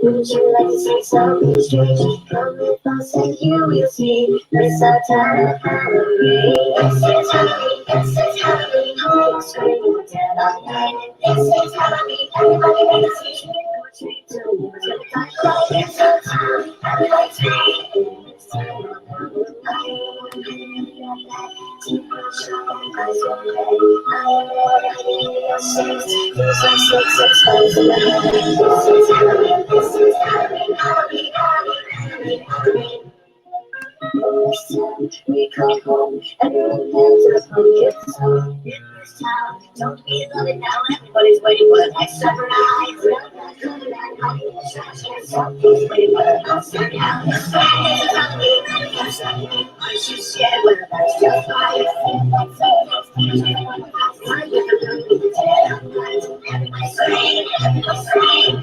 Would you like to see something strange? Come with us and you will see. This our town of Halloween. This is Halloween, this is Halloween. Home scream dead all night. This is Halloween, everybody make a scene. Trick to you, to the dark light. It's our town, everybody's free. This time of Halloween. Keep on showing eyes on me. I am ready, you're safe. These are 665 in the head. This is Halloween, this is Halloween, Halloween, Halloween, Halloween, Halloween. This time we come home, everyone hands up pumpkin song. In this town, don't we love it now? Everybody's waiting for the next surprise. Run that color and hiding in the trash can. Somebody's waiting for the monster now. This is Halloween, everyone's Halloween. Aren't you scared? Well, that's just fine. Everybody scream, everybody scream.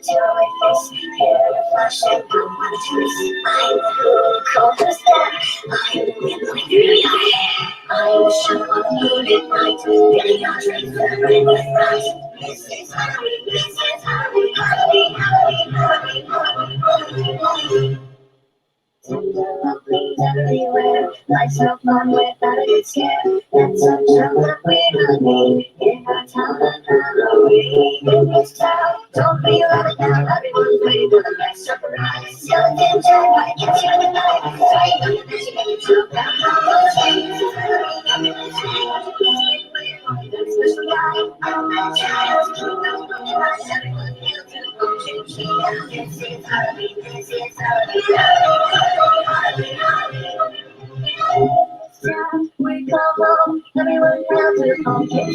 Joy face, hair flashing from my trees. I'm the who calls that. I'm the wind blowing through your hair. I'm the shadow on the moon at night. Getting our dreams that rain with bright. This is Halloween, this is Halloween, Halloween, Halloween, Halloween, Halloween, Halloween, Halloween. Tender lovelies everywhere, lights so fun without a good scare. Let's up show that we believe in our town of Halloween. In this town, don't be let down. Everyone's waiting for the next surprise. Skeleton Jack might catch you in the night. Swaying on the magic and you jump down Halloween. Everyone's free. That special guy, I'm that child. Keep those broken hearts. Everyone hail to the pumpkin king. This is Halloween, this is Halloween, Halloween, Halloween, Halloween. We come home, everyone hail to the pumpkin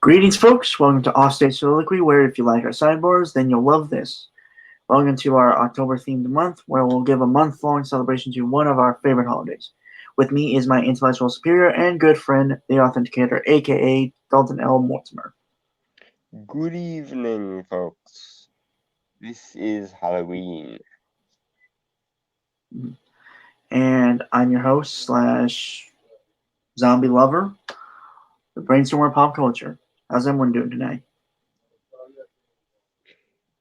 Greetings, folks. Welcome to Offstage Soliloquy, where if you like our sidebars, then you'll love this. Welcome to our October-themed month, where we'll give a month-long celebration to one of our favorite holidays. With me is my intellectual superior and good friend, the Authenticator, a.k.a. Dalton L. Mortimer. Good evening, folks. This is Halloween. And I'm your host / zombie lover, the brainstormer of pop culture. How's everyone doing tonight?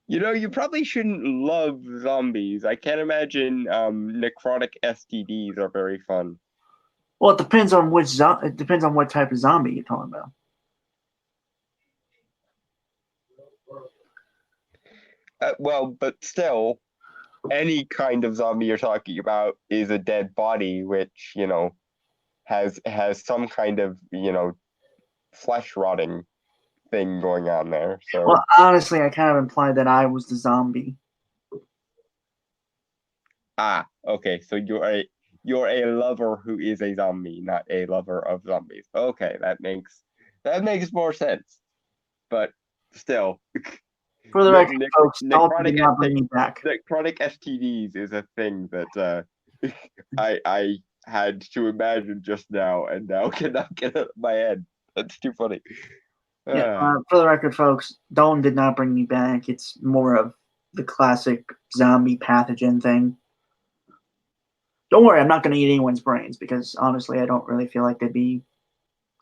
You know, you probably shouldn't love zombies. I can't imagine necrotic STDs are very fun. Well, it depends on it depends on what type of zombie you're talking about. Well, but still, any kind of zombie you're talking about is a dead body, which, you know, has some kind of, you know, flesh rotting thing going on there. So, well, honestly, I kind of implied that I was the zombie. Okay, so you're a lover who is a zombie, not a lover of zombies. Okay, that makes more sense. But still, For the record, folks, Dalton did not bring me back. Necrotic STDs is a thing that I had to imagine just now, and now cannot get out of my head. That's too funny. Yeah, for the record, folks, Dalton did not bring me back. It's more of the classic zombie pathogen thing. Don't worry, I'm not going to eat anyone's brains because, honestly, I don't really feel like they'd be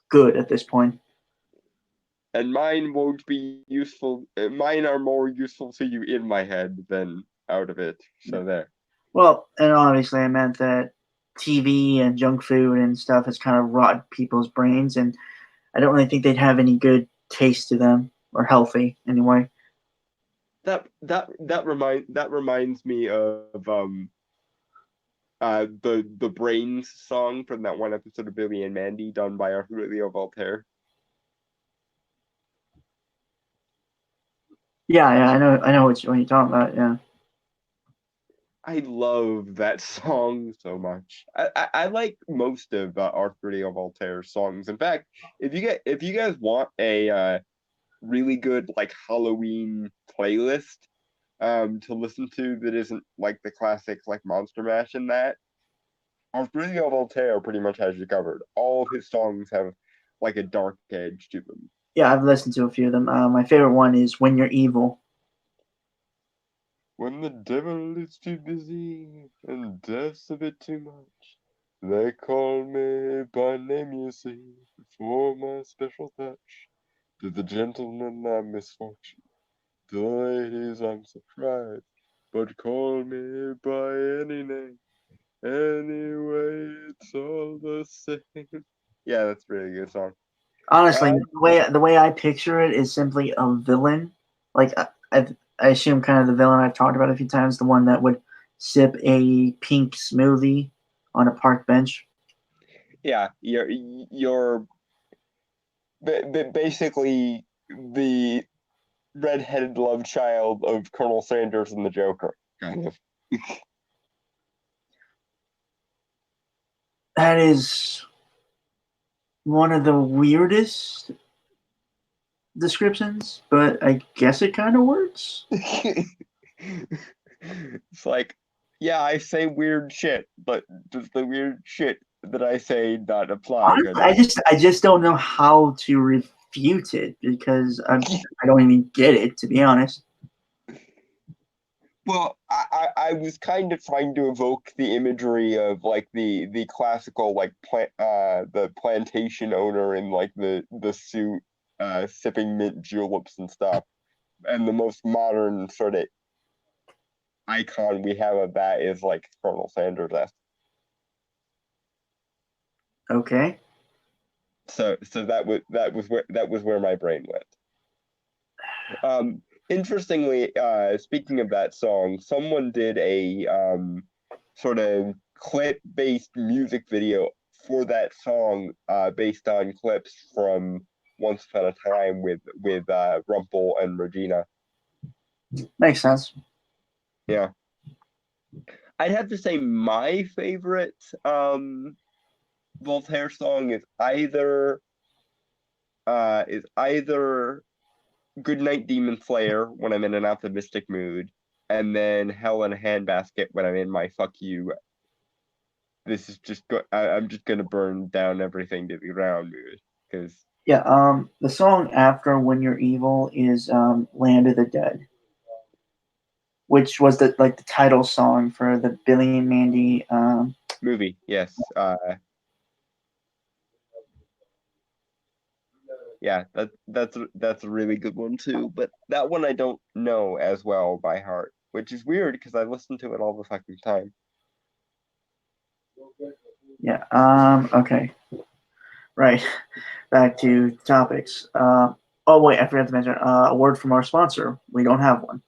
good at this point. And mine won't be useful. Mine are more useful to you in my head than out of it. So there. Well, and obviously I meant that TV and junk food and stuff has kind of rotted people's brains, and I don't really think they'd have any good taste to them, or healthy anyway. That reminds me of the Brains song from that one episode of Billy and Mandy done by Julio Voltaire. Yeah, I know what you're talking about. Yeah. I love that song so much. I like most of Arthur Voltaire's songs. In fact, if you guys want a really good like Halloween playlist to listen to that isn't like the classics like Monster Mash and that, Arthur Voltaire pretty much has you covered. All of his songs have like a dark edge to them. Yeah, I've listened to a few of them. My favorite one is "When You're Evil." When the devil is too busy and death's a bit too much, they call me by name, you see, for my special touch. To the gentlemen I'm misfortune, to the ladies I'm surprised, but call me by any name. Anyway, it's all the same. Yeah, that's a really good song. Honestly, the way I picture it is simply a villain. Like I assume kind of the villain I've talked about a few times, the one that would sip a pink smoothie on a park bench. Yeah, you're basically the redheaded love child of Colonel Sanders and the Joker, kind of. That is one of the weirdest descriptions, but I guess it kind of works. It's like, yeah, I say weird shit, but does the weird shit that I say not apply? Honestly, I just don't know how to refute it because I don't even get it, to be honest. Well, I was kind of trying to evoke the imagery of like the classical like the plantation owner in like the suit sipping mint juleps and stuff, and the most modern sort of icon we have of that is like Colonel Sanders. Okay. So that was where my brain went. Interestingly, speaking of that song, someone did a sort of clip-based music video for that song, based on clips from Once Upon a Time with Rumpel and Regina. Makes sense. Yeah, I'd have to say my favorite Voltaire song is either Goodnight Demon Slayer when I'm in an optimistic mood, and then Hell in a Handbasket when I'm in my fuck you. This is I'm just gonna burn down everything to the ground mood because Yeah. The song after "When You're Evil" is "Land of the Dead," which was the title song for the Billy and Mandy. movie, yes, yeah, that's a really good one too. But that one I don't know as well by heart, which is weird because I listen to it all the fucking time. Yeah. Okay. Right. Back to topics. Oh wait, I forgot to mention a word from our sponsor. We don't have one.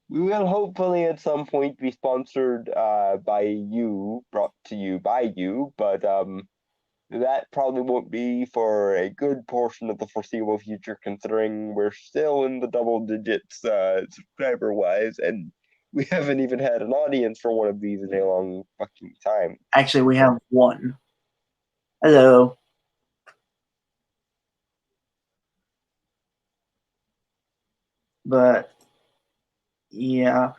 We will hopefully at some point be sponsored by you, brought to you by you, but that probably won't be for a good portion of the foreseeable future, considering we're still in the double digits subscriber wise, and we haven't even had an audience for one of these in a long fucking time. Actually, we have one. Hello. But yeah.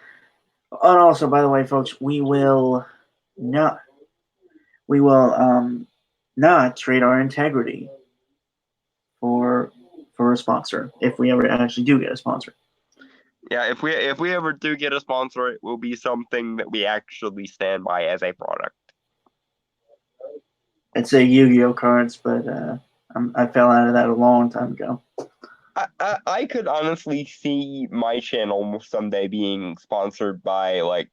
And also, by the way, folks, not we will not trade our integrity for a sponsor if we ever actually do get a sponsor. Yeah, if we ever do get a sponsor, it will be something that we actually stand by as a product. I'd say Yu-Gi-Oh cards, but I fell out of that a long time ago. I could honestly see my channel someday being sponsored by like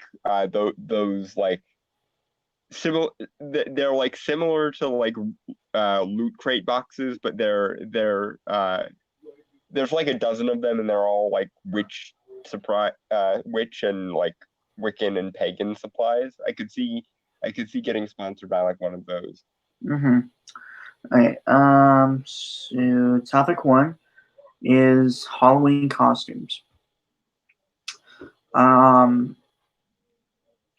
those like similar. They're like similar to like loot crate boxes, but there's like a dozen of them, and they're all like witch and like Wiccan and pagan supplies. I could see getting sponsored by like one of those. Mm-hmm. Okay. So topic one is Halloween costumes. Um,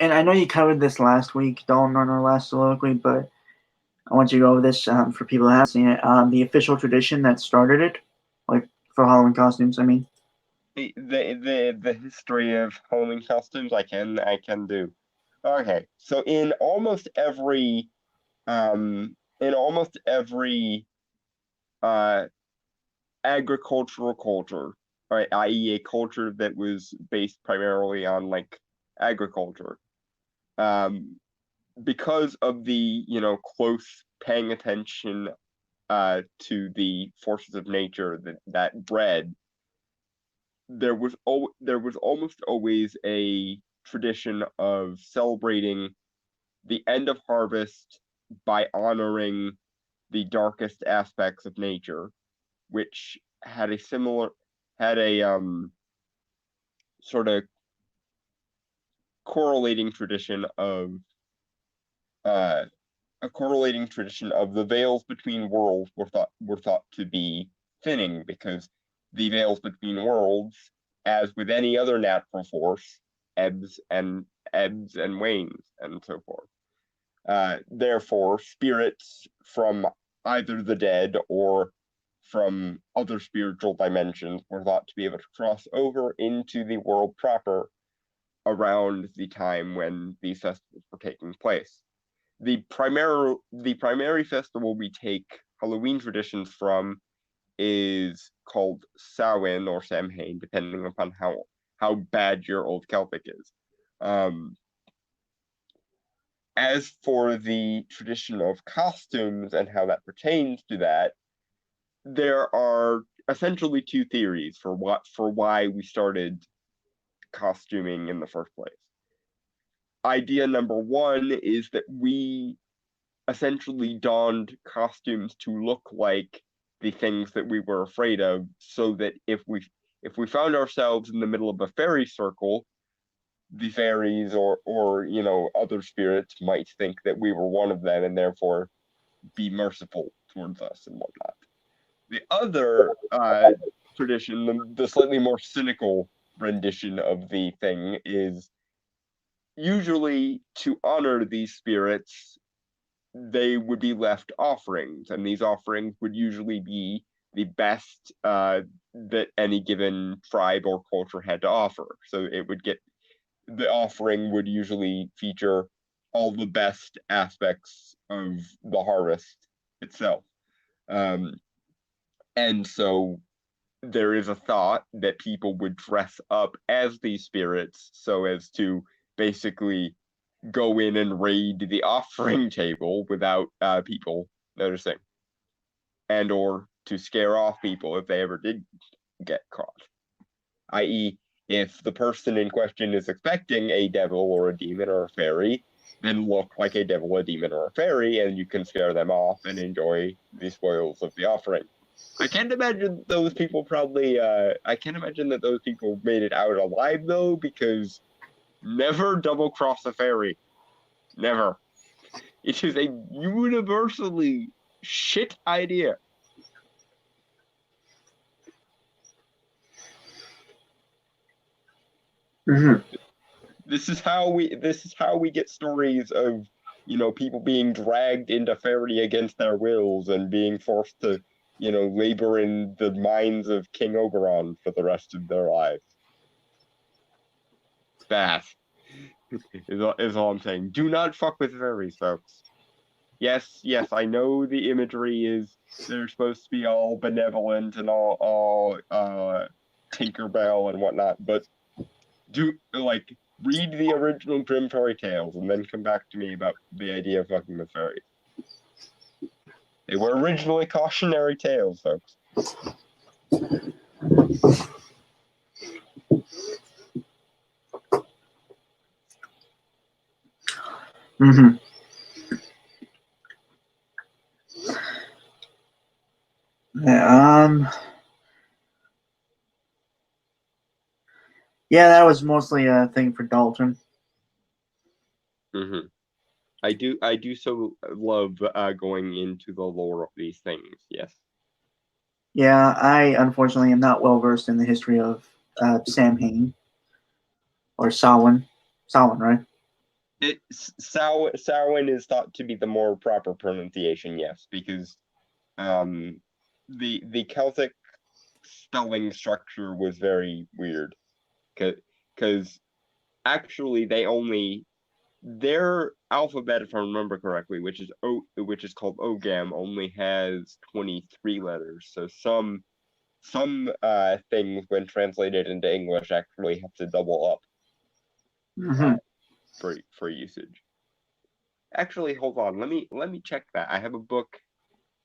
and I know you covered this last week, Dalton, on our last soliloquy, but I want you to go over this for people that haven't seen it. The official tradition that started it, like for Halloween costumes, I mean. The history of Halloween costumes I can do. Okay, so in almost every uh agricultural culture, right, i.e. a culture that was based primarily on like agriculture, um because of the, close paying attention to the forces of nature that bred, there was almost always a tradition of celebrating the end of harvest by honoring the darkest aspects of nature, which had a sort of correlating tradition of uh the veils between worlds were thought to be thinning, because the veils between worlds, as with any other natural force, ebbs and ebbs and wanes and so forth. Therefore, spirits from either the dead or from other spiritual dimensions were thought to be able to cross over into the world proper around the time when these festivals were taking place. The primary festival we take Halloween traditions from is called Samhain or Samhain, depending upon how bad your old Celtic is. Um, as for the tradition of costumes and how that pertains to that, there are essentially two theories for why we started costuming in the first place. Idea number one is that we essentially donned costumes to look like the things that we were afraid of, so that if we found ourselves in the middle of a fairy circle, the fairies or other spirits might think that we were one of them and therefore be merciful towards us and whatnot. The other tradition, the slightly more cynical rendition of the thing, is usually to honor these spirits, they would be left offerings, and these offerings would usually be the best that any given tribe or culture had to offer. So the offering would usually feature all the best aspects of the harvest itself. Um, and so there is a thought that people would dress up as these spirits so as to basically go in and raid the offering table without people noticing, and or to scare off people if they ever did get caught. I.e., if the person in question is expecting a devil or a demon or a fairy, then look like a devil, a demon, or a fairy, and you can scare them off and enjoy the spoils of the offering. I can't imagine that those people made it out alive, though, because never double cross a fairy. Never. It is a universally shit idea. Mm-hmm. This is how we get stories of, people being dragged into fairy against their wills and being forced to, labor in the mines of King Oberon for the rest of their lives. That is all I'm saying. Do not fuck with fairies, folks. Yes, I know the imagery is they're supposed to be all benevolent and all Tinkerbell and whatnot, but read the original Grimm fairy tales and then come back to me about the idea of fucking with fairies. They were originally cautionary tales, folks. Mm-hmm. Yeah, yeah, that was mostly a thing for Dalton. Mm-hmm. I do so love going into the lore of these things. Yes. Yeah, I unfortunately am not well versed in the history of Samhain or Samhain, right? Samhain is thought to be the more proper pronunciation, yes, because the Celtic spelling structure was very weird, because actually their alphabet, if I remember correctly, which is called Ogam, only has 23 letters. So some things when translated into English actually have to double up Mhm. for usage. Actually, hold on. Let me check that. I have a book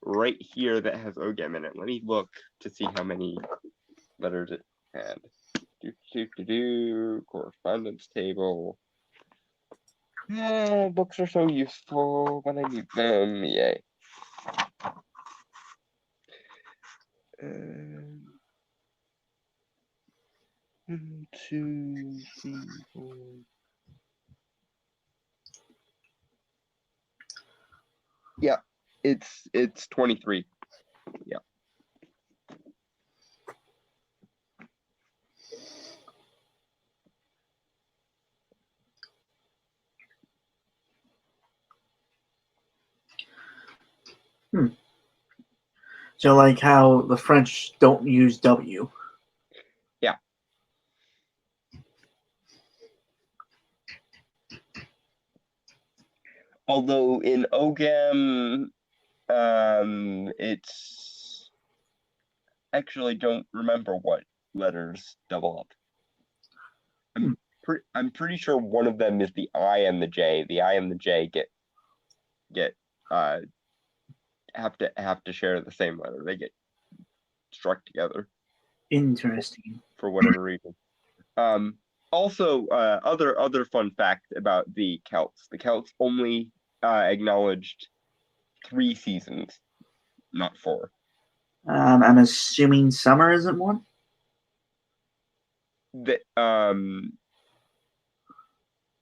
right here that has Ogam in it. Let me look to see how many letters it had. Correspondence table. Oh, books are so useful when I need them. Yay. One, two, three, four. Yeah, it's 23. Yeah. So like how the French don't use W. Yeah. Although in Ogam, it's actually don't remember what letters double up. I'm pretty sure one of them is the I and the J. The I and the J get have to share the same letter. They get struck together Interesting. for whatever reason. Also, other fun fact about the Celts. The Celts only acknowledged 3 seasons, not 4. I'm assuming summer isn't one. The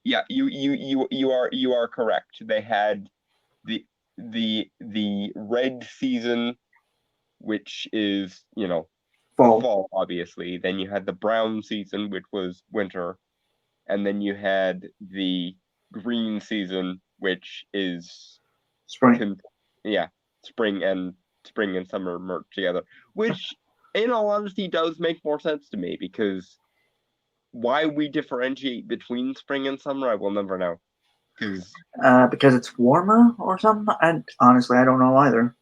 yeah, you are correct. They had the red season, which is, fall, obviously. Then you had the brown season, which was winter, and then you had the green season, which is Spring. spring and summer merged together, which in all honesty does make more sense to me, because why we differentiate between spring and summer, I will never know. Because it's warmer or something. And honestly, I don't know either.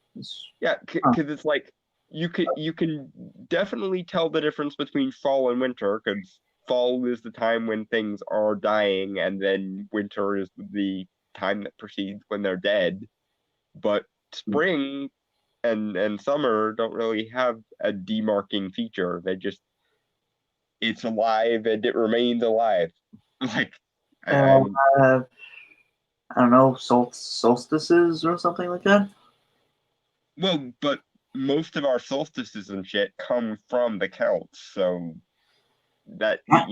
Because it's like you can definitely tell the difference between fall and winter, because fall is the time when things are dying, and then winter is the time that precedes when they're dead. But spring and summer don't really have a demarking feature. It's alive and it remains alive. Like, Uh, I don't know, solstices or something like that. well, but most of our solstices and shit come from the Celts, so that I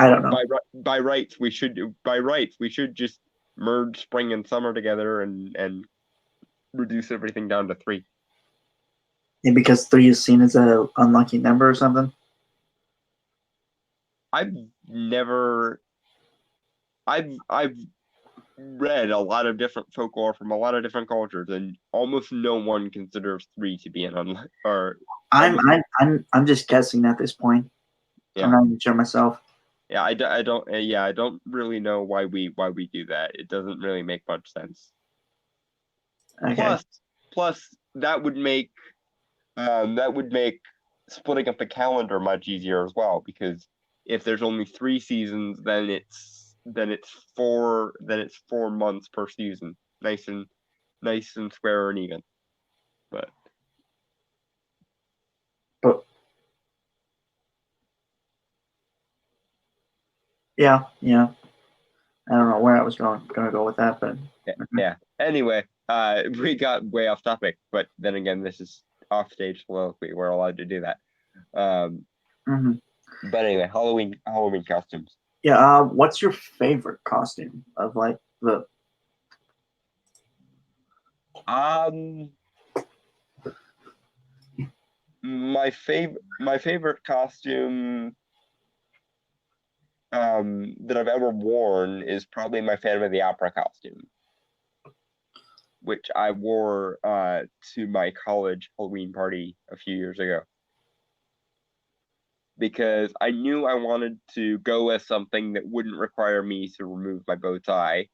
don't know. by rights we should just merge spring and summer together and reduce everything down to 3. And because 3 is seen as a unlucky number or something. I've read a lot of different folklore from a lot of different cultures, and almost no one considers 3 to be an unlucky. Or I'm just guessing at this point. Yeah. I'm not even sure myself. Yeah, I don't really know why we do that. It doesn't really make much sense. Okay. Plus that would make splitting up the calendar much easier as well, because if there's only 3 seasons, then it's 4 months per season. Nice and square and even. But yeah. I don't know where I was gonna go with that, but yeah. Anyway, we got way off topic, but then again, this is offstage soliloquy. We're allowed to do that. But anyway, Halloween costumes. Yeah. What's your favorite costume of like the? My favorite costume. that I've ever worn is probably my Phantom of the Opera costume, which I wore to my college Halloween party a few years ago. Because I knew I wanted to go as something that wouldn't require me to remove my bow tie.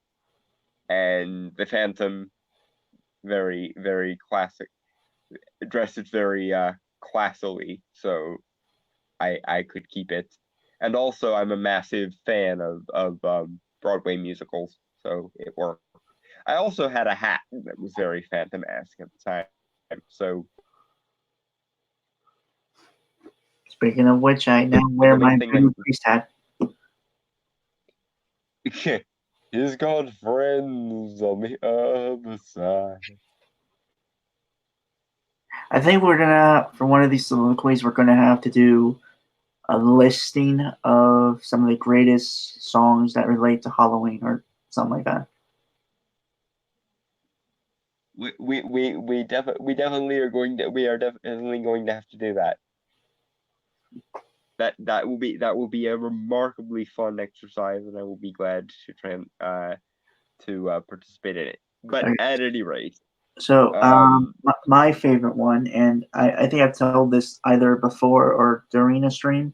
And the Phantom, very, very classic, dressed it very classily, so I could keep it. And also, I'm a massive fan of Broadway musicals, so it worked. I also had a hat that was very Phantom-esque at the time, so Speaking of which, I now the wear main my thing voodoo priest hat. he's got friends on the other side. I think we're gonna, for one of these soliloquies, we're gonna have to do a listing of some of the greatest songs that relate to Halloween or something like that. We definitely are going to definitely going to have to do that. That will be a remarkably fun exercise, and I will be glad to participate in it. But Okay. at any rate, So, my favorite one, and I think I've told this either before or during a stream.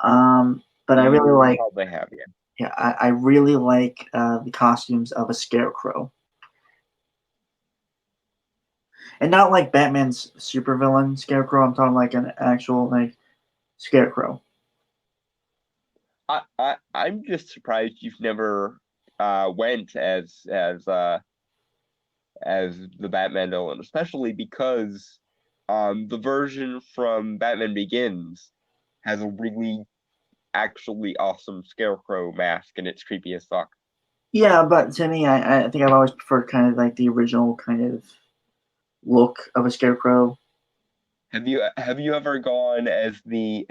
But I really you like, probably have, yeah. yeah, I really like the costumes of a scarecrow, and not like Batman's supervillain scarecrow. I'm talking like an actual like scarecrow. I'm just surprised you've never went as the Batman villain, especially because the version from Batman Begins has a really actually awesome scarecrow mask, and it's creepy as fuck. Yeah, but to me, I think I've always preferred kind of like the original kind of look of a scarecrow. Have you ever gone as the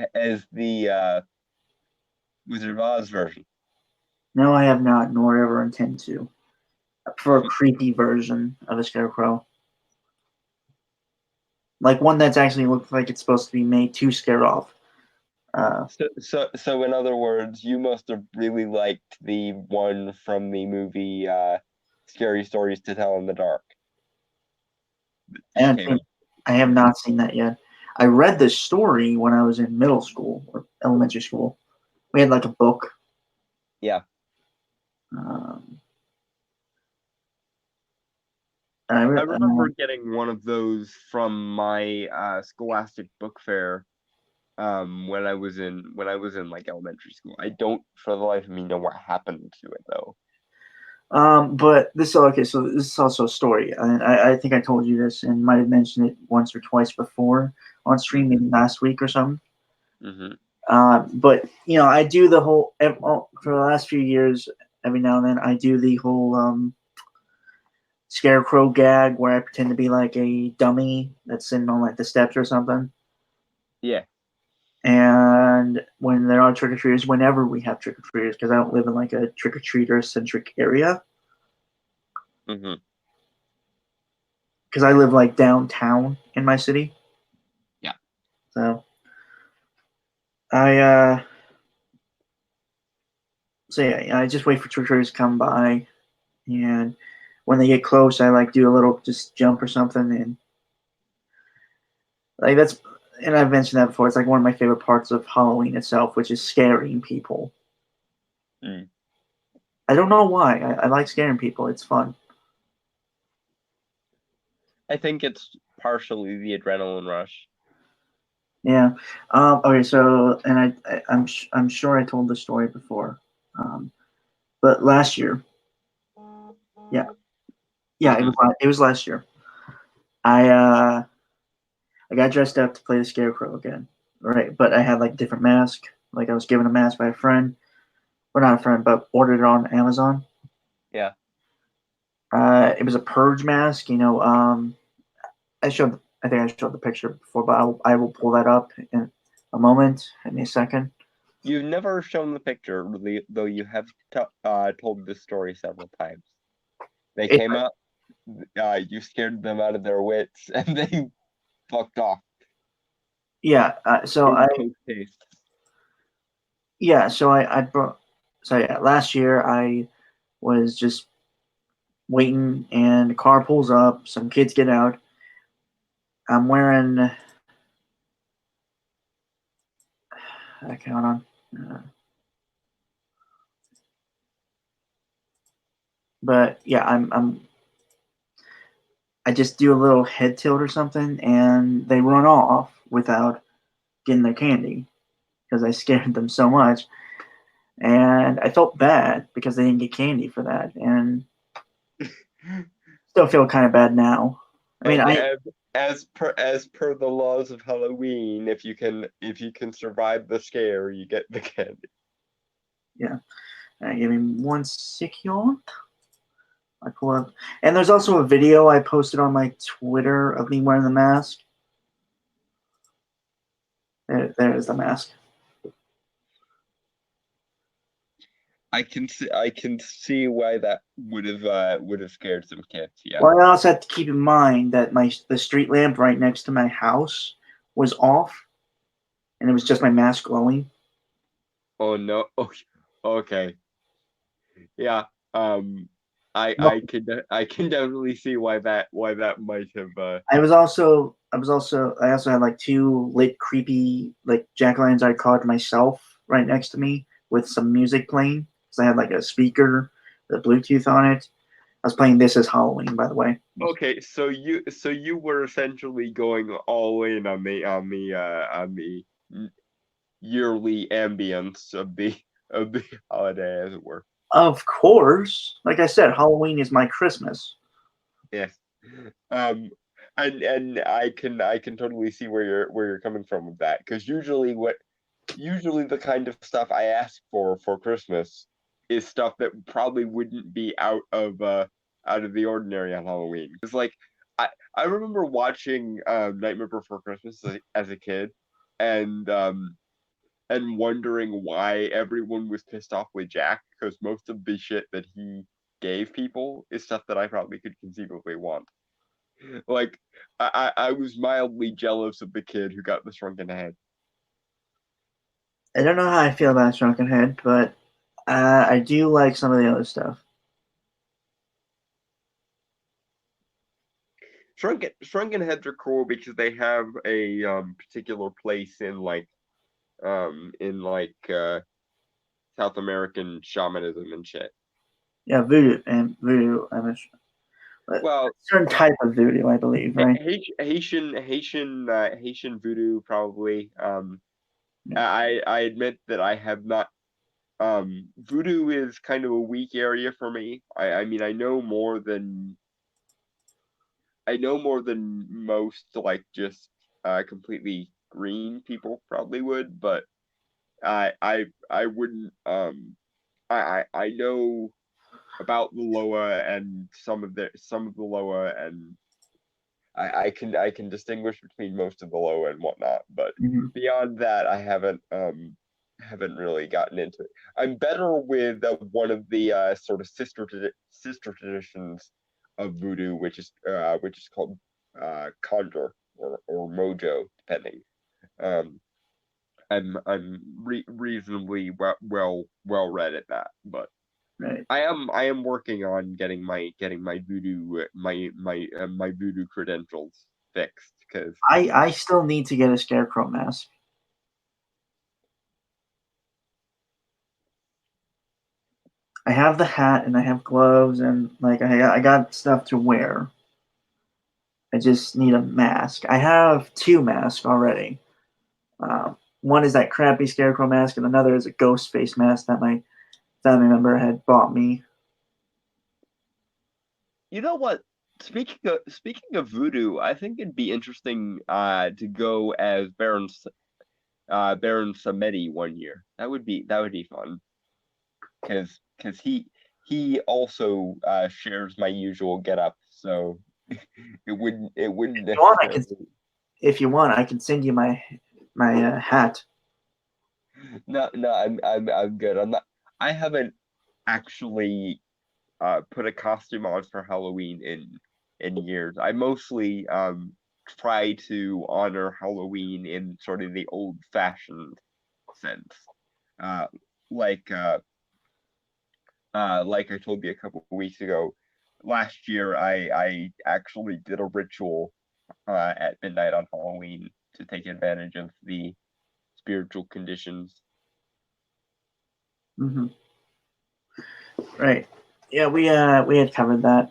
Wizard of Oz version? No, I have not, nor ever intend to. I prefer a creepy version of a scarecrow. Like one that's actually looks like it's supposed to be made to scare off. So in other words, you must have really liked the one from the movie Scary Stories to Tell in the Dark. And I have not seen that yet. I read this story when I was in middle school or elementary school. We had like a book. Yeah. Um, I remember getting one of those from my Scholastic Book Fair when I was in like elementary school. I don't for the life of me know what happened to it though. But this okay. So this is also a story, and I think I told you this and might have mentioned it once or twice before on stream, maybe last week or something. Mm-hmm. But you know, I do the whole for the last few years. Every now and then, I do the whole scarecrow gag where I pretend to be like a dummy that's sitting on like the steps or something. Yeah. And when there are trick or treaters, whenever we have trick or treaters, because I don't live in like a trick or treater centric area. Mm-hmm. Because I live like downtown in my city. Yeah. So I yeah, I just wait for trick or treaters to come by, and when they get close, I like do a little just jump or something, and like that's, and I've mentioned that before. It's like one of my favorite parts of Halloween itself, which is scaring people. Mm. I don't know why. I like scaring people. It's fun. I think it's partially the adrenaline rush. Yeah. Okay. So, and I'm sure I told the story before, but last year, yeah, it was last year. I I got dressed up to play the scarecrow again, right? But I had like a different mask. Like I was given a mask by a friend, or not a friend, but ordered it on Amazon. Yeah. It was a purge mask. You know, I showed. I think I showed the picture before, but I will pull that up in a moment. Give me a second. You've never shown the picture, really, though you have told this story several times. They It, came up, you scared them out of their wits, and they fucked off yeah. So in post haste. Yeah, so I brought. So yeah, last year I was just waiting, and the car pulls up. Some kids get out. I'm wearing. Okay, hold on. Uh, but yeah, I just do a little head tilt or something, and they run off without getting their candy because I scared them so much, and I felt bad because they didn't get candy for that, and still feel kind of bad now. I mean, And I as per the laws of Halloween, if you can survive the scare, you get the candy. yeah. Give me 1 second. I pull up, and there's also a video I posted on my Twitter of me wearing the mask. There's the mask. I can see why that would have scared some kids. Yeah. Well, I also have to keep in mind that the street lamp right next to my house was off, and it was just my mask glowing. Oh no. Oh, okay. Yeah. Um. I Well, I can I can definitely see why that might have. I also had like two lit creepy like jack o' lanterns I caught myself right next to me with some music playing because I had like a speaker with a Bluetooth on it. I was playing This Is Halloween, by the way. Okay, so you were essentially going all in on the yearly ambience of the holiday, as it were. Of course, like I said, Halloween is my Christmas. Yes. Um, and I can totally see where you're coming from with that, because usually the kind of stuff I ask for Christmas is stuff that probably wouldn't be out of the ordinary on Halloween. Because like I remember watching Nightmare Before Christmas as a kid, and wondering why everyone was pissed off with Jack, because most of the shit that he gave people is stuff that I probably could conceivably want. Like I was mildly jealous of the kid who got the shrunken head. I don't know how I feel about Shrunken Head, but I do like some of the other stuff. Shrunken heads are cool because they have a particular place in South American shamanism and shit. Yeah, voodoo and voodoo. But Well, certain type of voodoo, I believe, right? Haitian voodoo probably. I admit that I have not. Voodoo is kind of a weak area for me. I mean I know more than most, like, just completely green people probably would, but I wouldn't. I know about the lower and some of the lower, and I can distinguish between most of the lower and whatnot, but Mhm. beyond that, I haven't really gotten into it. I'm better with one of the sort of sister traditions of voodoo, which is called conjure or mojo, depending. Um, I'm reasonably well read at that, but Right. I am working on getting my my voodoo credentials fixed, because I still need to get a scarecrow mask. I have the hat and I have gloves and like I got stuff to wear. I just need a mask. I have two masks already. One is that crappy scarecrow mask, and another is a ghost face mask that my family member had bought me. you know what? Speaking of voodoo, I think it'd be interesting to go as Baron Samedi one year. That would be fun, because he also shares my usual getup, so it wouldn't If you want, I can. necessarily. If you want, I can send you my hat. No, I'm good. I haven't actually put a costume on for Halloween in years. I mostly try to honor Halloween in sort of the old fashioned sense. uh, like uh, like I told you a couple of weeks ago, last year I actually did a ritual at midnight on Halloween to take advantage of the spiritual conditions. Hmm. Right. Yeah, we had covered that.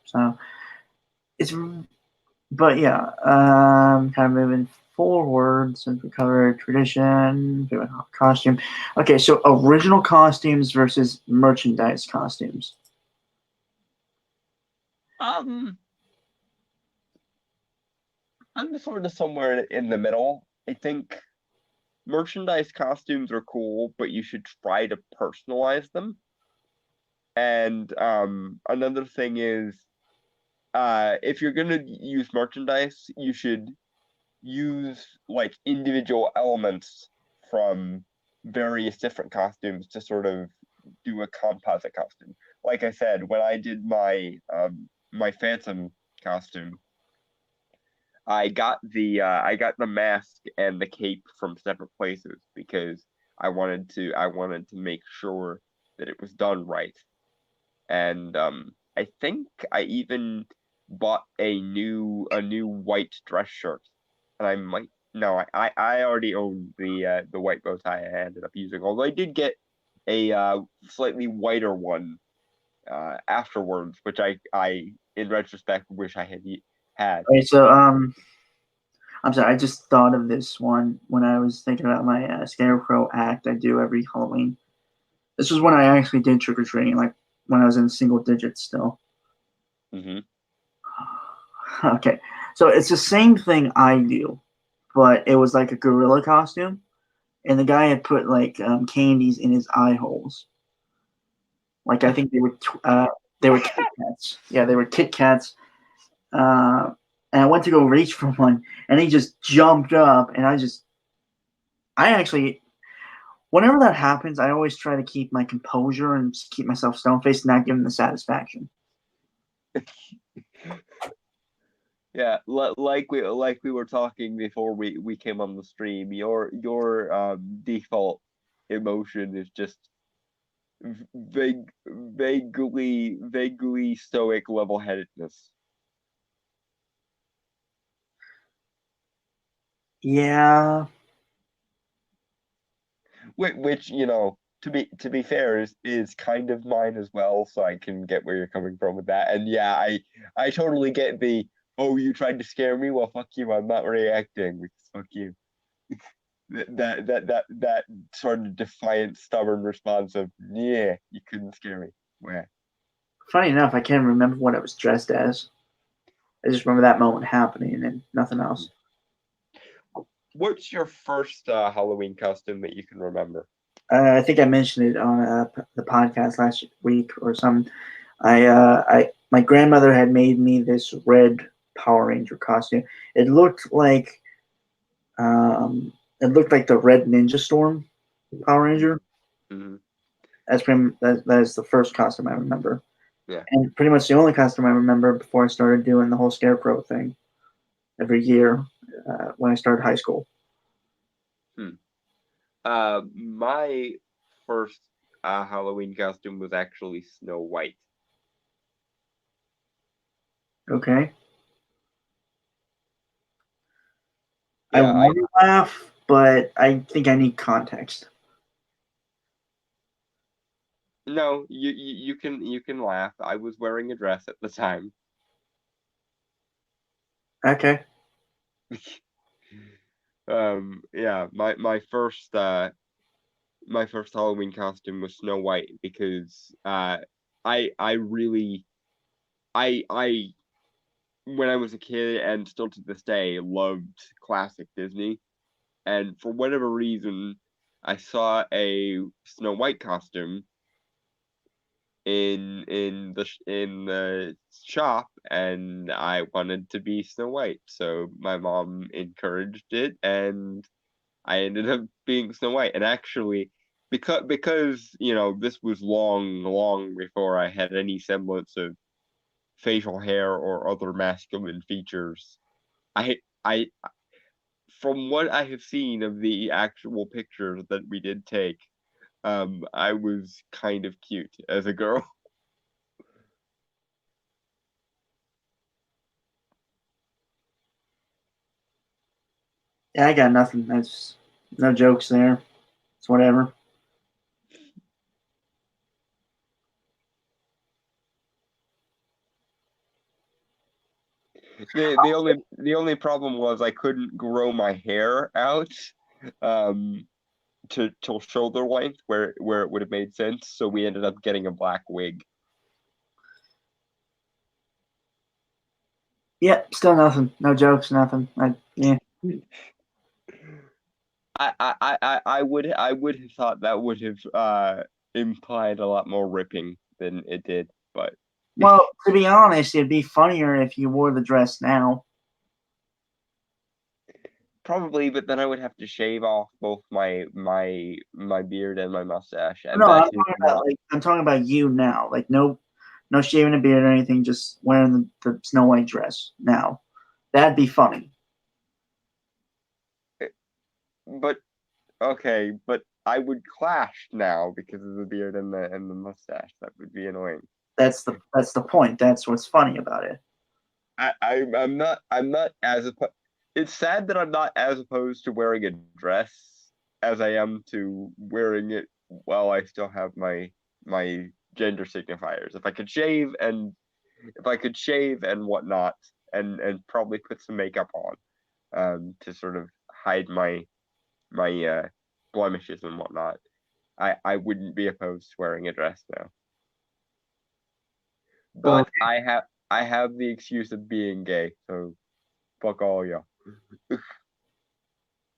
So it's, but yeah, kind of moving forward since we covered tradition, costume. Okay, so original costumes versus merchandise costumes. Um, I'm sort of somewhere in the middle. I think merchandise costumes are cool, but you should try to personalize them. And another thing is, if you're gonna use merchandise, you should use like individual elements from various different costumes to sort of do a composite costume. Like I said, when I did my Phantom costume, I got the mask and the cape from separate places because I wanted to make sure that it was done right. And I think I even bought a new white dress shirt, and I might no I already owned the white bow tie I ended up using. Although I did get a slightly whiter one afterwards, which I in retrospect wish I had. Okay, so I'm sorry, I just thought of this one when I was thinking about my scarecrow act I do every Halloween. This was when I actually did trick or treating, like when I was in single digits still. Hmm. Okay, so it's the same thing I do, but it was like a gorilla costume, and the guy had put like candies in his eye holes. Like I think they were Kit Kats. Yeah, they were Kit Kats. Uh, and I went to go reach for one, and he just jumped up, and I actually, whenever that happens, I always try to keep my composure and just keep myself stone faced, and not give him the satisfaction. Yeah, like we were talking before we came on the stream. Your default emotion is just vaguely stoic level-headedness. Yeah, Which to be fair is kind of mine as well, so I can get where you're coming from with that. And yeah, I totally get the, oh, you tried to scare me, well fuck you, I'm not reacting because fuck you. That sort of defiant, stubborn response of, yeah, you couldn't scare me. Where? funny enough, I can't remember what I was dressed as. I just remember that moment happening and nothing else. What's your first Halloween costume that you can remember? I think I mentioned it on the podcast last week or something. My grandmother had made me this red Power Ranger costume. It looked like it looked like the Red Ninja Storm Power Ranger. Mm-hmm. That is the first costume I remember, Yeah. and pretty much the only costume I remember before I started doing the whole scarecrow thing every year when I started high school. Hmm. My first Halloween costume was actually Snow White. Okay, I Yeah, want to laugh, but I think I need context. no, you can laugh. I was wearing a dress at the time. Okay, Yeah, my first Halloween costume was Snow White because I really I when I was a kid and still to this day loved classic Disney, and for whatever reason I saw a Snow White costume in the shop, and I wanted to be Snow White, so my mom encouraged it, and I ended up being Snow White. And actually, because this was long before I had any semblance of facial hair or other masculine features, I from what I have seen of the actual pictures that we did take, I was kind of cute as a girl. Yeah, I got nothing. That's no jokes there. It's whatever. The only problem was I couldn't grow my hair out to till shoulder length where it would have made sense, so we ended up getting a black wig. Yeah, still nothing. No jokes, nothing. Yeah. I would have thought that would have implied a lot more ripping than it did, but Well, to be honest, it'd be funnier if you wore the dress now. probably, but then I would have to shave off both my beard and my mustache, and No, that I'm is talking about not. I'm talking about you now. Like no shaving a beard or anything. Just wearing the Snow White dress now. That'd be funny. But okay, but I would clash now because of the beard and the mustache. That would be annoying. That's the point. That's what's funny about it. I'm not as it's sad that I'm not as opposed to wearing a dress as I am to wearing it while I still have my gender signifiers. If I could shave and whatnot, and probably put some makeup on, to sort of hide my blemishes and whatnot, I wouldn't be opposed to wearing a dress now. So But I have the excuse of being gay, so fuck all y'all.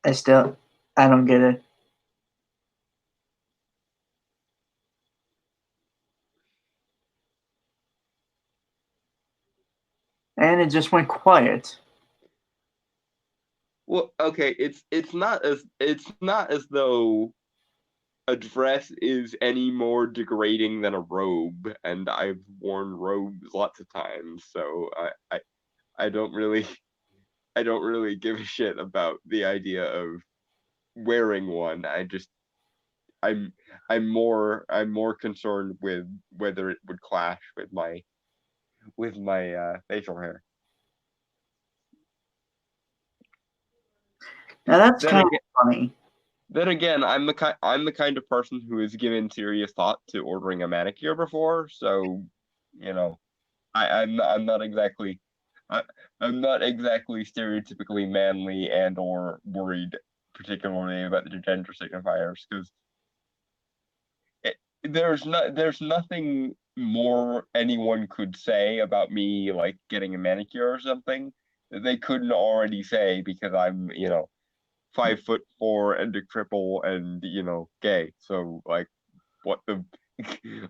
I don't get it. And it just went quiet. Well, okay, it's not as though a dress is any more degrading than a robe, and I've worn robes lots of times, so I don't really I don't really give a shit about the idea of wearing one. I'm I'm more concerned with whether it would clash with my facial hair. Now that's Then kind again, of funny. then again, I'm the kind of person who has given serious thought to ordering a manicure before, so you know, I'm not exactly I, I'm not exactly stereotypically manly and or worried particularly about the gender signifiers because there's nothing more anyone could say about me like getting a manicure or something that they couldn't already say because I'm 5'4" and a cripple and gay. So like what the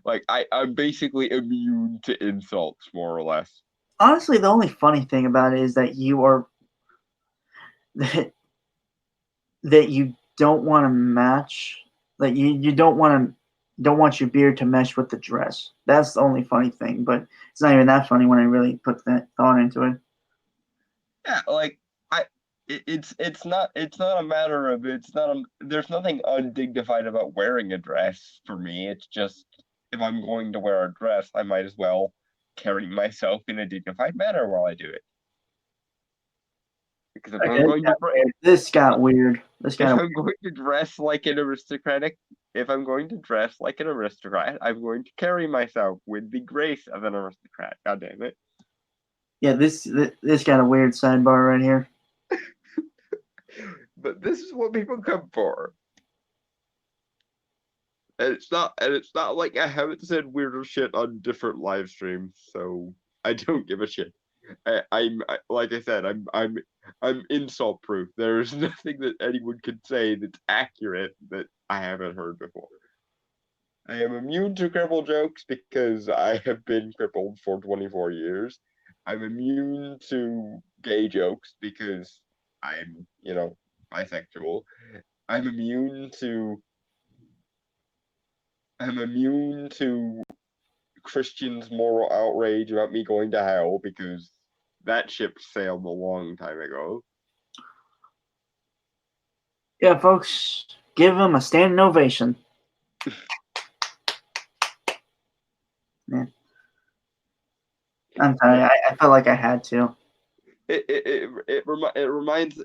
like I'm basically immune to insults more or less. Honestly, the only funny thing about it is that you are that that you don't want to match. Like you don't want your beard to mesh with the dress. That's the only funny thing. But it's not even that funny when I really put that thought into it. Yeah, like I it's not a matter of it's not a, there's nothing undignified about wearing a dress for me. It's just if I'm going to wear a dress, I might as well carry myself in a dignified manner while I do it. Because if Okay, I'm going to this got weird. This if got I'm going to dress like an aristocratic if I'm going to dress like an aristocrat, I'm going to carry myself with the grace of an aristocrat. God damn it. yeah. This got a weird sidebar right here. But this is what people come for. And it's not like I haven't said weirder shit on different live streams, so I don't give a shit. Like I said, I'm insult proof. There's nothing that anyone could say that's accurate that I haven't heard before. I am immune to cripple jokes because I have been crippled for 24 years. I'm immune to gay jokes because I'm bisexual. I'm immune to I'm immune to Christians' moral outrage about me going to hell because that ship sailed a long time ago. Yeah, folks, give him a standing ovation. Yeah. I'm sorry, I felt like I had to. It reminds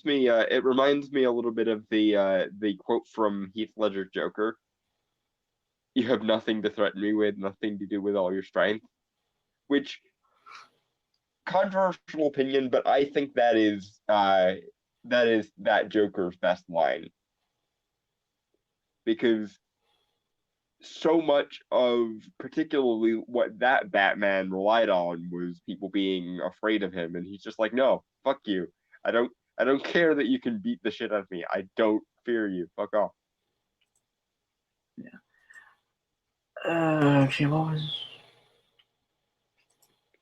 me a little bit of the quote from Heath Ledger's Joker. You have nothing to threaten me with, nothing to do with all your strength. Which, controversial opinion, but I think that is that Joker's best line, because so much of particularly what that Batman relied on was people being afraid of him, and he's just like, no, fuck you. I don't care that you can beat the shit out of me. I don't fear you. Fuck off. Okay, what was?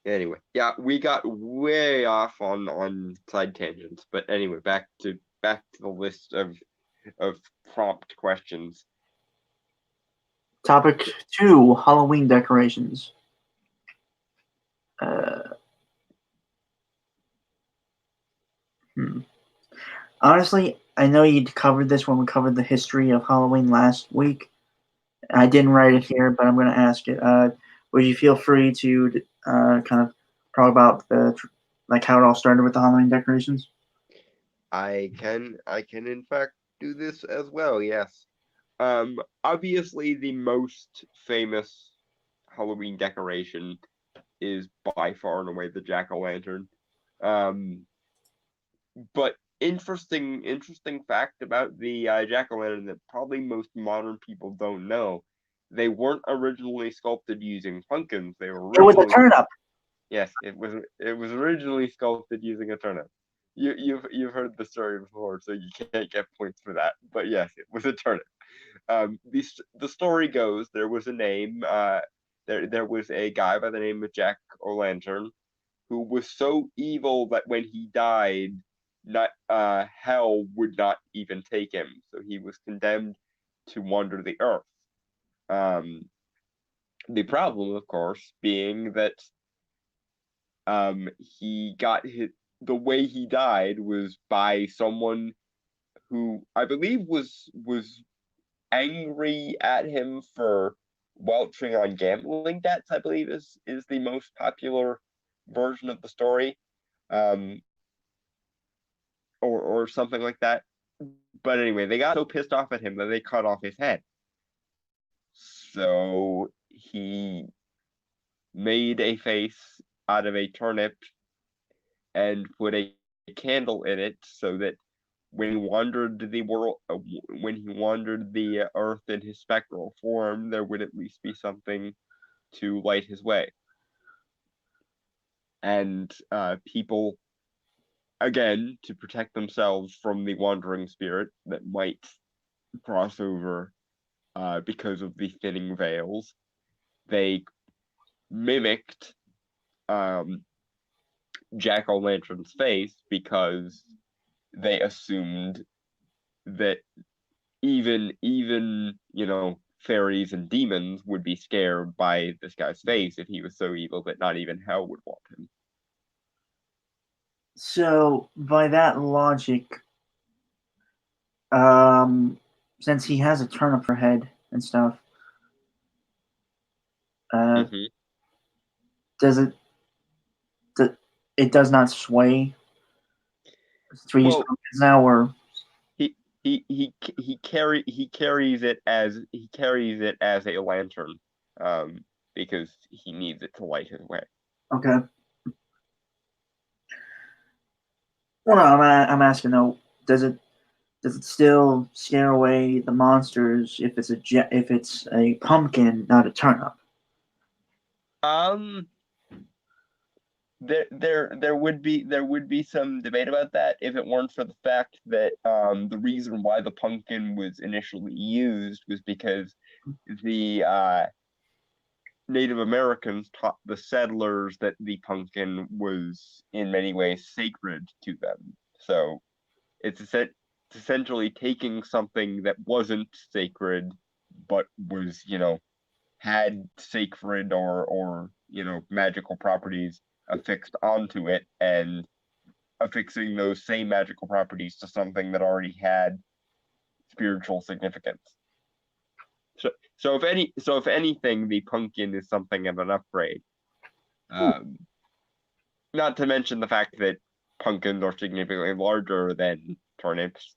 Anyway, yeah, we got way off on side tangents, but anyway, back to the list of prompt questions. Topic 2: Halloween decorations. Hmm. Honestly, I know you covered this when we covered the history of Halloween last week. I didn't write it here, but I'm going to ask it. Would you feel free to kind of talk about like how it all started with the Halloween decorations? I can in fact do this as well, yes. Obviously the most famous Halloween decoration is by far and away the jack-o'-lantern. Um, but interesting fact about the jack-o'-lantern that probably most modern people don't know. They weren't originally sculpted using pumpkins. They were It was a originally turnip. Yes, it was originally sculpted using a turnip. You've heard the story before, so you can't get points for that. But yes, it was a turnip. The story goes there was a name. There was a guy by the name of Jack O'Lantern who was so evil that when he died, not hell would not even take him. So he was condemned to wander the earth. Um, the problem, of course, being that he got hit. The way he died was by someone who I believe was angry at him for welching on gambling debts. I believe is the most popular version of the story, um, or something like that. But anyway, they got so pissed off at him that they cut off his head. So he made a face out of a turnip and put a candle in it so that when he wandered the world, when he wandered the earth in his spectral form, there would at least be something to light his way. And people, again, to protect themselves from the wandering spirit that might cross over because of the thinning veils, they mimicked um, Jack O' Lantern's face because they assumed that even fairies and demons would be scared by this guy's face if he was so evil that not even hell would want him. So by that logic, um, since he has a turnip for head and stuff, uh, Mm-hmm. does it? It does not sway. Since we use Well, pumpkins now, or he he carries it as a lantern, um, because he needs it to light his way. okay. Well, no, I'm asking though. Does it still scare away the monsters if it's a pumpkin, not a turnip? Um, there would be some debate about that if it weren't for the fact that the reason why the pumpkin was initially used was because the Native Americans taught the settlers that the pumpkin was in many ways sacred to them. So it's essentially taking something that wasn't sacred but was, had sacred or magical properties affixed onto it and affixing those same magical properties to something that already had spiritual significance. So if anything, the pumpkin is something of an upgrade. Not to mention the fact that pumpkins are significantly larger than turnips.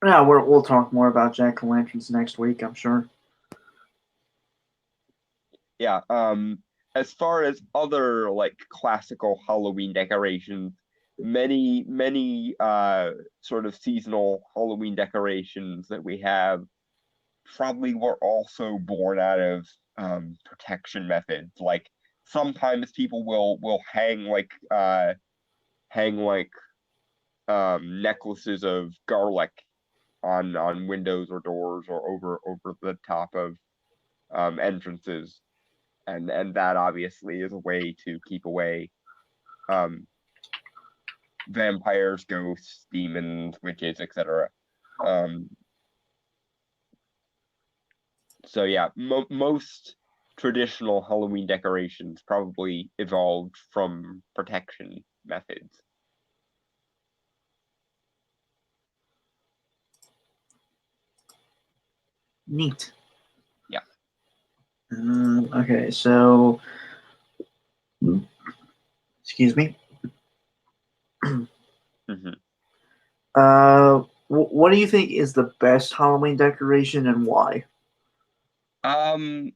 Yeah, we'll talk more about jack-o'-lanterns next week, I'm sure. Yeah. As far as other like classical Halloween decorations, many sort of seasonal Halloween decorations that we have probably were also born out of protection methods. Like sometimes people will hang necklaces of garlic on windows or doors or over the top of entrances, and that obviously is a way to keep away vampires, ghosts, demons, witches, etc. So yeah, most traditional Halloween decorations probably evolved from protection methods. Neat. Yeah. Okay, so excuse me. Mm-hmm. What do you think is the best Halloween decoration and why? I'm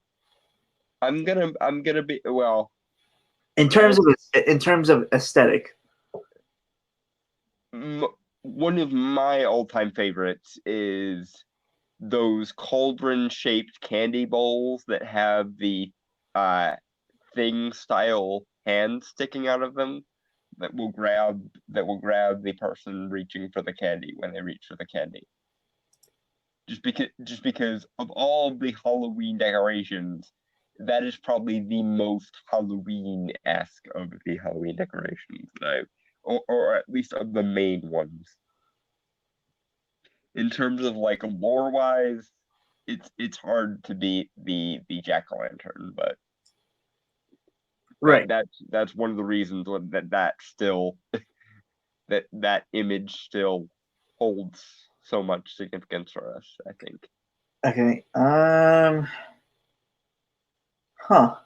gonna be well. In terms of aesthetic. One of my all-time favorites is those cauldron-shaped candy bowls that have the thing style hands sticking out of them that will grab the person reaching for the candy when they reach for the candy. Just because of all the Halloween decorations, that is probably the most Halloween-esque of the Halloween decorations that or at least of the main ones. In terms of like lore wise, it's hard to beat the jack-o'-lantern, but Right. that's one of the reasons that still that image still holds so much significance for us, I think. Okay. Huh.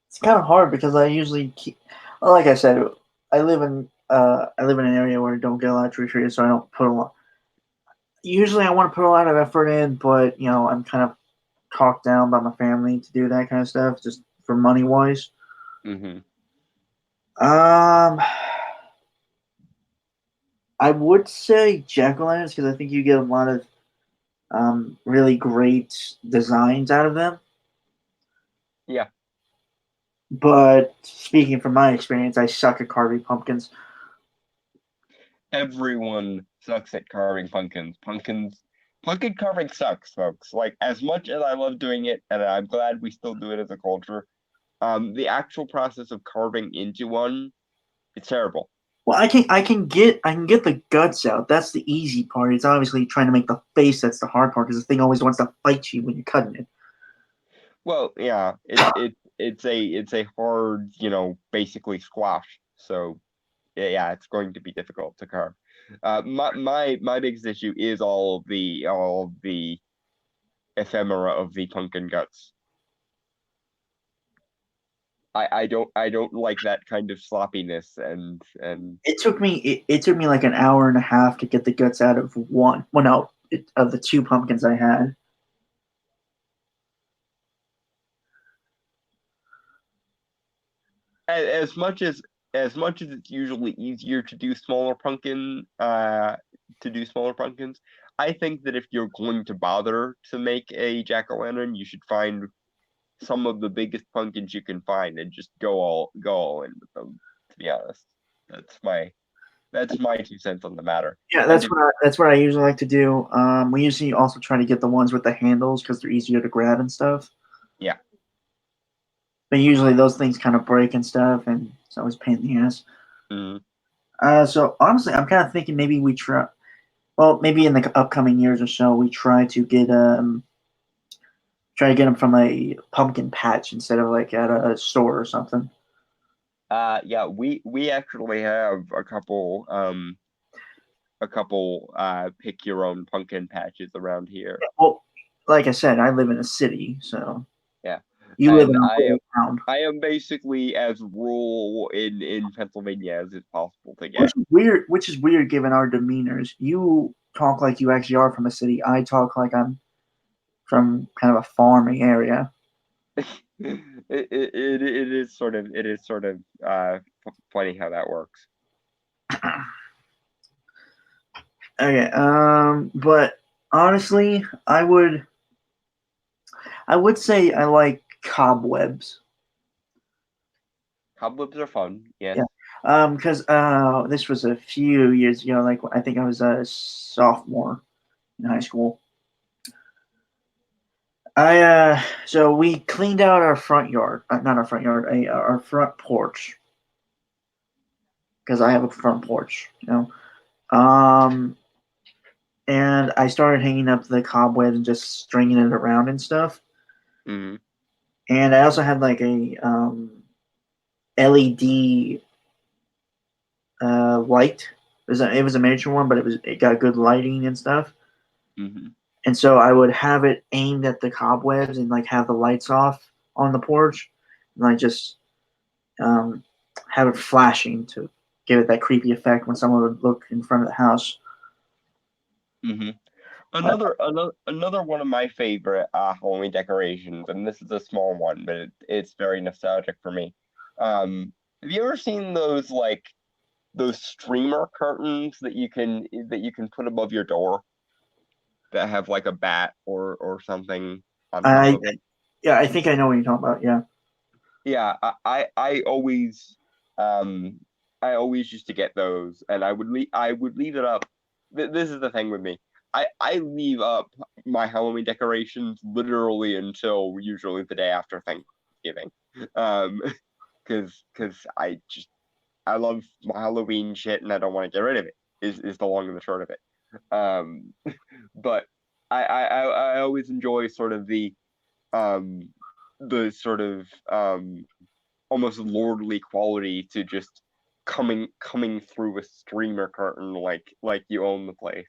It's kind of hard because I usually well, like I said, I live in an area where I don't get a lot of trick or treaters, so I don't put a lot. Usually, I want to put a lot of effort in, but I'm kind of talked down by my family to do that kind of stuff, just for money wise. Mm-hmm. Um, I would say jack-o'-lanterns because I think you get a lot of really great designs out of them. Yeah. But speaking from my experience, I suck at carving pumpkins. Everyone sucks at carving pumpkins. Pumpkin carving sucks, folks. Like as much as I love doing it, and I'm glad we still do it as a culture, the actual process of carving into one, it's terrible. Well, I can get the guts out. That's the easy part. It's obviously trying to make the face that's the hard part because the thing always wants to fight you when you're cutting it. Well, yeah, it's a hard, basically squash. So yeah, it's going to be difficult to carve. My biggest issue is all of the ephemera of the pumpkin guts. I don't like that kind of sloppiness and It took me like an hour and a half to get the guts out of one. Well, no, of the two pumpkins I had. as much as it's usually easier to do smaller pumpkins, I think that if you're going to bother to make a jack-o'-lantern, you should find some of the biggest pumpkins you can find and just go all in with them, to be honest. That's my 2 cents on the matter. Yeah, that's what I usually like to do. We usually also try to get the ones with the handles because they're easier to grab and stuff. Yeah. But usually those things kind of break and stuff, and it's always a pain in the ass. Mm. So honestly, I'm kind of thinking maybe we try. Well, maybe in the upcoming years or so, we try to get Try to get them from a pumpkin patch instead of like at a store or something. Yeah, we actually have a couple pick your own pumpkin patches around here. Well, like I said, I live in a city, so Yeah. you live in And a rural town. I am basically as rural in Pennsylvania as is possible to Which get. is weird. Which is weird given our demeanors. You talk like you actually are from a city. I talk like I'm from kind of a farming area. It is sort of funny how that works. Okay. But honestly, I would say I like cobwebs. Cobwebs are fun, yes. Yeah. Because this was a few years ago. Like I think I was a sophomore in high school. So we cleaned out our front yard, not our front yard, our front porch, because I have a front porch, you know. Um, and I started hanging up the cobwebs and just stringing it around and stuff. Mm-hmm. And I also had like a LED light. It was a miniature one, but it got good lighting and stuff. Mm-hmm. And so I would have it aimed at the cobwebs and like have the lights off on the porch, and like just um, have it flashing to give it that creepy effect when someone would look in front of the house. Mm-hmm. But Another one of my favorite Halloween decorations, and this is a small one, but it's very nostalgic for me. Have you ever seen those streamer curtains that you can put above your door that have like a bat or something on top I of it? yeah, I think I know what you're talking about. Yeah. Yeah, I always um I always used to get those, and I would leave it up. This is the thing with me. I leave up my Halloween decorations literally until usually the day after Thanksgiving. Um, because I love my Halloween shit and I don't want to get rid of it. Is the long and the short of it. Um, but I always enjoy sort of um the sort of almost lordly quality to just coming through a streamer curtain like you own the place.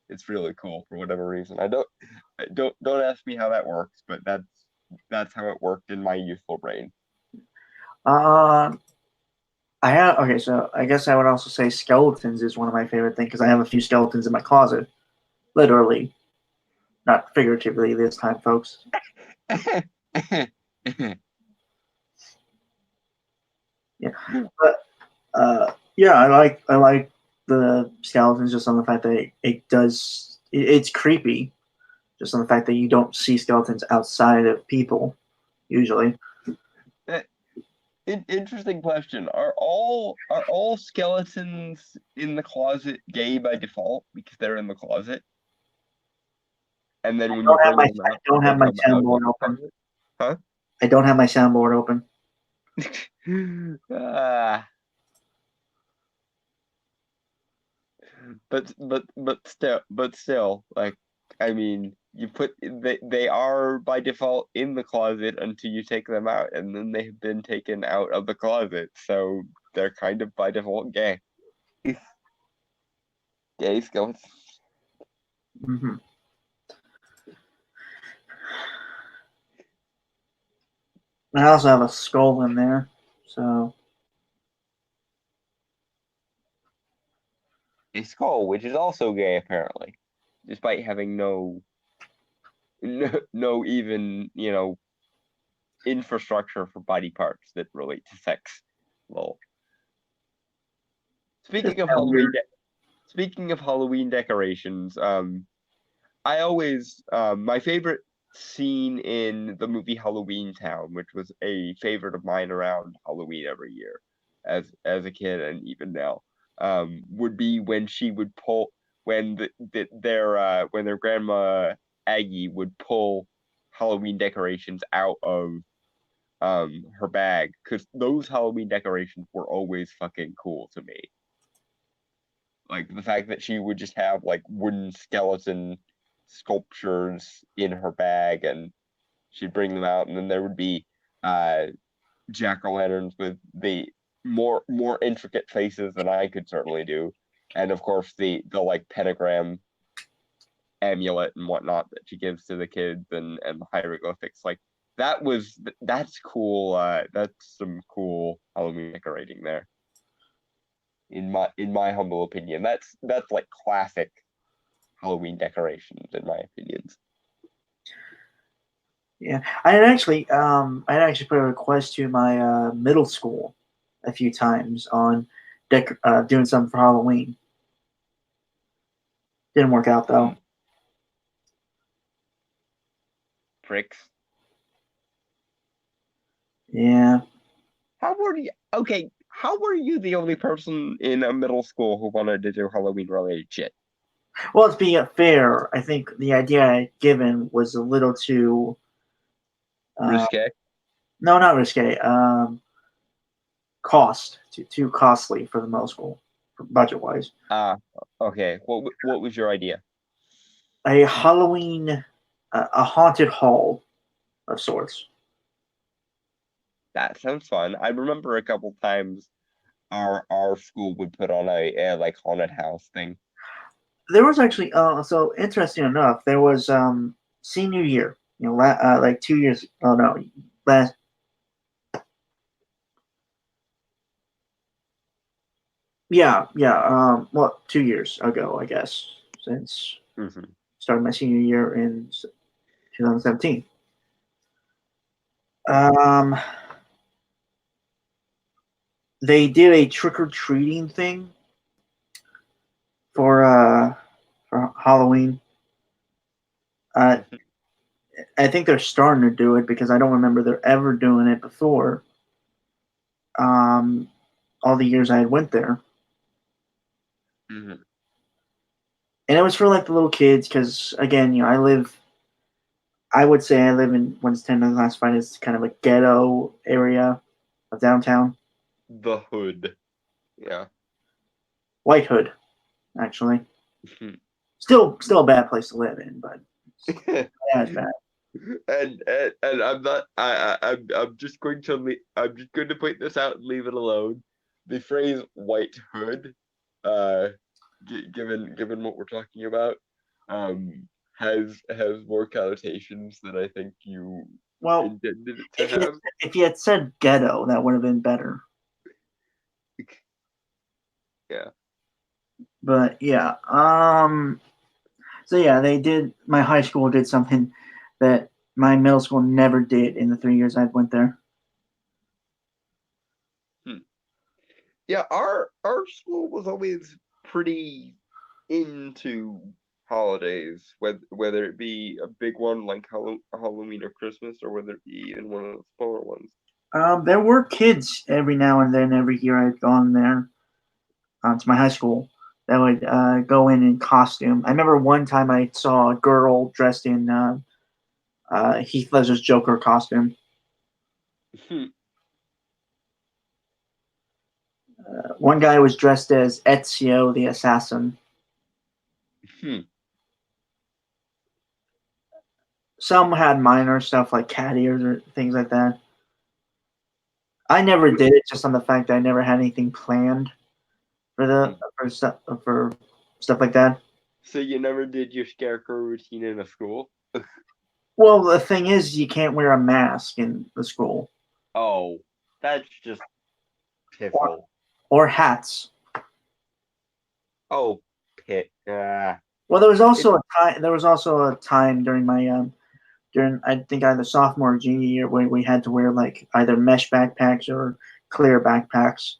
It's really cool for whatever reason. Don't ask me how that works, but that's how it worked in my youthful brain. Uh, I have okay. So I guess I would also say skeletons is one of my favorite things because I have a few skeletons in my closet, literally, not figuratively this time, folks. Yeah, but yeah, I like the skeletons just on the fact that it's creepy just on the fact that you don't see skeletons outside of people usually. Interesting question. Are all skeletons in the closet gay by default because they're in the closet? And then when you bring them I out, don't they have my come out of soundboard the open. closet? Huh? I don't have my soundboard open. Ah, but still, like, I mean, they are by default in the closet until you take them out, and then they have been taken out of the closet, so they're kind of by default gay. Gay skeletons. Mm-hmm. I also have a skull in there, so A skull, which is also gay apparently, despite having no even infrastructure for body parts that relate to sex. Well, it's speaking of kind of weird. speaking of Halloween decorations, I always my favorite scene in the movie Halloween Town, which was a favorite of mine around Halloween every year, as a kid and even now, would be when she would pull when their grandma Aggie would pull Halloween decorations out of her bag because those Halloween decorations were always fucking cool to me. Like the fact that she would just have like wooden skeleton sculptures in her bag, and she'd bring them out, and then there would be jack-o'-lanterns with the more intricate faces than I could certainly do, and of course the like pentagram amulet and whatnot that she gives to the kids, and the hieroglyphics. Like that's cool. That's some cool Halloween decorating there. In my humble opinion, that's like classic Halloween decorations, in my opinions. Yeah, I had actually put a request to my middle school a few times on doing something for Halloween. Didn't work out though. Pricks. Yeah. How were you? Okay, how were you the only person in a middle school who wanted to do Halloween related shit? Well, to be fair, I think the idea I had given was a little too Risque. no, not risque. Too costly for the middle school, budget wise. Okay. What was your idea? A Halloween, a haunted hall of sorts. That sounds fun. I remember a couple times our school would put on a like haunted house thing. There was actually so interesting enough. There was senior year. You know, like 2 years. Oh no, last. Yeah, yeah. Well, 2 years ago, I guess, since started my senior year in 2017. They did a trick or treating thing for Halloween. I think they're starting to do it because I don't remember they're ever doing it before. All the years I had went there, and it was for like the little kids because again, you know, I would say I live in what's technically classified as kind of a ghetto area of downtown. The hood. Yeah. White Hood, actually. Still a bad place to live in, but not as bad. And I'm not. I'm just going to point this out and leave it alone. The phrase "white hood," given what we're talking about, has more connotations than I think you intended it to have. If you had said ghetto, that would have been better. Yeah. But yeah, so yeah, they did. My high school did something that my middle school never did in the 3 years I went there. Yeah, our school was always pretty into holidays, whether it be a big one like Halloween or Christmas, or whether it be in one of the smaller ones. There were kids every now and then, every year I'd gone there to my high school that would go in costume. I remember one time I saw a girl dressed in Heath Ledger's Joker costume. One guy was dressed as Ezio the assassin. Some had minor stuff like cat ears or things like that. I never did it just on the fact that I never had anything planned for stuff like that. So you never did your scarecrow routine in a school? Well, the thing is, you can't wear a mask in the school. Oh, that's just piffle. Or hats. Oh, Well, there was also a time during my during I think either sophomore or junior year where we had to wear like either mesh backpacks or clear backpacks.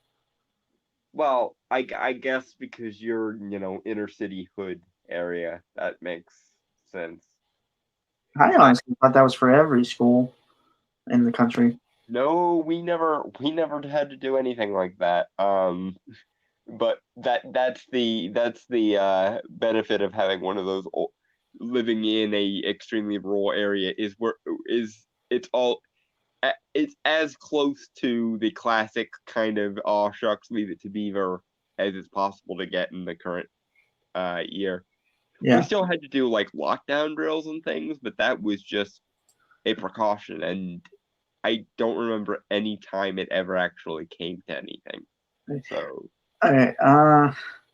Well, I guess because you're, inner city hood area, that makes sense. I honestly thought that was for every school in the country. No, we never had to do anything like that. But that's the benefit of having one of those living in a extremely rural area is it's as close to the classic kind of "aw shucks, leave it to Beaver" as it's possible to get in the current year. Yeah. We still had to do like lockdown drills and things, but that was just a precaution, and I don't remember any time it ever actually came to anything. So Okay,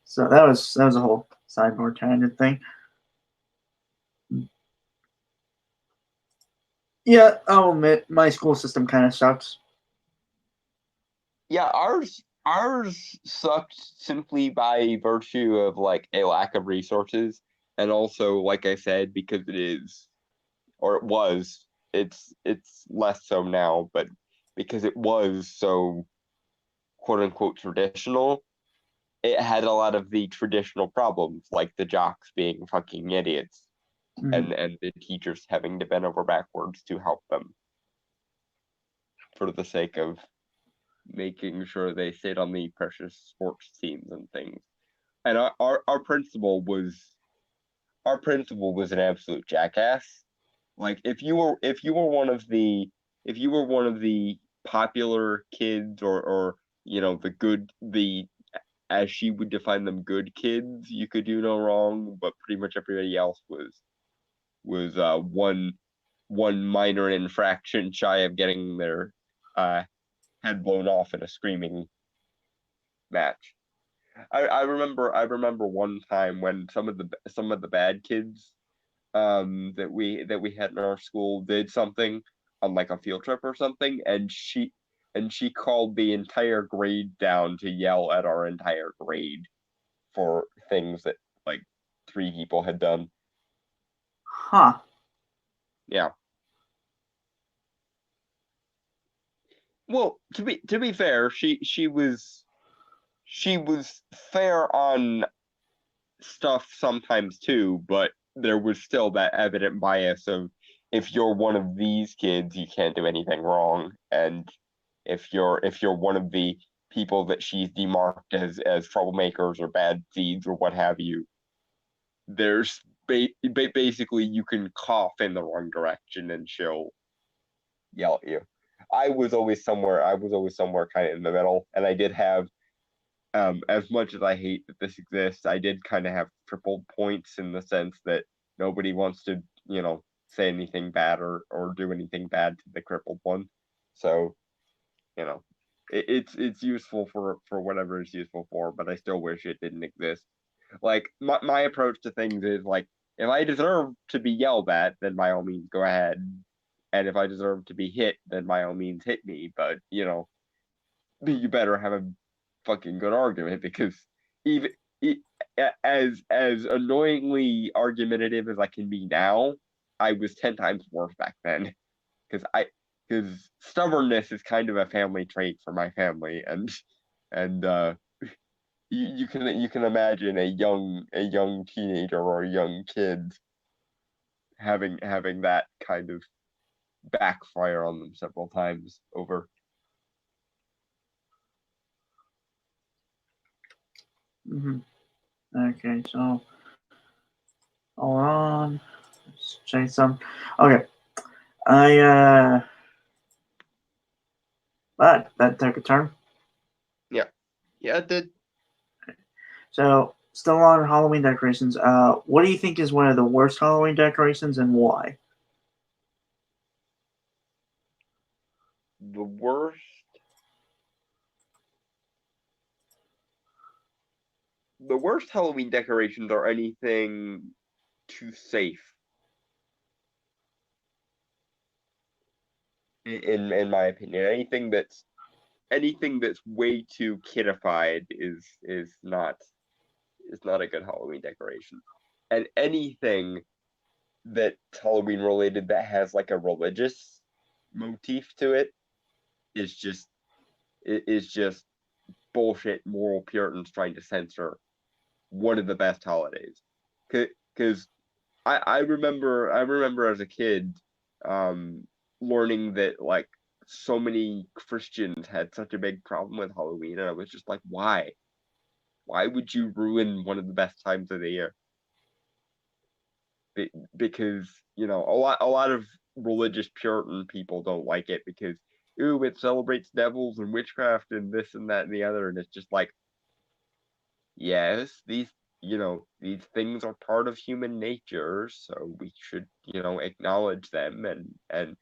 so that was a whole sideboard kind of thing. Yeah, I'll admit my school system kind of sucks. yeah, ours sucked simply by virtue of like a lack of resources, and also, like I said, because it is, or it was, it's less so now, but because it was so quote unquote traditional, it had a lot of the traditional problems, like the jocks being fucking idiots, Mhm. and the teachers having to bend over backwards to help them for the sake of making sure they stayed on the precious sports teams and things. And our principal was an absolute jackass. Like if you were one of the if you were one of the popular kids, or the as she would define them, good kids, you could do no wrong, but pretty much everybody else was one minor infraction shy of getting their uh head blown off in a screaming match. I remember one time when some of the bad kids that we had in our school did something on like a field trip or something, and she called the entire grade down to yell at our entire grade for things that like three people had done. Huh. Yeah. Well, to be fair, she was fair on stuff sometimes too, but there was still that evident bias of, if you're one of these kids, you can't do anything wrong, and if you're one of the people that she's demarked as troublemakers or bad seeds or what have you, there's basically you can cough in the wrong direction and she'll yell at you. I was always somewhere kind of in the middle, and I did have, as much as I hate that this exists, I did kind of have triple points in the sense that nobody wants to, say anything bad or do anything bad to the crippled one. So, you know, it's useful for whatever it's useful for, but I still wish it didn't exist. Like my approach to things is like, if I deserve to be yelled at, then by all means go ahead. And if I deserve to be hit, then by all means hit me. But you better have a fucking good argument, because even as annoyingly argumentative as I can be now, I was 10 times worse back then. Because stubbornness is kind of a family trait for my family, and you can imagine a young teenager or a young kid having that kind of backfire on them several times over. Hmm. Okay, so hold on. Let's check some. Okay, I that took a turn. Yeah, yeah, it did. So still on Halloween decorations. What do you think is one of the worst Halloween decorations and why? The worst Halloween decorations are anything too safe, in my opinion. Anything that's way too kidified is not a good Halloween decoration. And anything that's Halloween related that has like a religious motif to it is just bullshit moral Puritans trying to censor one of the best holidays. Because I remember as a kid, um, learning that like so many Christians had such a big problem with Halloween, and I was just like, why? Why would you ruin one of the best times of the year? Because a lot of religious Puritan people don't like it because, ooh, it celebrates devils and witchcraft and this and that and the other, and it's just like, yes, these things are part of human nature, so we should, acknowledge them and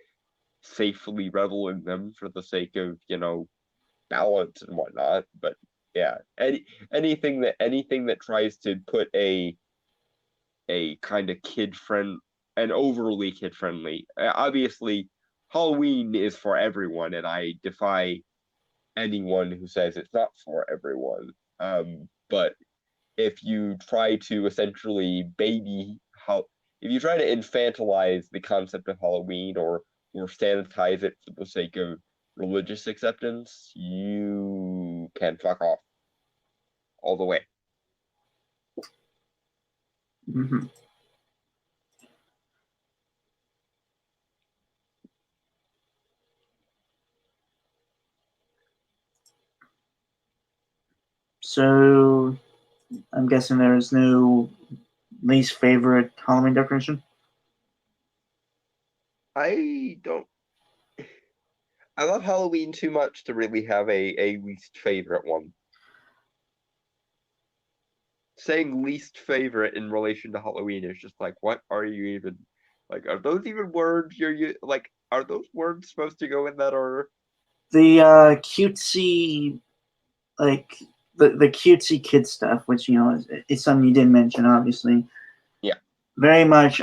safely revel in them for the sake of, balance and whatnot. But yeah, anything that tries to put a kind of an overly kid friendly. Obviously, Halloween is for everyone, and I defy anyone who says it's not for everyone. But if you try to essentially if you try to infantilize the concept of Halloween or sanitize it for the sake of religious acceptance, you can fuck off all the way. Mm-hmm. So I'm guessing there's no least favorite Halloween decoration. I don't. I love Halloween too much to really have a least favorite one. Saying least favorite in relation to Halloween is just like, what are you even like? Are those even words like? Are those words supposed to go in that order? The cutesy, like the cutesy kid stuff, which is something you didn't mention, obviously. Yeah. Very much.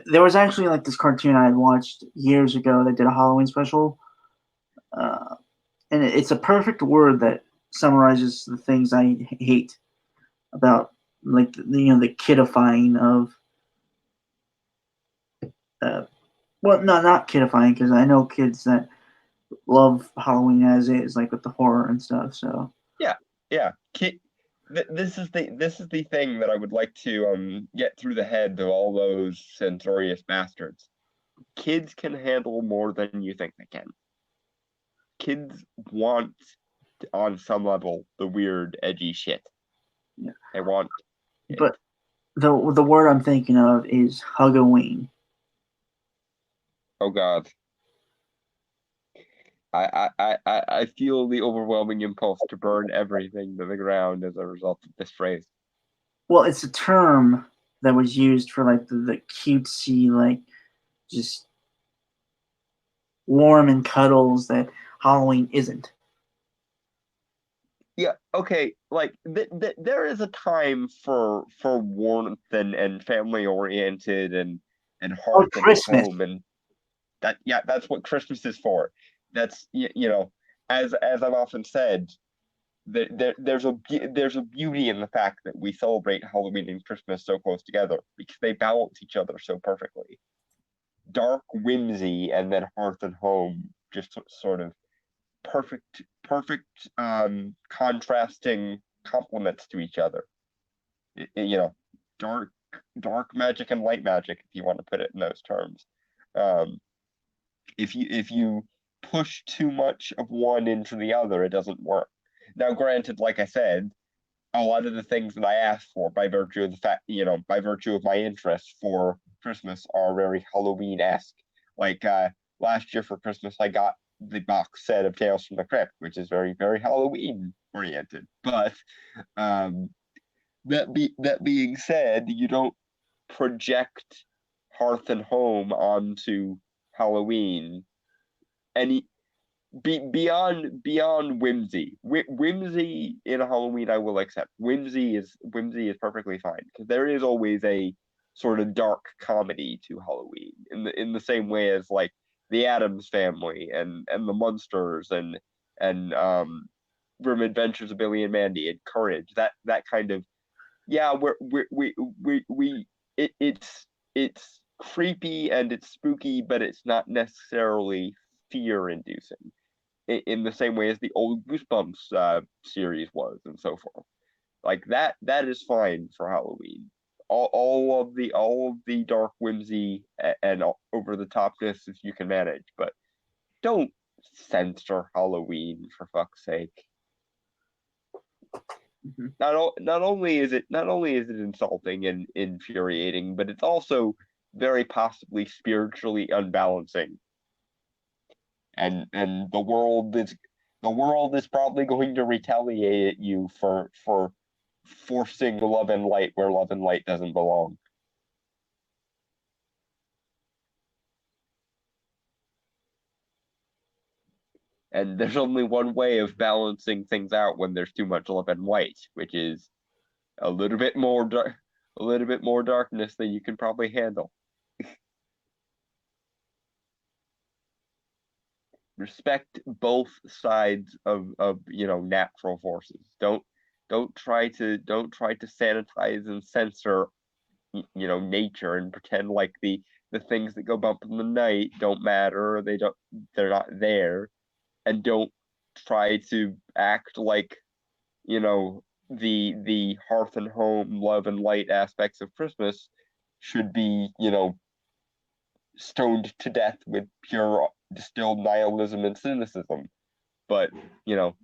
There was actually like this cartoon I had watched years ago that did a Halloween special, and it's a perfect word that summarizes the things I hate about like the kidifying of well, no, not kidifying, because I know kids that love Halloween as is, like with the horror and stuff. So Yeah. This is the thing that I would like to get through the head of all those censorious bastards. Kids can handle more than you think they can. Kids want, on some level, the weird, edgy shit. yeah, They want it. but the word I'm thinking of is Hugoween. Oh God. I feel the overwhelming impulse to burn everything to the ground as a result of this phrase. Well, it's a term that was used for like the cutesy, like just warm and cuddles that Halloween isn't. Yeah, okay, like there is a time for warmth and family oriented and Or hearth and Christmas. home, and that's what Christmas is for. That's as I've often said, there's a beauty in the fact that we celebrate Halloween and Christmas so close together because they balance each other so perfectly. Dark whimsy and then hearth and home just sort of perfect contrasting complements to each other. You know, dark dark magic and light magic, if you want to put it in those terms. Um, if you push too much of one into the other, it doesn't work. Now, granted, like I said, a lot of the things that I asked for by virtue of the fact, by virtue of my interest for Christmas are very Halloween-esque. Like last year for Christmas, I got the box set of Tales from the Crypt, which is very, very Halloween oriented. But um, that being said, you don't project Hearth and Home onto Halloween any beyond whimsy. Whimsy in Halloween I will accept. Whimsy is perfectly fine because there is always a sort of dark comedy to Halloween in the same way as like the Addams Family and the Munsters and Grim Adventures of Billy and Mandy and Courage. That kind of, yeah, we it's creepy and it's spooky, but it's not necessarily fear inducing in the same way as the old Goosebumps series was, and so forth. Like that is fine for Halloween. All of the dark whimsy and over the topness if you can manage, but don't censor Halloween for fuck's sake. Mm-hmm. Not only is it insulting and infuriating, but it's also very possibly spiritually unbalancing. And the world is probably going to retaliate at you for forcing love and light where love and light doesn't belong. And there's only one way of balancing things out when there's too much love and light, which is a little bit more darkness than you can probably handle. Respect both sides of natural forces. Don't try to sanitize and censor nature and pretend like the things that go bump in the night don't matter, or they're not there, and don't try to act like the hearth and home, love and light aspects of Christmas should be stoned to death with pure distilled nihilism and cynicism. But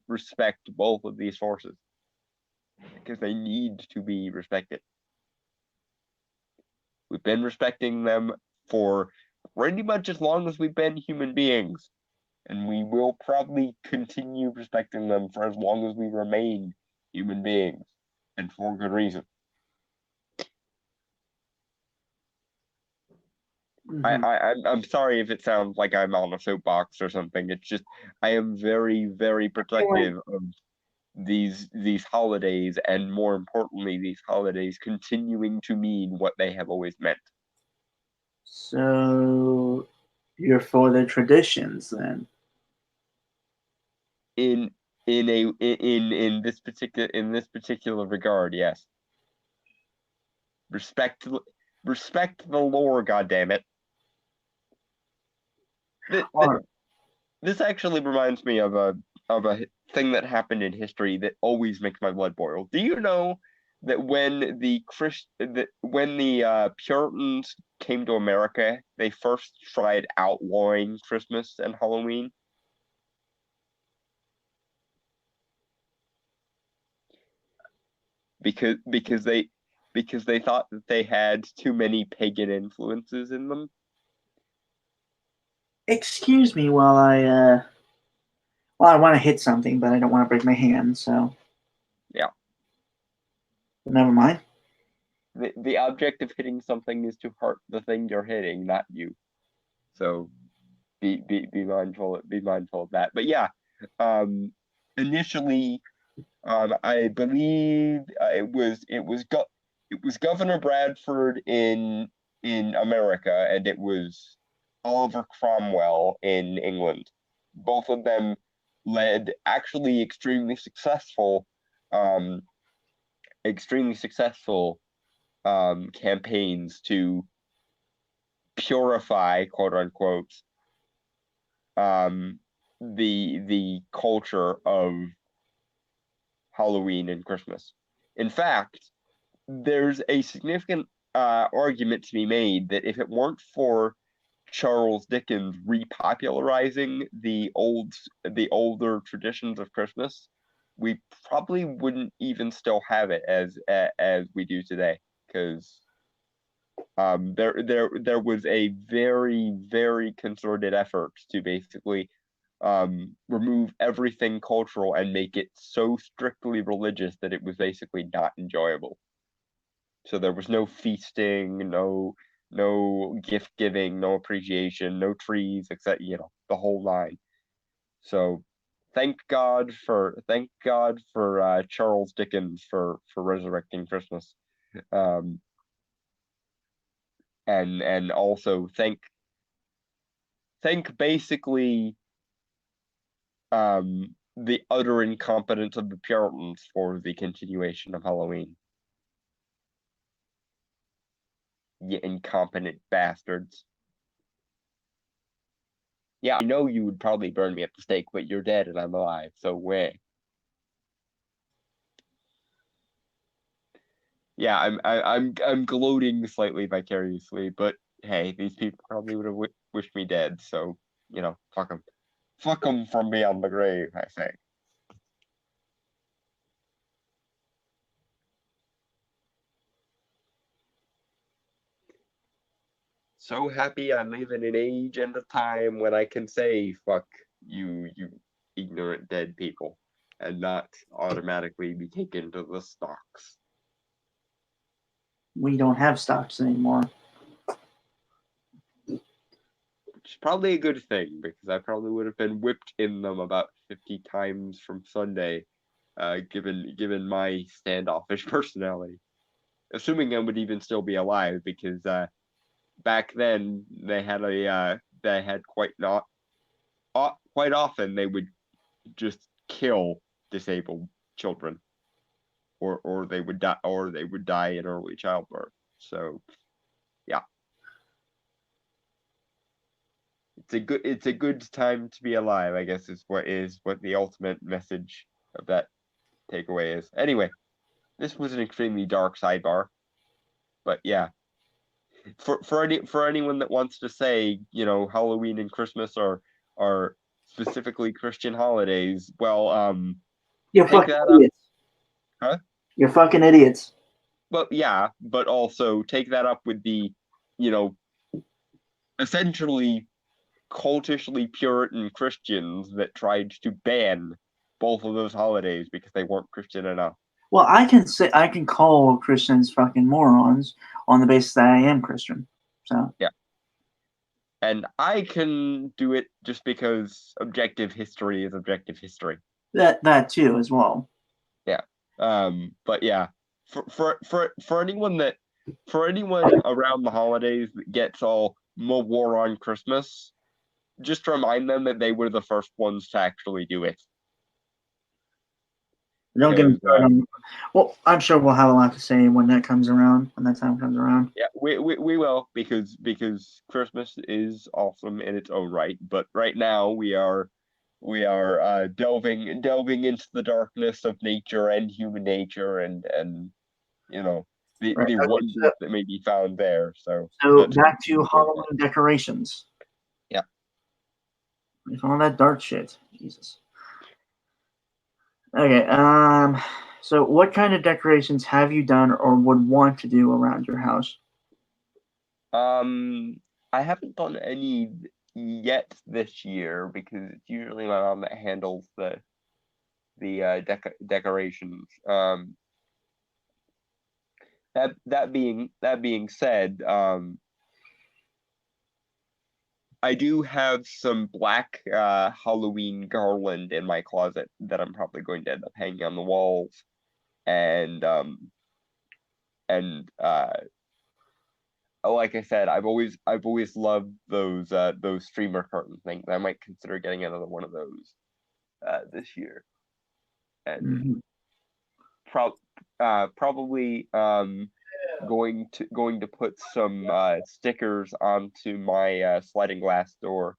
respect both of these forces because they need to be respected. We've been respecting them for pretty much as long as we've been human beings, and we will probably continue respecting them for as long as we remain human beings, and for good reason. I'm sorry if it sounds like I'm on a soapbox or something. It's just I am very, very protective of these holidays, and more importantly, these holidays continuing to mean what they have always meant. So you're for the traditions then? In this particular regard, yes. Respect the lore, goddammit. This actually reminds me of a thing that happened in history that always makes my blood boil. Do you know that when the Puritans came to America, they first tried outlawing Christmas and Halloween? Because they thought that they had too many pagan influences in them. Excuse me while I want to hit something, but I don't want to break my hand, so Yeah. But never mind. The object of hitting something is to hurt the thing you're hitting, not you. So be mindful of that. But yeah, initially, I believe it was Governor Bradford in America, and it was Oliver Cromwell in England. Both of them led actually um, extremely successful campaigns to purify, quote unquote, the culture of Halloween and Christmas. In fact, there's a significant argument to be made that if it weren't for Charles Dickens repopularizing the older traditions of Christmas, we probably wouldn't even still have it as we do today, because there was a very, very concerted effort to basically remove everything cultural and make it so strictly religious that it was basically not enjoyable. So there was no feasting, no gift giving, no appreciation, no trees, except the whole line. So thank God for Charles Dickens for resurrecting Christmas. And also thank basically the utter incompetence of the Puritans for the continuation of Halloween. You incompetent bastards. Yeah, I know you would probably burn me at the stake, but you're dead and I'm alive, so where? Yeah, I'm gloating slightly vicariously, but hey, these people probably would have wished me dead, so fuck them. Fuck them from beyond the grave, I say. So happy I live in an age and a time when I can say fuck you ignorant dead people. and not automatically be taken to the stocks. We don't have stocks anymore. Which is probably a good thing, because I probably would have been whipped in them about 50 times from Sunday, given my standoffish personality. Assuming I would even still be alive, because back then they had quite often they would just kill disabled children, or they would die in early childbirth. So yeah, it's a good time to be alive, I guess, is what the ultimate message of that takeaway is. Anyway, this was an extremely dark sidebar, but yeah, for anyone that wants to say, Halloween and Christmas are specifically Christian holidays, well, You're take fucking that up. idiots. Huh? You're fucking idiots. Well, yeah, but also take that up with the, essentially cultishly Puritan Christians that tried to ban both of those holidays because they weren't Christian enough. Well, I can call Christians fucking morons on the basis that I am Christian. So yeah, and I can do it just because objective history is objective history. that too as well. Yeah. But yeah, for anyone around the holidays that gets all more on Christmas, just remind them that they were the first ones to actually do it. Don't get me started. Well, I'm sure we'll have a lot to say when that time comes around. Yeah, we will, because Christmas is awesome in its own right, but right now we are delving into the darkness of nature and human nature, and the Right, okay, wonders that may be found there. So back to Halloween decorations. Yeah. All that dark shit. Jesus. Okay. So what kind of decorations have you done or would want to do around your house? I haven't done any yet this year, because it's usually my mom that handles the decorations. That being said, I do have some black Halloween garland in my closet that I'm probably going to end up hanging on the walls, and like I said, I've always loved those streamer curtain things. I might consider getting another one of those this year, and probably going to put some stickers onto my sliding glass door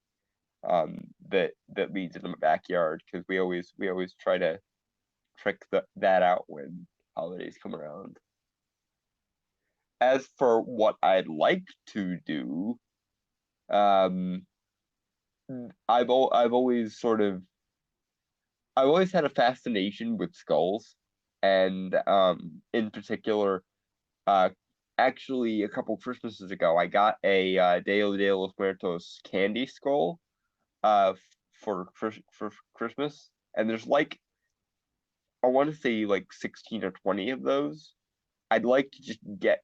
that leads into my backyard, because we always try to trick that out when holidays come around. As for what I'd like to do, I've always had a fascination with skulls, and in particular, actually a couple Christmases ago, I got a Dia de los Muertos candy skull for Christmas, and there's I want to say 16 or 20 of those. I'd like to just get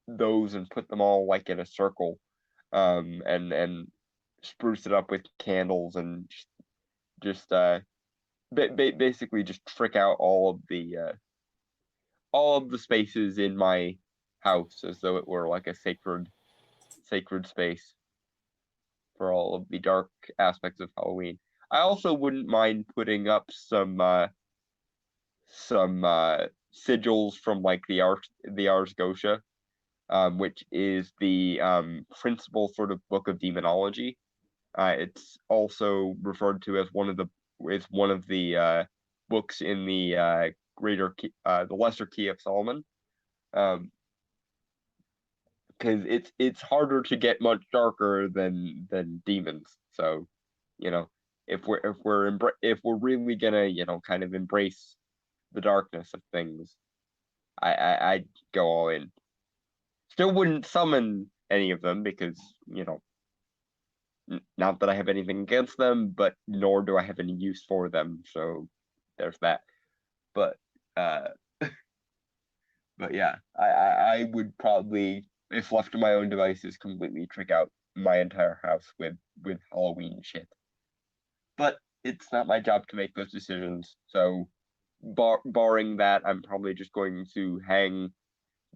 those and put them all in a circle, and spruce it up with candles, and just basically just trick out all of the spaces in my house as though it were like a sacred space for all of the dark aspects of Halloween. I also wouldn't mind putting up some sigils from the Ars Goetia, which is the principal sort of book of demonology. It's also referred to as one of the books in the the Lesser Key of Solomon, because it's harder to get much darker than demons. So, if we're really gonna kind of embrace the darkness of things, I'd go all in. Still wouldn't summon any of them, because not that I have anything against them, but nor do I have any use for them. So there's that. But uh, but yeah, I would probably, if left to my own devices, completely trick out my entire house with Halloween shit. But it's not my job to make those decisions. So, barring that, I'm probably just going to hang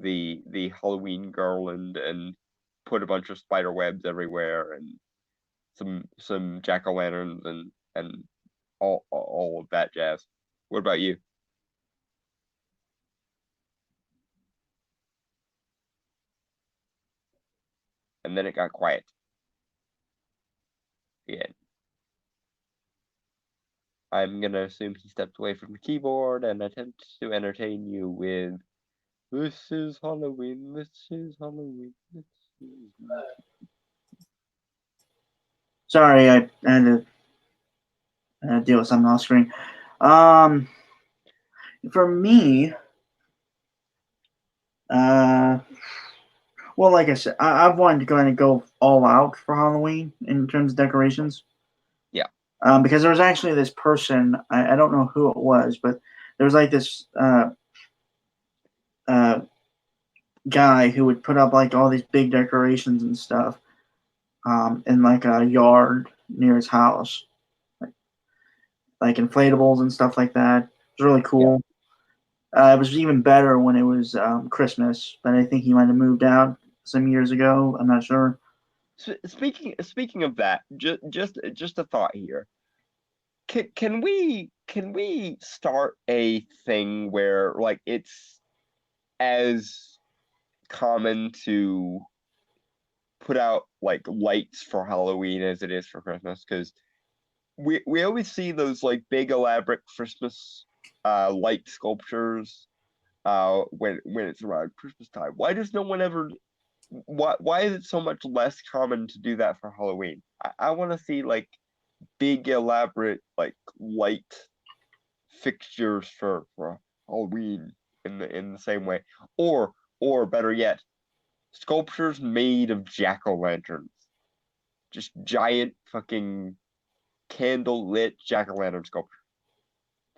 the Halloween garland and put a bunch of spider webs everywhere and some jack o' lanterns and all of that jazz. What about you? And then it got quiet again. I'm gonna assume he stepped away from the keyboard and attempt to entertain you with "This is Halloween, this is Halloween, this is..." Sorry, I had to deal with something off screen. Um, for me, uh, well, like I said, I've wanted to kind of go all out for Halloween in terms of decorations. Yeah. Because there was actually this person, I don't know who it was, but there was like this uh, guy who would put up like all these big decorations and stuff in like a yard near his house, like inflatables and stuff like that. It was really Yeah. cool. It was even better when it was Christmas, but I think he might have moved out some years ago. I'm not sure. Speaking of that, just a thought here. Can we start a thing where like it's as common to put out like lights for Halloween as it is for Christmas? Because we always see those like big elaborate Christmas light sculptures when it's around Christmas time. Why does no one ever why is it so much less common to do that for Halloween? I want to see like big elaborate like light fixtures for Halloween in the same way. Or better yet, sculptures made of jack-o'-lanterns. Just giant fucking candle lit jack-o'-lantern sculpture.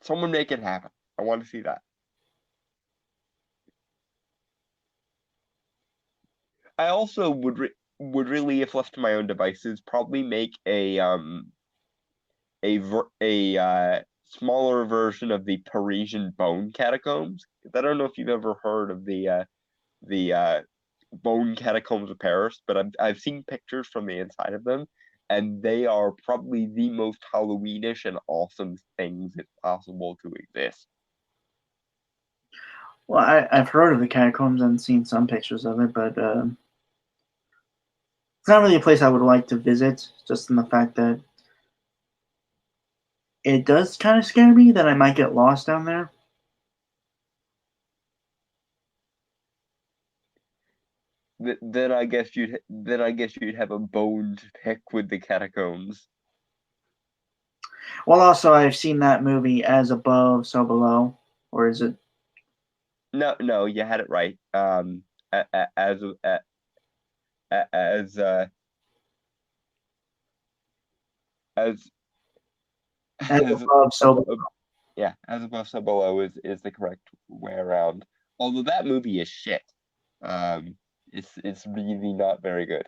Someone make it happen. I want to see that. I also would really, if left to my own devices, probably make a smaller version of the Parisian bone catacombs. I don't know if you've ever heard of the bone catacombs of Paris, but I've seen pictures from the inside of them, and they are probably the most Halloweenish and awesome things it's possible to exist. Well, I've heard of the catacombs and seen some pictures of it, but it's not really a place I would like to visit, just in the fact that it does kind of scare me that I might get lost down there. Then I guess you'd have a bone to pick with the catacombs. Well, also, I've seen that movie As Above, So Below, or is it? No, you had it right. As as as As as Above, So Below. yeah, as above, so below is the correct way around. Although that movie is shit. It's really not very good.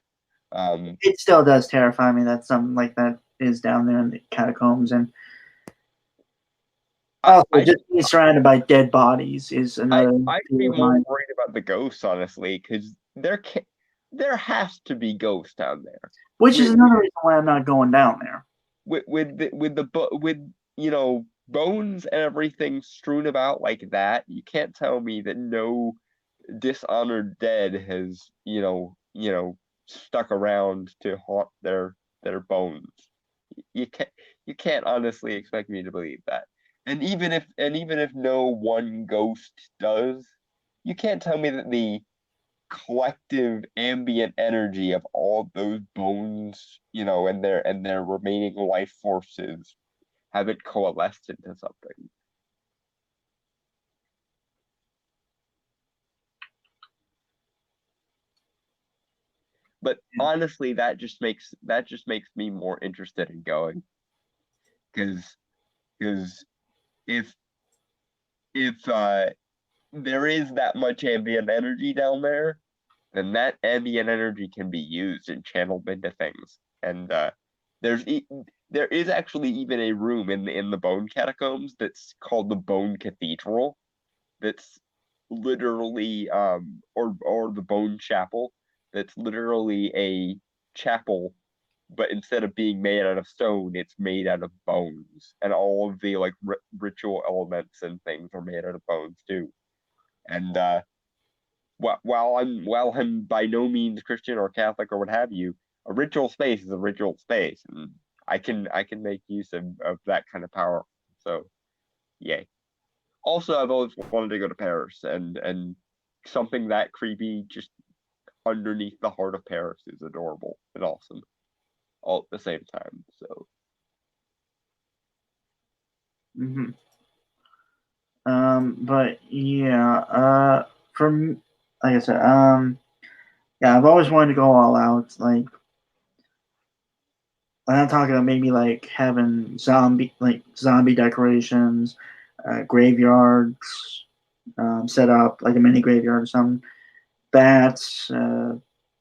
It still does terrify me that something like that is down there in the catacombs, and I also I just being surrounded by dead bodies is another I'd be fear of more mine. worried about the ghosts, honestly, because there has to be ghosts down there. Which is With another reason why I'm not going down there. with bones and everything strewn about like that, you can't tell me that no dishonored dead has stuck around to haunt their bones. You can't you can't honestly expect me to believe that. And even if no one ghost does, you can't tell me that the collective ambient energy of all those bones, and their remaining life forces haven't coalesced into something. But honestly, that just makes me more interested in going because because if there is that much ambient energy down there, then that ambient energy can be used and channeled into things. And there's there is actually even a room in the bone catacombs that's called the Bone Cathedral. That's literally or the Bone Chapel. That's literally a chapel, but instead of being made out of stone, it's made out of bones, and all of the like ritual elements and things are made out of bones too. And while I'm by no means Christian or Catholic or what have you, a ritual space is a ritual space, and I can make use of that kind of power. So, yay. Also, I've always wanted to go to Paris, and something that creepy just underneath the heart of Paris is adorable and awesome all at the same time. So, Mm-hmm. But yeah, from like I said, yeah, I've always wanted to go all out. Like, I'm talking about maybe like having zombie decorations, graveyards, set up like a mini graveyard or something. Bats, a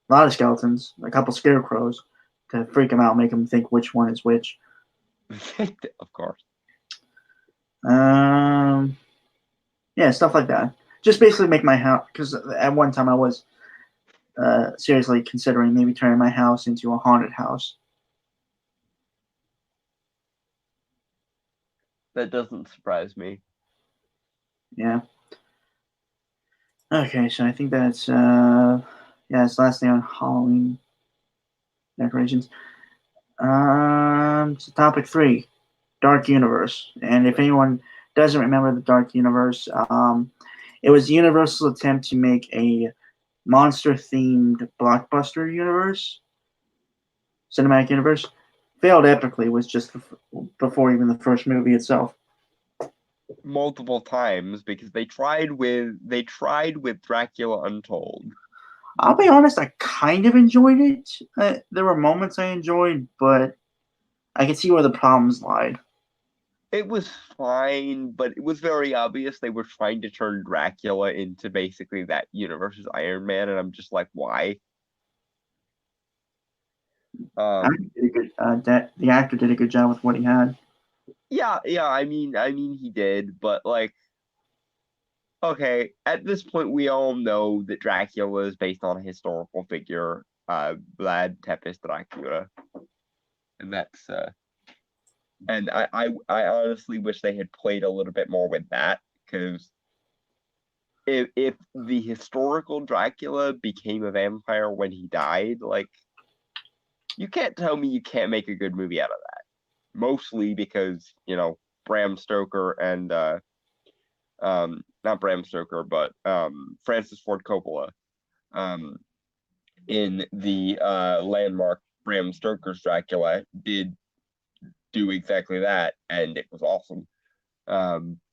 lot of skeletons, a couple scarecrows to freak them out, make them think which one is which. of course. Um, yeah, stuff like that. Just basically make my house, because at one time I was seriously considering maybe turning my house into a haunted house. That doesn't surprise me. Yeah. Okay, so I think that's it's last thing on Halloween decorations. So topic 3, Dark Universe. And if anyone doesn't remember the Dark Universe, it was Universal's attempt to make a monster-themed blockbuster universe, cinematic universe. Failed epically. Was just before even the first movie itself. Multiple times because they tried with Dracula Untold. I'll be honest, I kind of enjoyed it. There were moments I enjoyed, but I can see where the problems lied. It was fine, but it was very obvious they were trying to turn Dracula into basically that universe's Iron Man, and I'm just like, why? Did a good, the actor did a good job with what he had. Yeah, I mean he did, but like, okay, at this point we all know that Dracula is based on a historical figure, Vlad Tepes Dracula, and that's and I honestly wish they had played a little bit more with that because if the historical Dracula became a vampire when he died, like you can't tell me you can't make a good movie out of that. Mostly because, Bram Stoker and not Bram Stoker, but Francis Ford Coppola um in the landmark Bram Stoker's Dracula did do exactly that, and it was awesome.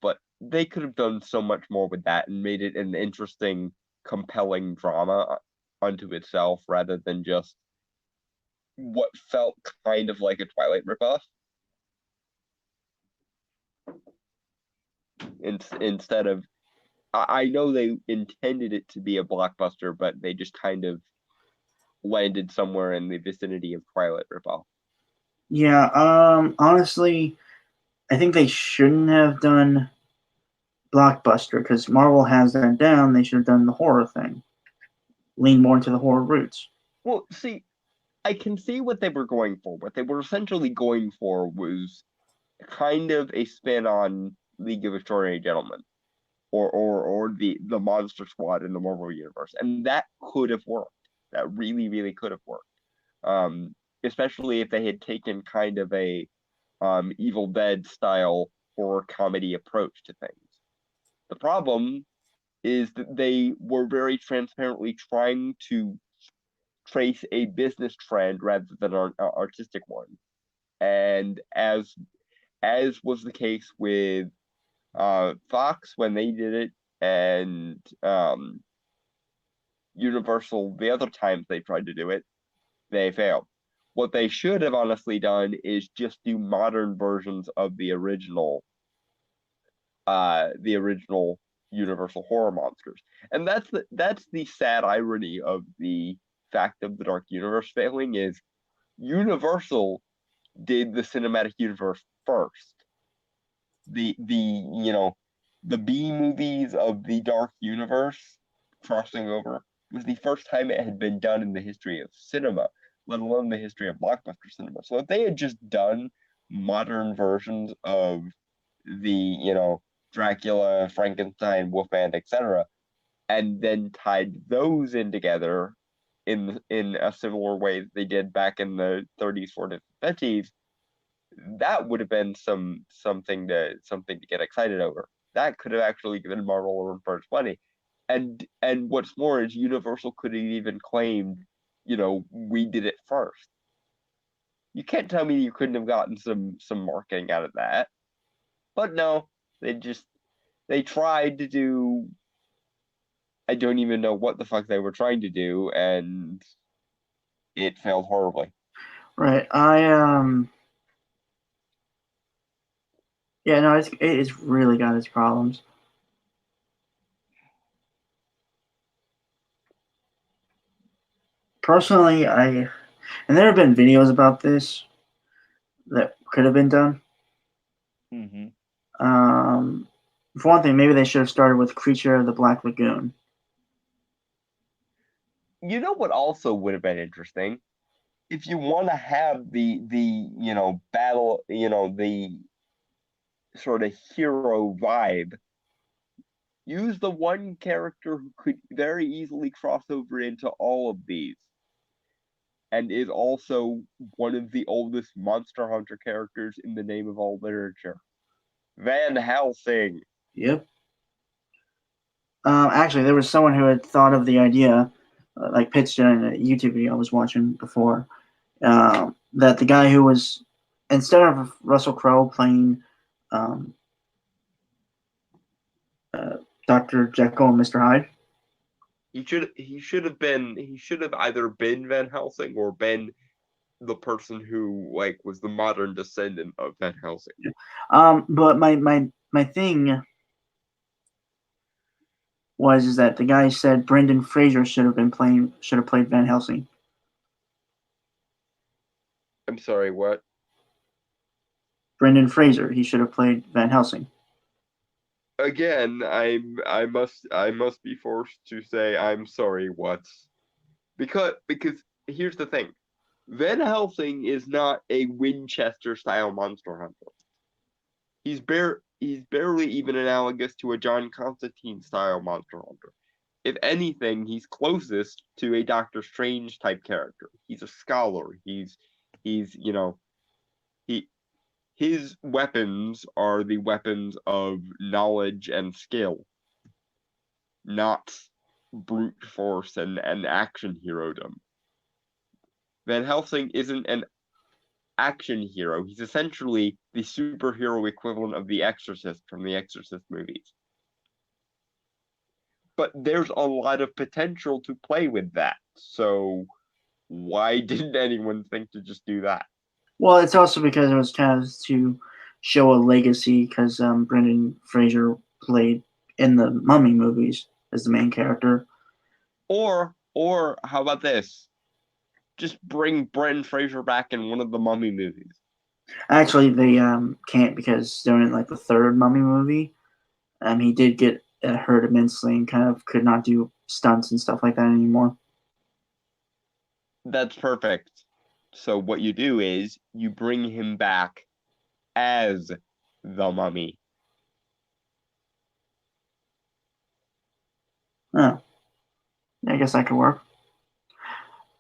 But they could have done so much more with that and made it an interesting, compelling drama unto itself rather than just what felt kind of like a Twilight ripoff. Instead of, I know they intended it to be a blockbuster, but they just kind of landed somewhere in the vicinity of Twilight ripoff. Yeah, honestly, I think they shouldn't have done blockbuster because Marvel has that down. They should have done the horror thing, lean more into the horror roots. Well, see, I can see what they were going for. What they were essentially going for was kind of a spin on League of Extraordinary Gentlemen, or the Monster Squad in the Marvel universe, and that could have worked. That really, really could have worked. Especially if they had taken kind of a Evil Dead style horror comedy approach to things. The problem is that they were very transparently trying to trace a business trend rather than an artistic one. And as was the case with Fox when they did it, and Universal the other times they tried to do it, they failed. What they should have honestly done is just do modern versions of the original the original Universal horror monsters. And that's the sad irony of the fact of the Dark Universe failing is Universal did the cinematic universe first. The B movies of the Dark Universe crossing over was the first time it had been done in the history of cinema, let alone the history of blockbuster cinema. So if they had just done modern versions of the Dracula, Frankenstein, Wolfman, etc., and then tied those in together in a similar way that they did back in the 30s, 40s, 50s, that would have been something to get excited over. That could have actually given Marvel a run for its money. And what's more is Universal could have even claimed, we did it first. You can't tell me you couldn't have gotten some marketing out of that. But no, they tried to do, I don't even know what the fuck they were trying to do, and it failed horribly. Right. Yeah, no, it's really got its problems. Personally, and there have been videos about this that could have been done. Mm-hmm. For one thing, maybe they should have started with Creature of the Black Lagoon. You know what also would have been interesting? If you want to have the battle, the sort of hero vibe, use the one character who could very easily cross over into all of these and is also one of the oldest Monster Hunter characters in the name of all literature. Van Helsing. Yep. Actually, there was someone who had thought of the idea, like pitched it in a YouTube video I was watching before, that the guy who was, instead of Russell Crowe playing Dr. Jekyll and Mr. Hyde, He should have either been Van Helsing or been the person who was the modern descendant of Van Helsing. but my thing was that the guy said Brendan Fraser should have played Van Helsing. I'm sorry, what? Brendan Fraser, he should have played Van Helsing. Again, I must be forced to say I'm sorry, what? Because here's the thing. Van Helsing is not a Winchester style monster hunter. He's barely even analogous to a John Constantine style monster hunter. If anything, he's closest to a Doctor Strange type character. He's a scholar. His weapons are the weapons of knowledge and skill, not brute force and action herodom. Van Helsing isn't an action hero. He's essentially the superhero equivalent of the Exorcist from the Exorcist movies. But there's a lot of potential to play with that. So why didn't anyone think to just do that? Well, it's also because it was kind of to show a legacy, because Brendan Fraser played in the Mummy movies as the main character. Or how about this? Just bring Brendan Fraser back in one of the Mummy movies. Actually, they can't, because they're in the third Mummy movie. He did get hurt immensely and kind of could not do stunts and stuff like that anymore. That's perfect. So what you do is you bring him back as the Mummy. Oh. I guess that could work.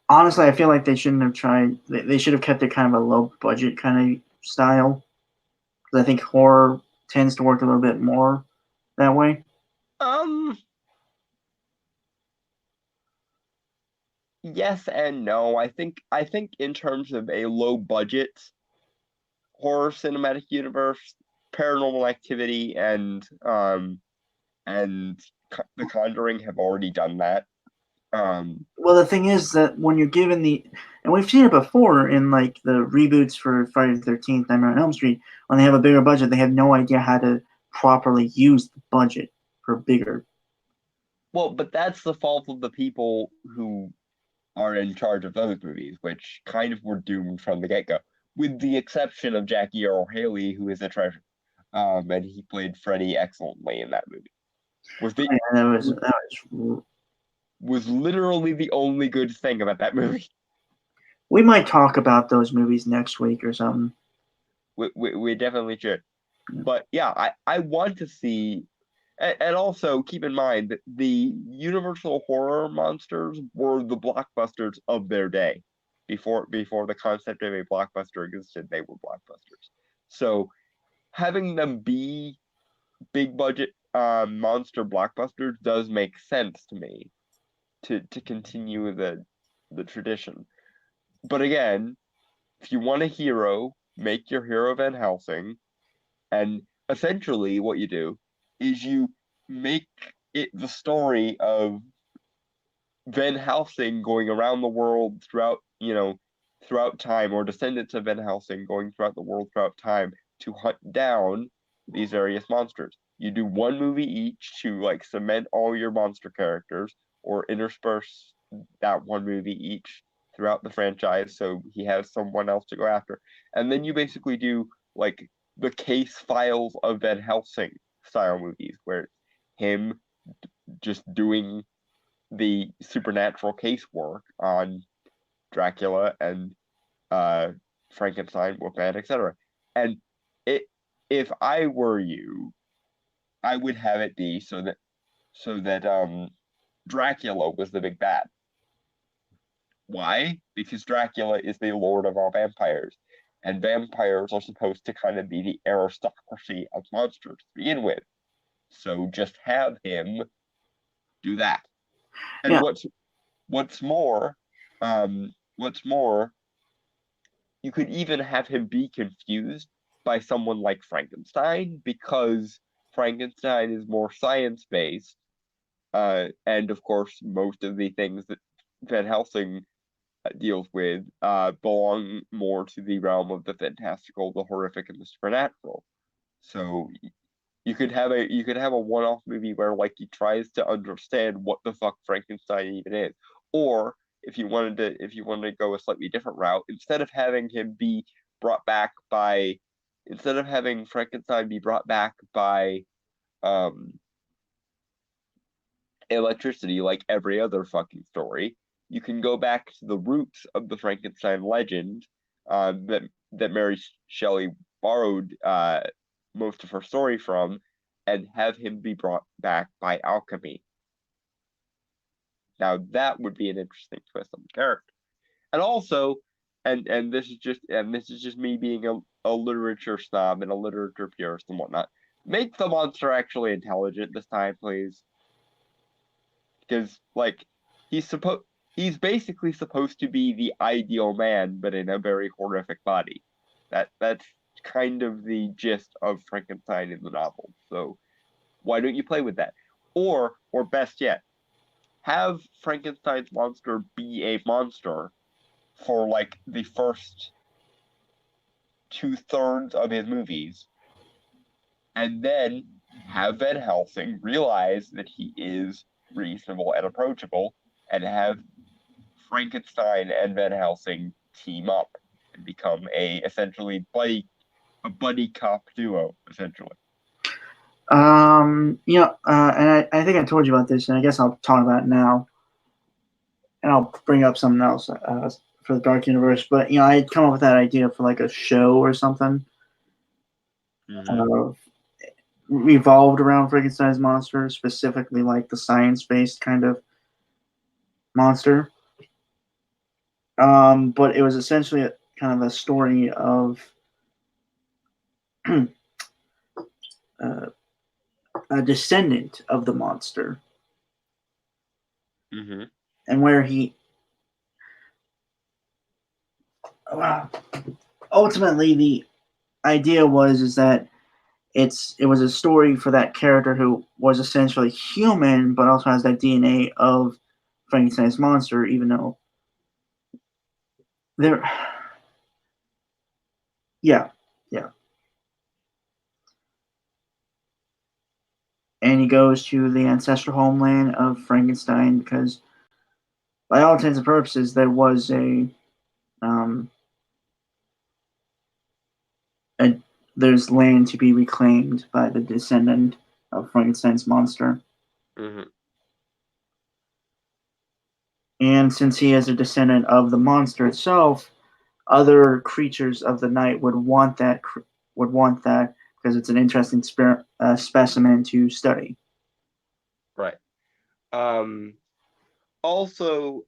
Honestly, I feel like they shouldn't have tried. They should have kept it kind of a low budget kind of style. Because I think horror tends to work a little bit more that way. Yes and no. I think in terms of a low budget horror cinematic universe, Paranormal Activity and The Conjuring have already done that. Well, the thing is that when you're given and we've seen it before in the reboots for Friday the 13th, Nightmare on Elm Street, when they have a bigger budget, they have no idea how to properly used the budget for bigger. Well, but that's the fault of the people who are in charge of those movies, which kind of were doomed from the get-go, with the exception of Jackie Earl Haley, who is a treasure. And he played Freddy excellently in that movie. Was literally the only good thing about that movie. We might talk about those movies next week or something. We definitely should. But yeah, I want to see, and also keep in mind that the Universal horror monsters were the blockbusters of their day. Before the concept of a blockbuster existed, they were blockbusters. So having them be big budget monster blockbusters does make sense to me to continue the tradition. But again, if you want a hero, make your hero Van Helsing, and essentially what you do is you make it the story of Van Helsing going around the world throughout time, or descendants of Van Helsing going throughout the world throughout time to hunt down these various monsters. You do one movie each to like cement all your monster characters, or intersperse that one movie each throughout the franchise so he has someone else to go after. And then you basically do like the case files of Van Helsing style movies where it's him just doing the supernatural casework on Dracula and Frankenstein, Wolfman, etc. And if I were you, I would have it be so that Dracula was the big bad. Why? Because Dracula is the lord of all vampires, and vampires are supposed to kind of be the aristocracy of monsters to begin with. So just have him do that. And Yeah. what's more, you could even have him be confused by someone like Frankenstein, because Frankenstein is more science-based, and of course, most of the things that Van Helsing deals with belong more to the realm of the fantastical, the horrific, and the supernatural. So you could have a one-off movie where like he tries to understand what the fuck Frankenstein even is, or if you wanted to go a slightly different route, instead of having Frankenstein be brought back by um electricity like every other fucking story, you can go back to the roots of the Frankenstein legend that Mary Shelley borrowed most of her story from, and have him be brought back by alchemy. Now that would be an interesting twist on the character. And also, and this is just me being a literature snob and a literature purist and whatnot. Make the monster actually intelligent this time, please. Because like he's basically supposed to be the ideal man, but in a very horrific body. That's kind of the gist of Frankenstein in the novel. So why don't you play with that? Or best yet, have Frankenstein's monster be a monster for like the first 2/3 of his movies, and then have Van Helsing realize that he is reasonable and approachable, and have Frankenstein and Van Helsing team up and become essentially a buddy cop duo, essentially. And I think I told you about this, and I guess I'll talk about it now. And I'll bring up something else for the Dark Universe. But I'd come up with that idea for like a show or something, revolved around Frankenstein's monster, specifically like the science-based kind of monster. But it was essentially kind of a story of a descendant of the monster, and where he ultimately the idea is that it was a story for that character who was essentially human, but also has that DNA of Frankenstein's monster, even though there. Yeah. and he goes to the ancestral homeland of Frankenstein because, by all intents and purposes, there was um, a there's land to be reclaimed by the descendant of Frankenstein's monster. Mm-hmm. And since he is a descendant of the monster itself, other creatures of the night would want that because it's an interesting specimen to study. Right. Also,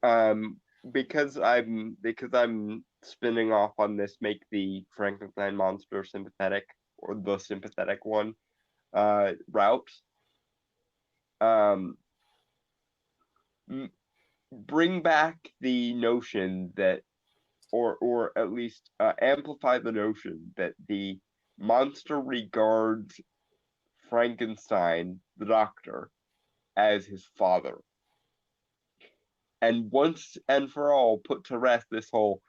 because I'm spinning off on this, make the Frankenstein monster sympathetic, or the sympathetic one, route. Um, Bring back the notion that, or at least amplify the notion that the monster regards Frankenstein, the doctor, as his father, and once and for all put to rest this whole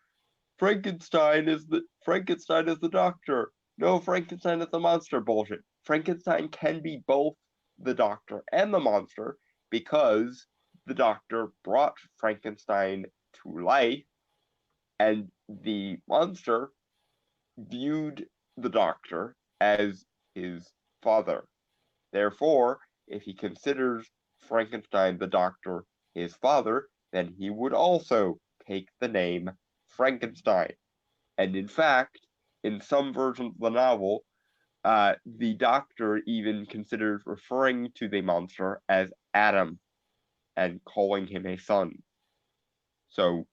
Frankenstein is the doctor. No, Frankenstein is the monster bullshit. Frankenstein can be both the doctor and the monster because the doctor brought Frankenstein to life, and the monster viewed the doctor as his father. Therefore, if he considers Frankenstein the doctor his father, then he would also take the name Frankenstein. And in fact, in some versions of the novel, the doctor even considers referring to the monster as Adam and calling him a son. So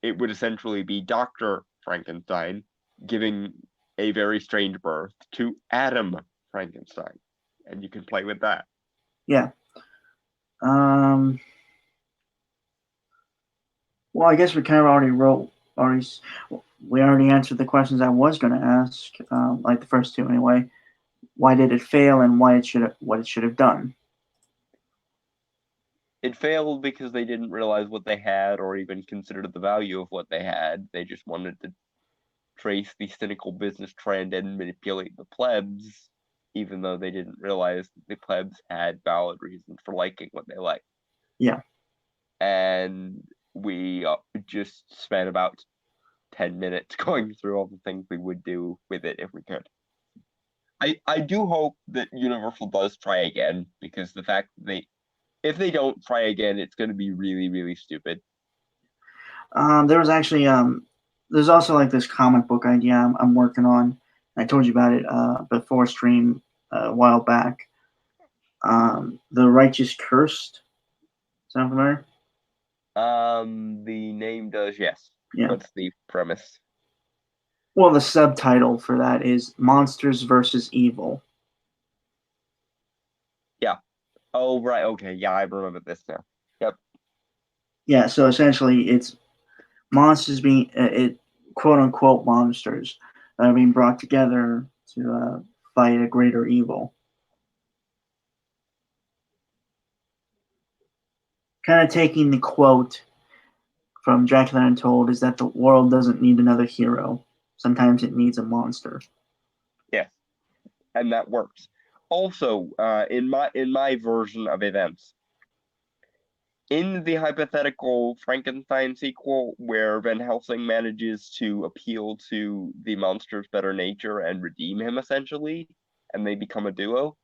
it would essentially be Dr. Frankenstein giving a very strange birth to Adam Frankenstein. And you can play with that. Yeah. Well, I guess we kind of we already answered the questions I was going to ask, like the first two anyway. Why did it fail, and what it should have done? It failed because they didn't realize what they had or even consider the value of what they had. They just wanted to trace the cynical business trend and manipulate the plebs, even though they didn't realize that the plebs had valid reasons for liking what they liked. Yeah. And we just spent about 10 minutes going through all the things we would do with it if we could. I do hope that Universal does try again, because the fact that if they don't try again, it's going to be really, really stupid. There was actually there's also like this comic book idea I'm working on. I told you about it before stream a while back. The Righteous Cursed. Sound familiar? The name does, yes. Yeah. What's the premise? Well, the subtitle for that is Monsters versus Evil. Yeah. Oh, right. Okay. Yeah, I remember this now. Yep. Yeah. So essentially, it's monsters being quote unquote monsters that are being brought together to fight a greater evil. Kind of taking the quote from Dracula Untold is that the world doesn't need another hero. Sometimes it needs a monster. Yes, and that works. Also, in my version of events, in the hypothetical Frankenstein sequel, where Van Helsing manages to appeal to the monster's better nature and redeem him essentially, and they become a duo,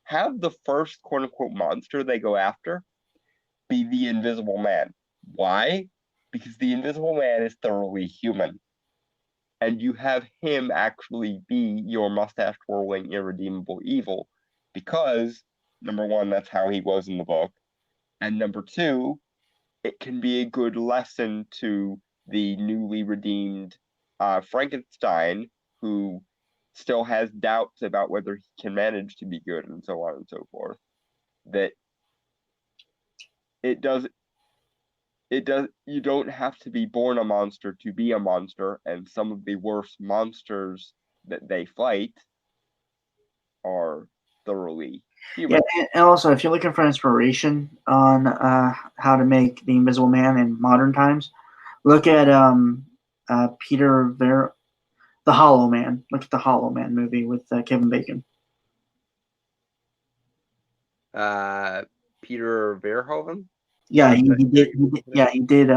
have the first quote unquote monster they go after be the Invisible Man. Why? Because the Invisible Man is thoroughly human. And you have him actually be your mustache twirling irredeemable evil, because number one, that's how he was in the book, and number two, it can be a good lesson to the newly redeemed Frankenstein, who still has doubts about whether he can manage to be good, and so on and so forth. That it does you don't have to be born a monster to be a monster, and some of the worst monsters that they fight are thoroughly Yeah, human. and also if you're looking for inspiration on how to make the Invisible Man in modern times, look at The Hollow Man. Look at the Hollow Man movie with Kevin Bacon. Peter Verhoeven. Yeah, Is that- he did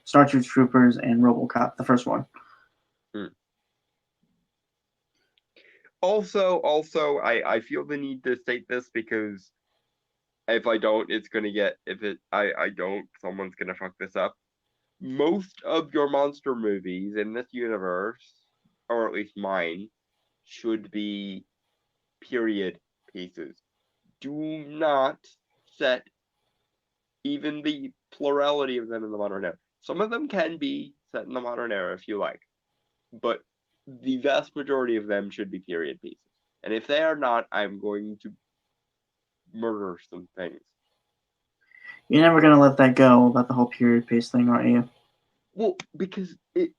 Star Troopers and RoboCop, the first one. Also, I feel the need to state this because if I don't, it's gonna get I don't, someone's gonna fuck this up. Most of your monster movies in this universe, or at least mine, should be period pieces. Do not set even the plurality of them in the modern era. Some of them can be set in the modern era if you like, but the vast majority of them should be period pieces. And if they are not, I'm going to murder some things. You're never gonna let that go about the whole period piece thing, are you? Well, because it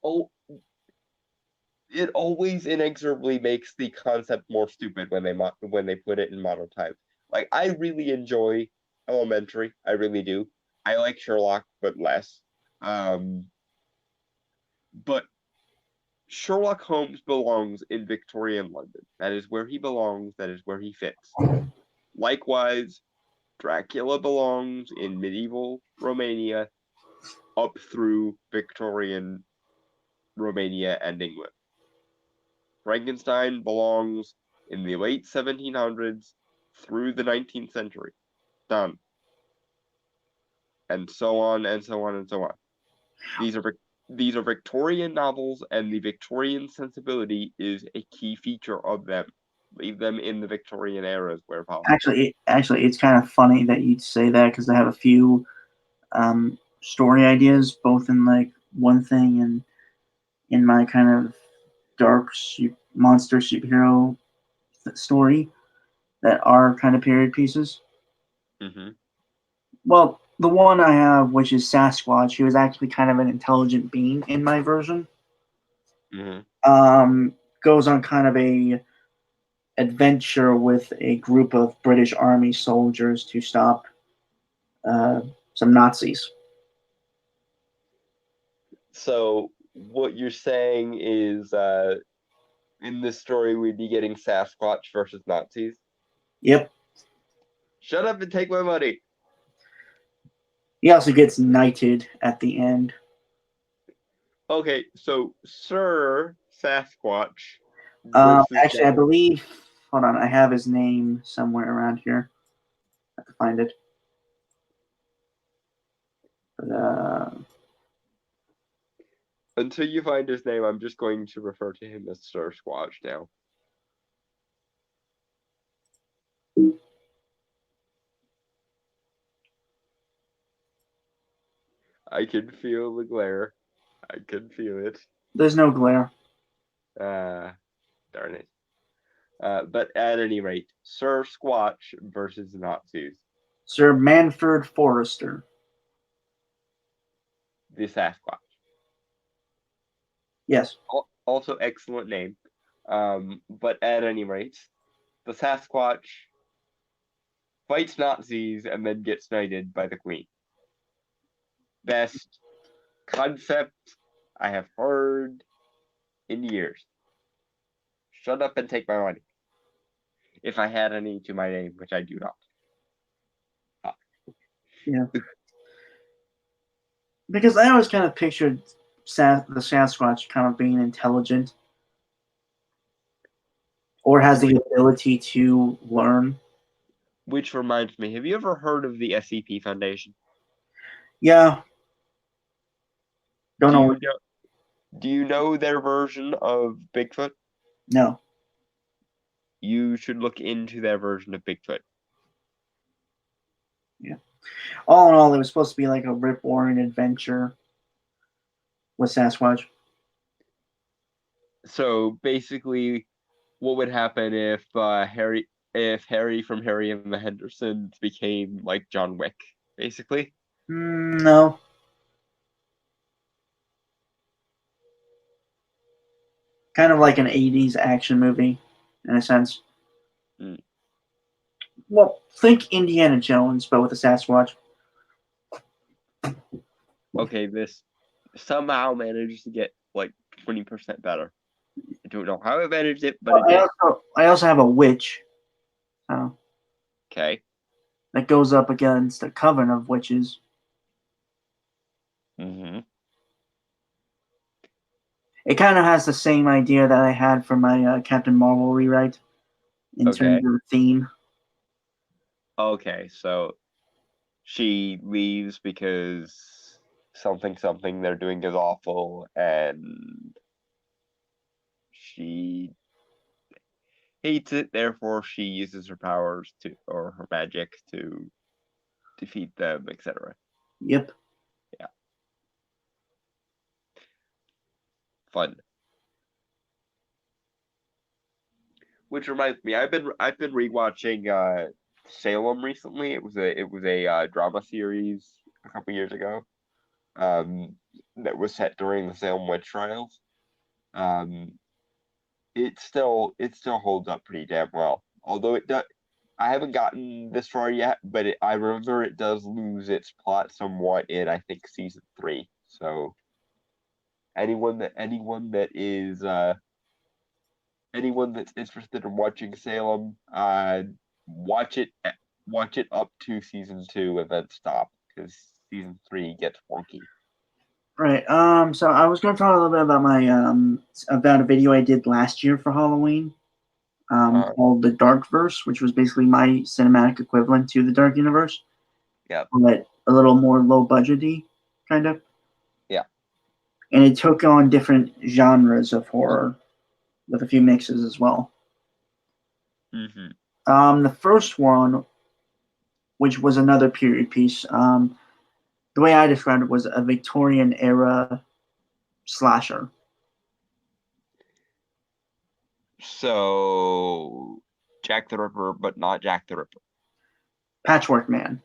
always inexorably makes the concept more stupid when they put it in modern times. Like I really enjoy Elementary, I really do. I like Sherlock, but less. But Sherlock Holmes belongs in Victorian London. That is where he belongs. That is where he fits. Likewise, Dracula belongs in medieval Romania up through Victorian Romania and England. Frankenstein belongs in the late 1700s through the 19th century. Done. And so on and so on and so on. These are Victorian novels, and the Victorian sensibility is a key feature of them. Leave them in the Victorian eras where possible. Actually, it's kind of funny that you'd say that because I have a few story ideas, both in like One Thing and in my kind of dark monster superhero story that are kind of period pieces. Mm-hmm. Well, the one I have, which is Sasquatch, he was actually kind of an intelligent being in my version. Mm-hmm. Goes on kind of a adventure with a group of British Army soldiers to stop some Nazis. So what you're saying is, in this story, we'd be getting Sasquatch versus Nazis. Yep. Shut up and take my money. He also gets knighted at the end. Okay, so Sir Sasquatch versus Actually, I believe. Hold on, I have his name somewhere around here. I have to find it. But, until you find his name, I'm just going to refer to him as Sir Squatch now. I can feel the glare. I can feel it. there's no glare. Darn it. But at any rate, Sir Squatch versus Nazis. Sir Manfred Forrester. The Sasquatch. Yes. Also excellent name. But at any rate, the Sasquatch fights Nazis and then gets knighted by the Queen. Best concept I have heard in years. Shut up and take my money. If I had any to my name, which I do not. Yeah. Because I always kind of pictured the Sasquatch kind of being intelligent or has the ability to learn. Which reminds me, have you ever heard of the SCP Foundation? Yeah. Don't know. Do you know their version of Bigfoot? No. You should look into their version of Bigfoot. Yeah. All in all, it was supposed to be like a rip roaring adventure with Sasquatch. So basically, what would happen if Harry from Harry and the Hendersons became like John Wick, basically? No. Kind of like an 80s action movie, in a sense. Mm. Well, think Indiana Jones, but with a Sasquatch. Okay, this somehow managed to get like 20% better. I don't know how it managed it, but it did. I also have a witch. Oh. Okay. that goes up against a coven of witches. Mm-hmm. It kind of has the same idea that I had for my Captain Marvel rewrite in Okay. terms of theme. Okay, so she leaves because something they're doing is awful, and she hates it. Therefore, she uses her powers to or her magic to defeat them, etc. Yep. Yeah, fun. Which reminds me, I've been rewatching Salem recently. It was a drama series a couple years ago. Um, that was set during the Salem witch trials. Um, it still holds up pretty damn well. Although it does, I haven't gotten this far yet, but I remember it does lose its plot somewhat in I think season 3. So anyone that's interested in watching Salem, watch it watch it up to season 2 and then stop because season 3 gets wonky. Right. So I was going to talk a little bit about my about a video I did last year for Halloween, called the Dark Verse, which was basically my cinematic equivalent to the Dark Universe, Yeah, but a little more low budgety, kind of. yeah. And it took on different genres of horror with a few mixes as well. Mm-hmm. The first one, which was another period piece, the way I described it was a Victorian era slasher. So Jack the Ripper, but not Jack the Ripper. Patchwork Man.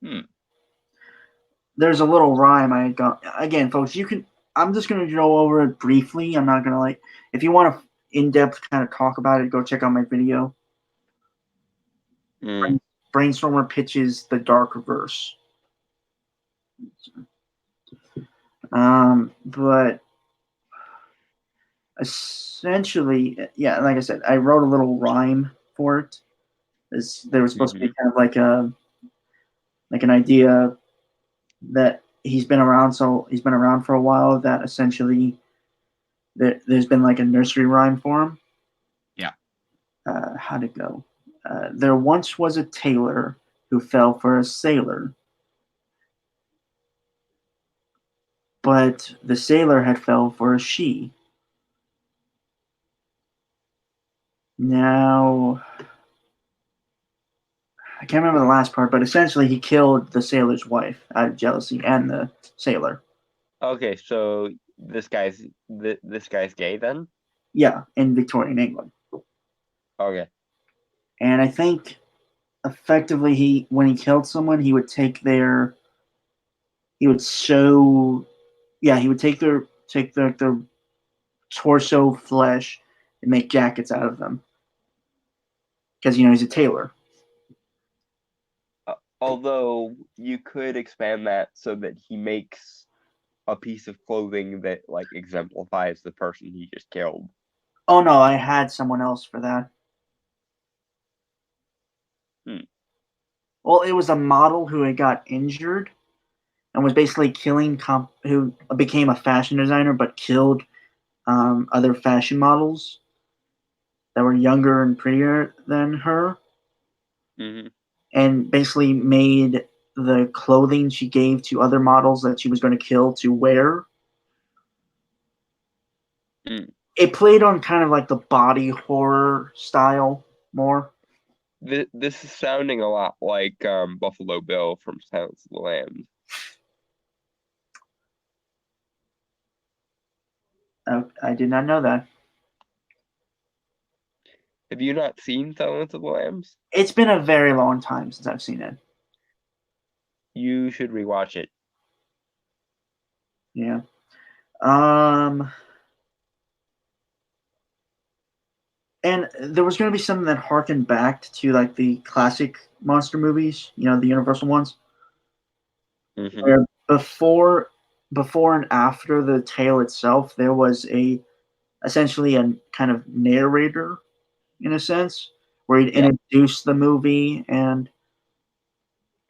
Hmm. There's a little rhyme I got. Again, folks, you can. I'm just going to go over it briefly. I'm not going to like. If you want to in depth kind of talk about it, go check out my video. Mm. Brainstormer pitches the dark verse. But essentially, yeah, like I said, I wrote a little rhyme for it. There was supposed to be Mm-hmm. kind of like an idea that he's been around for a while. That essentially there's been like a nursery rhyme for him. Yeah. How'd it go? There once was a tailor who fell for a sailor, but the sailor had fell for a she. Now, I can't remember the last part, but essentially he killed the sailor's wife out of jealousy and the sailor. Okay, so this guy's gay then? Yeah, in Victorian England. Okay. And I think effectively when he killed someone, he would take their he would show yeah, he would take their torso flesh and make jackets out of them. Because he's a tailor. Although you could expand that so that he makes a piece of clothing that like exemplifies the person he just killed. Oh no, I had someone else for that. Hmm. Well, it was a model who had got injured and was basically who became a fashion designer but killed other fashion models that were younger and prettier than her, Mm-hmm. and basically made the clothing she gave to other models that she was going to kill to wear. Mm. It played on kind of like the body horror style more. This is sounding a lot like Buffalo Bill from Silence of the Lambs. I did not know that. Have you not seen Silence of the Lambs? It's been a very long time since I've seen it. You should rewatch it. Yeah. Um, and there was going to be something that harkened back to like the classic monster movies, the Universal ones, Mm-hmm. where before and after the tale itself, there was essentially a kind of narrator in a sense, where he'd Yeah. introduce the movie and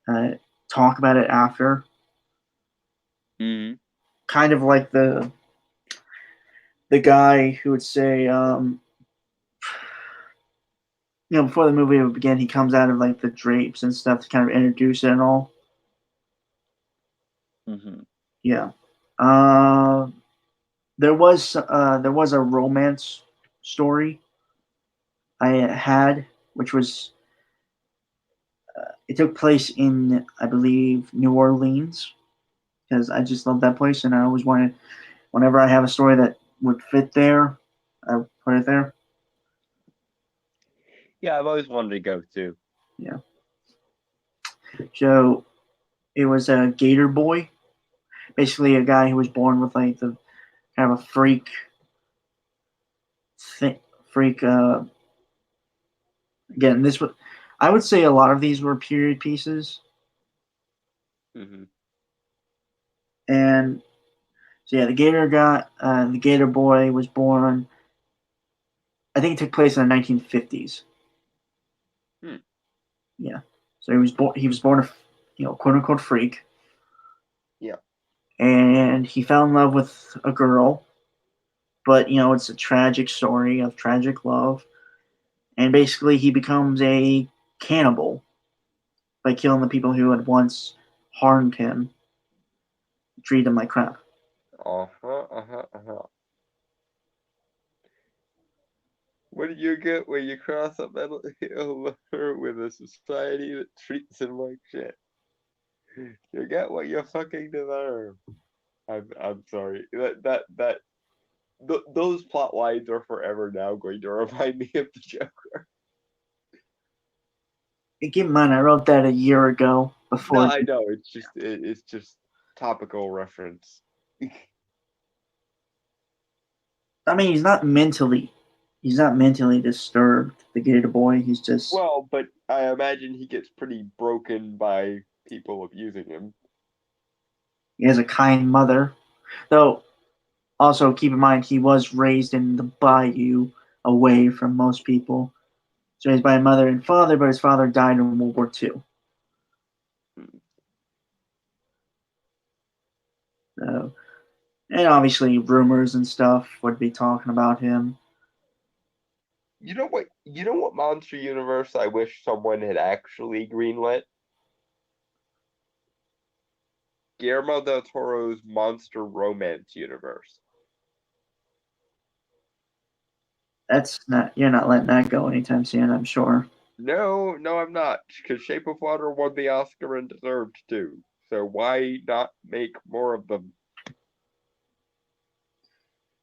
uh, talk about it after. Mm-hmm. Kind of like the guy who would say, before the movie would begin, he comes out of like the drapes and stuff to kind of introduce it and all. Mm-hmm. Yeah. Uh, there was a romance story I had, which was it took place in, I believe, New Orleans, because I just love that place, and I always wanted, whenever I have a story that would fit there, I would put it there. Yeah, I've always wanted to go too. Yeah. So it was a Gator Boy, basically a guy who was born with like the kind of a freak. Again, this was, I would say a lot of these were period pieces, Mm-hmm. and so yeah, the Gator Boy was born. I think it took place in the 1950s. Hmm. Yeah, so he was born. He was born a, quote unquote freak, Yeah. and he fell in love with a girl. But it's a tragic story of tragic love, and basically he becomes a cannibal by killing the people who had once harmed him, treated him like crap. Uh-huh, uh-huh, uh-huh. What do you get when you cross a mentally ill lover with a society that treats him like shit? You get what you fucking deserve. I'm sorry. Those plot lines are forever now going to remind me of the Joker. And keep in mind, I wrote that a year ago No, before. I know. It's just topical reference. I mean, he's not mentally disturbed. The Gator Boy, he's just Well, but I imagine he gets pretty broken by people abusing him. he has a kind mother, though. Also, keep in mind he was raised in the bayou, away from most people. So he's by a mother and father, but his father died in World War II. Hmm. So, and obviously, rumors and stuff would be talking about him. You know what? You know what monster universe I wish someone had actually greenlit? Guillermo del Toro's monster romance universe. That's not You're not letting that go anytime soon, I'm sure. No, no, I'm not. Because Shape of Water won the Oscar and deserved to. So why not make more of them?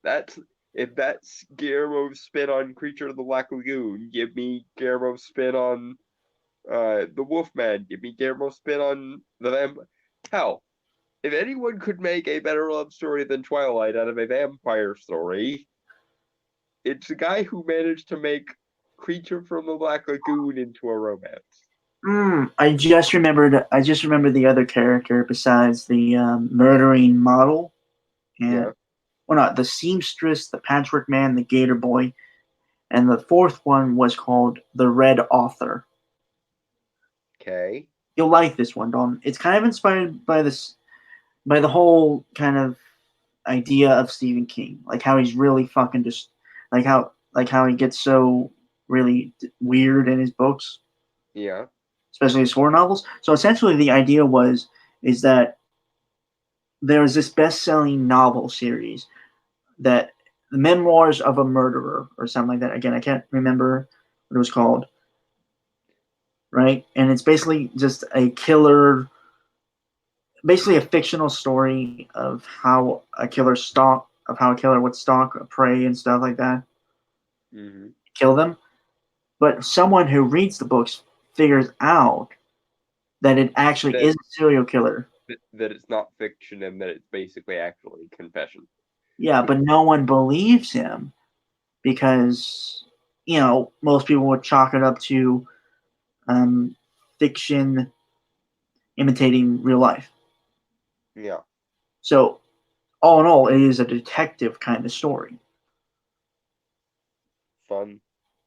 That's if that's Guillermo's spin on Creature of the Black Lagoon, give me Guillermo's spin on the Wolfman. Give me Guillermo's spin on the vampire. Hell, if anyone could make a better love story than Twilight out of a vampire story, it's a guy who managed to make Creature from the Black Lagoon into a romance. I just remembered the other character besides the murdering model and Yeah. well, not the seamstress, the patchwork man, the Gator Boy, and the fourth one was called the Red Author. Okay. You'll like this one, Don. It's kind of inspired by the whole kind of idea of Stephen King, like how he's really fucking just like how he gets so really weird in his books, Yeah. especially his horror novels. So essentially, the idea is that there was this best-selling novel series that the Memoirs of a Murderer or something like that. Again, I can't remember what it was called, right? And it's basically just a killer, basically a fictional story of how a killer would stalk a prey and stuff like that, Mm-hmm. kill them. But someone who reads the books figures out that it actually That, is a serial killer. that it's not fiction and that it's basically actually confession. Yeah, but no one believes him because most people would chalk it up to fiction imitating real life. Yeah. So all in all, it is a detective kind of story. Fun.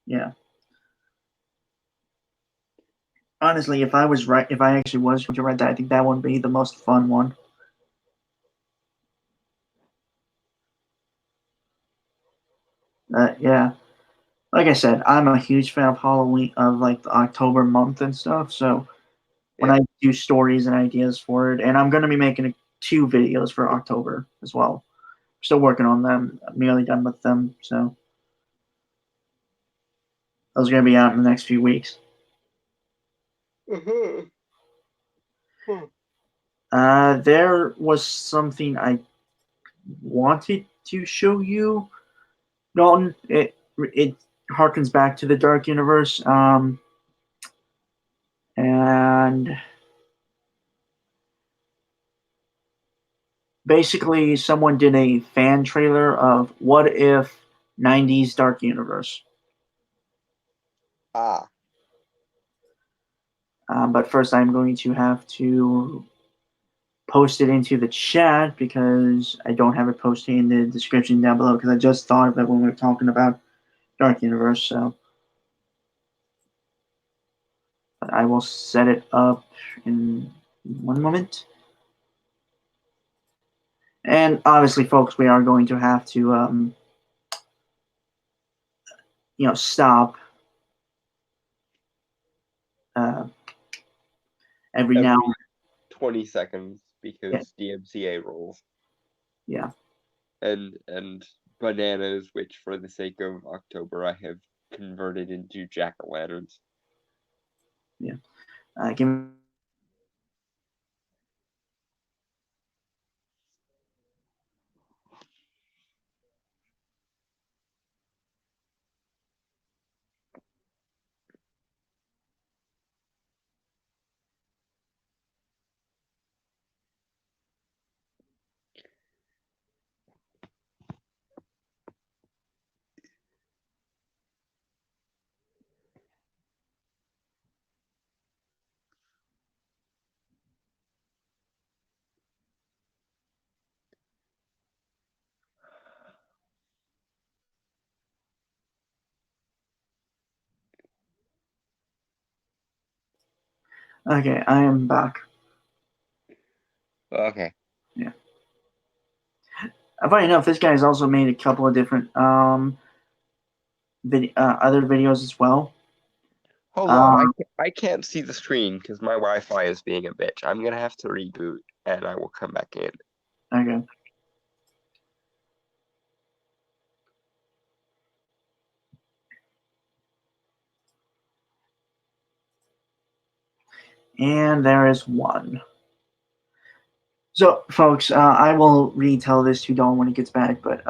Yeah. Honestly, if I actually was going to write that, I think that would be the most fun one. Yeah, like I said, I'm a huge fan of Halloween, of like the October month and stuff. So when Yeah. I do stories and ideas for it, and I'm going to be making 2 videos for October as well. Still working on them. I'm nearly done with them. So those are going to be out in the next few weeks. There was something I wanted to show you, Dalton. It harkens back to the Dark Universe, and basically someone did a fan trailer of what if 90s Dark Universe. Ah. But first, I'm going to have to post it into the chat because I don't have it posted in the description down below because I just thought of it when we were talking about Dark Universe. So I will set it up in one moment. And obviously, folks, we are going to have to, stop uh, every now. Every 20 seconds Yeah, because DMCA rules. yeah. And bananas, which for the sake of October I have converted into jack-o'-lanterns. Yeah. Give me Okay, I am back. Okay. Yeah. Funny enough, this guy's also made a couple of different other videos as well. Hold on, I can't see the screen because my Wi-Fi is being a bitch. I'm gonna have to reboot and I will come back in. Okay. And there is one. So, folks, I will retell this to Dawn when he gets back, but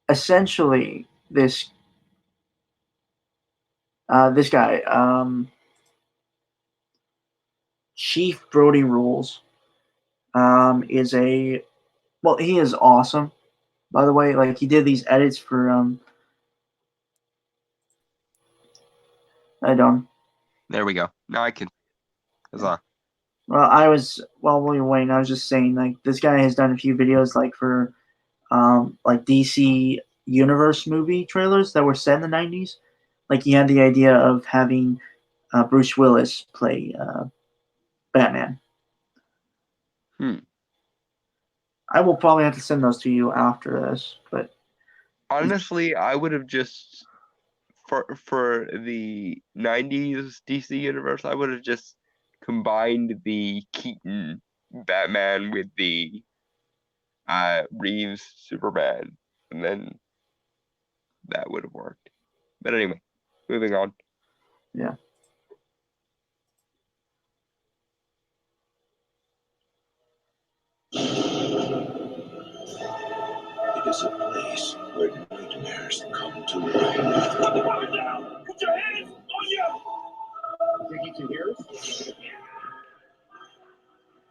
essentially, this guy, Chief Brody Rules, is a well, he is awesome. By the way, like he did these edits for I don't. There we go. Now I can. Huzzah. While we were waiting, I was just saying like this guy has done a few videos like for like DC Universe movie trailers that were set in the 90s. Like he had the idea of having Bruce Willis play Batman. I will probably have to send those to you after this, but Honestly, I would have just for the 90s DC universe, I would have just combined the Keaton Batman with the Reeves Superman, and then that would have worked. But anyway, moving on. yeah. It is a place where nightmares come to life. Put down! Put your hands on you! Think you can hear us?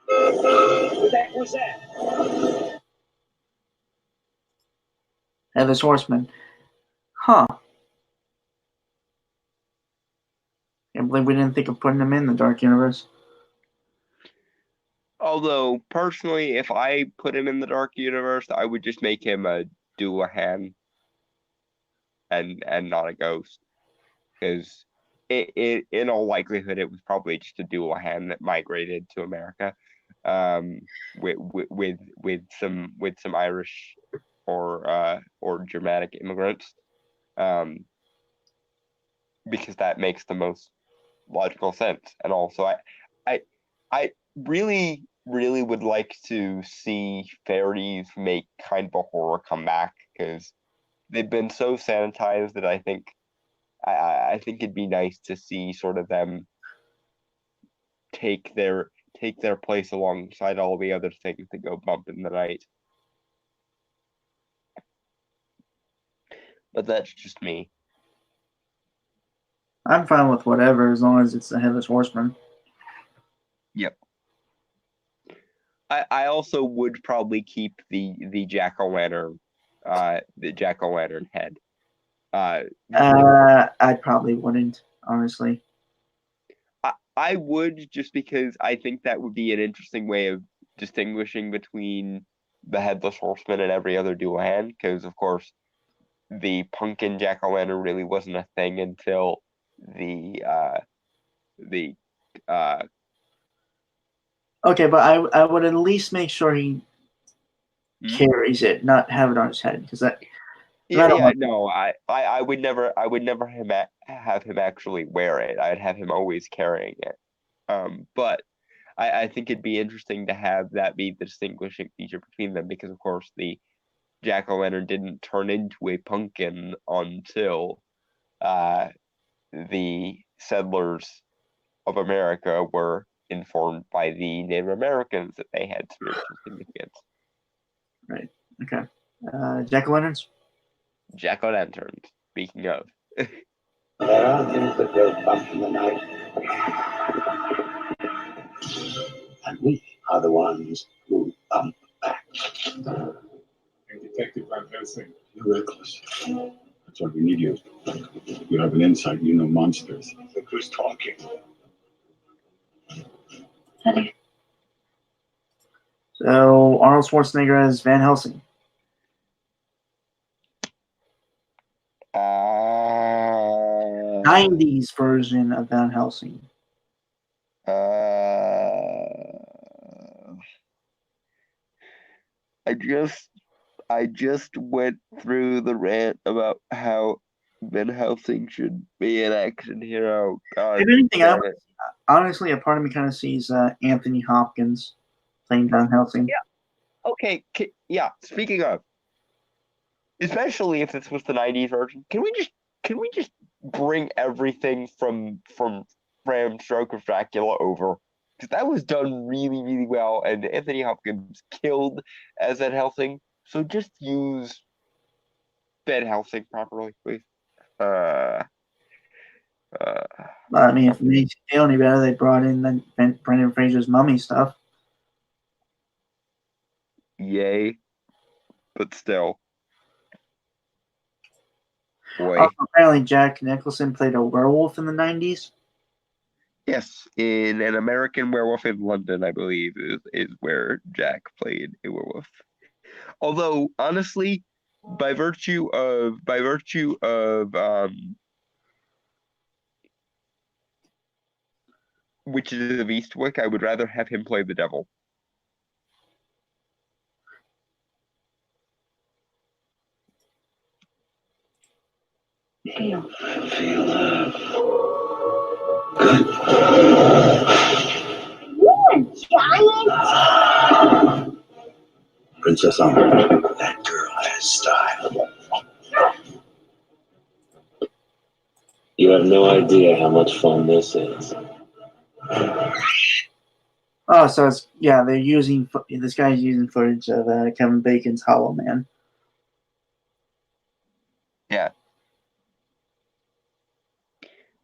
What the heck was that? Headless Horseman. Huh. Can't believe we didn't think of putting him in the Dark Universe. Although personally, if I put him in the Dark Universe, I would just make him a Dullahan and not a ghost, because in all likelihood, it was probably just a dual hand that migrated to America, with some Irish or Germanic immigrants, because that makes the most logical sense. And also, I I really would like to see fairies make kind of a horror comeback, because they've been so sanitized that I think it'd be nice to see sort of them take their place alongside all the other things that go bump in the night. But that's just me. I'm fine with whatever as long as it's the Headless Horseman. Yep. I also would probably keep the jack-o'-lantern head. I probably wouldn't, honestly. I would, just because I think that would be an interesting way of distinguishing between the Headless Horseman and every other dual hand, because of course the pumpkin jack-o'-lantern really wasn't a thing until the Okay, but I would at least make sure he carries it, not have it on his head, because that. No, I would never have him actually wear it. I'd have him always carrying it. But I think it'd be interesting to have that be the distinguishing feature between them, because of course the jack-o'-lantern didn't turn into a pumpkin until the settlers of America were informed by the Native Americans that they had spiritual significance. Right. Okay. Jack-o'-lanterns? Jack-o'-lanterns, speaking of. There are things that go bump in the night. And we are the ones who bump back. Hey, Detective Van Helsing. You're reckless. That's why we need you. You have an insight. You know monsters. Look who's talking. So Arnold Schwarzenegger as Van Helsing. 90s version of Van Helsing. I just went through the rant about how Van Helsing should be an action hero. God, If anything, honestly, a part of me kind of sees Anthony Hopkins playing Van Helsing. Yeah. Okay. Yeah. Speaking of, especially if this was the '90s version, can we just bring everything from Bram Stoker's Dracula over? Because that was done really, really well, and Anthony Hopkins killed as Van Helsing. So just use Van Helsing properly, please. I mean, if it makes you feel any better, they brought in then Brendan Fraser's mummy stuff. Yay. But still. Boy. Also, apparently Jack Nicholson played a werewolf in the 90s. Yes, in An American Werewolf in London, I believe, is where Jack played a werewolf. Although, honestly, by virtue of Witches of Eastwick, I would rather have him play the devil. Feel love. You giant! Princess Anna, that girl has style. You have no idea how much fun this is. Oh, so it's they're using this guy's using footage of Kevin Bacon's Hollow Man. Yeah.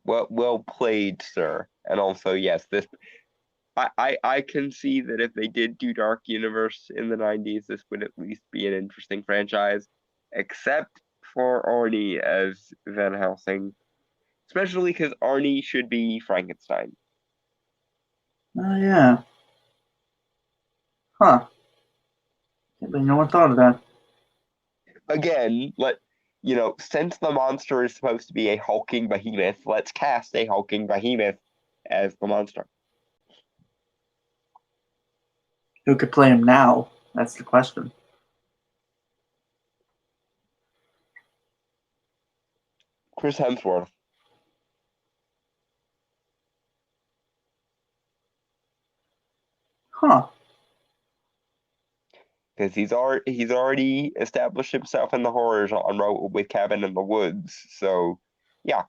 Well played, sir. And also, yes, this I can see that if they did do Dark Universe in the '90s, this would at least be an interesting franchise, except for Arnie as Van Helsing, especially because Arnie should be Frankenstein. Oh yeah. Huh. But no one thought of that. Again, since the monster is supposed to be a hulking behemoth, let's cast a hulking behemoth as the monster. Who could play him now? That's the question. Chris Hemsworth. Huh. Because he's already established himself in the horror genre with Cabin in the Woods. So, yeah,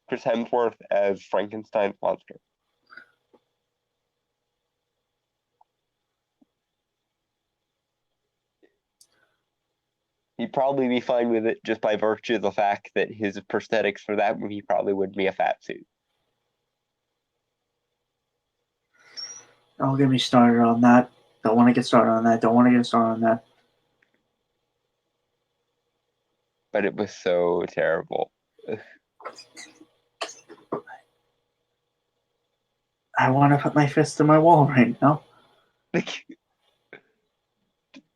Chris Hemsworth as Frankenstein's monster. He'd probably be fine with it just by virtue of the fact that his prosthetics for that movie probably would be a fat suit. Don't get me started on that. Don't want to get started on that. Don't want to get started on that. But it was so terrible. I want to put my fist in my wall right now.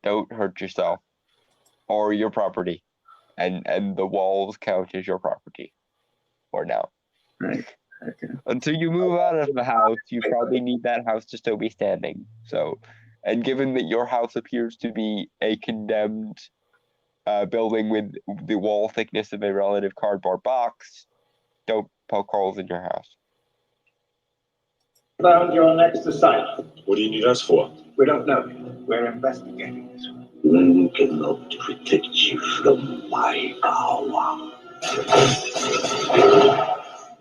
Don't hurt yourself or your property, and the walls count as your property for now. Right. Okay. Until you move out of the house, you probably need that house to still be standing. So, and given that your house appears to be a condemned building with the wall thickness of a relative cardboard box, don't poke holes in your house. Found your next assignment. What do you need us for? We don't know yet. We're investigating this one. One cannot protect you from my power.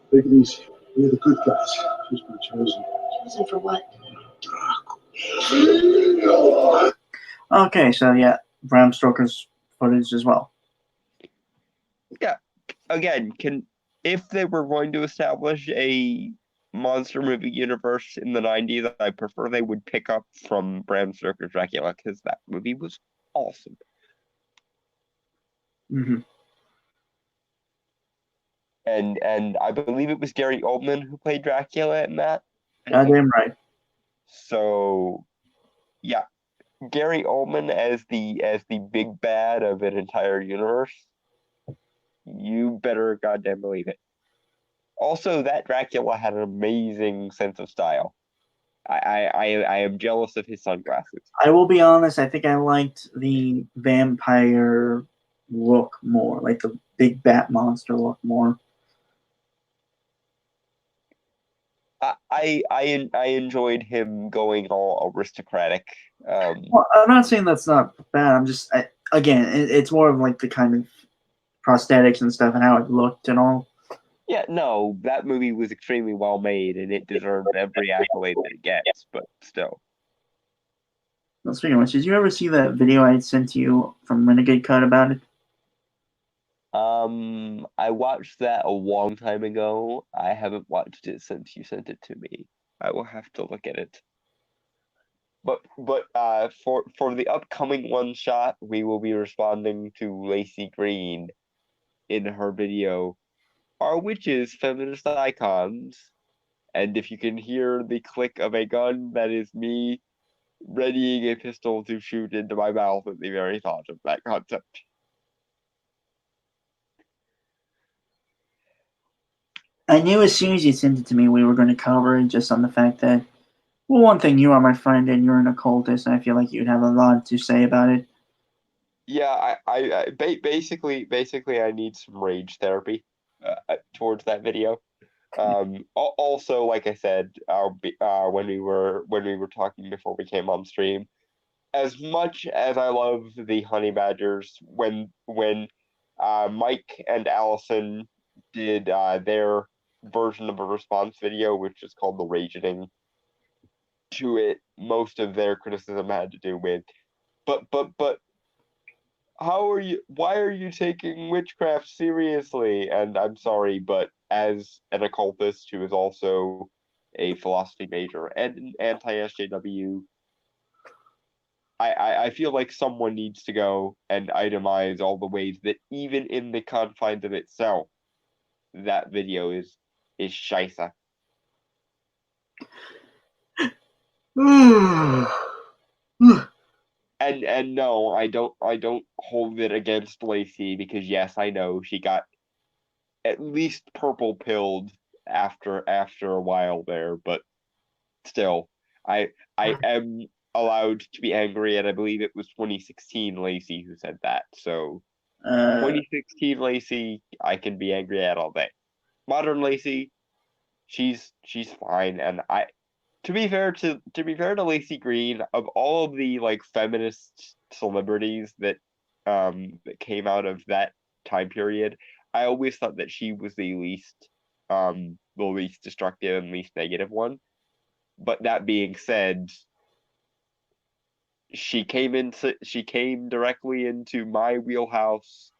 Take it easy. We're the good guys. She's been chosen. Chosen for what? Okay, so yeah, Bram Stoker's footage as well. Yeah, again, if they were going to establish a monster movie universe in the 90s, I prefer they would pick up from Bram Stoker's Dracula, because that movie was awesome. Mm-hmm. And I believe it was Gary Oldman who played Dracula in that. Goddamn right. So, yeah, Gary Oldman as the big bad of an entire universe. You better goddamn believe it. Also, that Dracula had an amazing sense of style. I am jealous of his sunglasses. I will be honest, I think I liked the vampire look more, like the big bat monster look more. I enjoyed him going all aristocratic. Well, I'm not saying that's not bad. I'm just, it's more of like the kind of prosthetics and stuff and how it looked and all. Yeah, no, that movie was extremely well made and it deserved every accolade that it gets, but still. Well, speaking of which, did you ever see that video I sent to you from Renegade Cut about it? I watched that a long time ago. I haven't watched it since you sent it to me. I will have to look at it. But for the upcoming one shot, we will be responding to Lacey Green in her video. Are witches feminist icons? And if you can hear the click of a gun, that is me readying a pistol to shoot into my mouth at the very thought of that concept. I knew as soon as you sent it to me we were going to cover it, just on the fact that, well, one thing, you are my friend and you're an occultist, and I feel like you'd have a lot to say about it. Yeah, basically I need some rage therapy towards that video. Also, like I said, when we were talking before we came on stream, as much as I love the Honey Badgers, when Mike and Allison did their version of a response video, which is called the Ragening, to it, most of their criticism had to do with, but why are you taking witchcraft seriously? And I'm sorry, but as an occultist who is also a philosophy major and an anti-SJW, I feel like someone needs to go and itemize all the ways that even in the confines of itself, that video is scheisse. and no, I don't hold it against Lacey because yes, I know she got at least purple pilled after a while there, but still, I am allowed to be angry, and I believe it was 2016 Lacey who said that. So 2016 Lacey, I can be angry at all day. Modern Lacey, she's fine, and to be fair to Lacey Green, of all of the like feminist celebrities that came out of that time period, I always thought that she was the least destructive and least negative one. But that being said, she came directly into my wheelhouse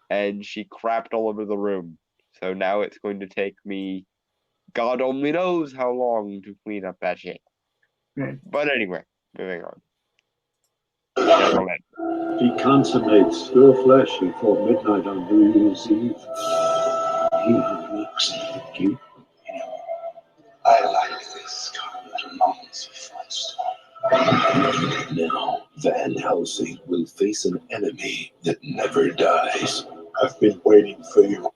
and she crapped all over the room. So now it's going to take me God only knows how long to clean up that shit. Right. But anyway, moving on. Gentlemen. He consummates your flesh before midnight on New Year's Eve. He who looks like you. I like this scarlet moments of fun. Now, Van Helsing will face an enemy that never dies. I've been waiting for you.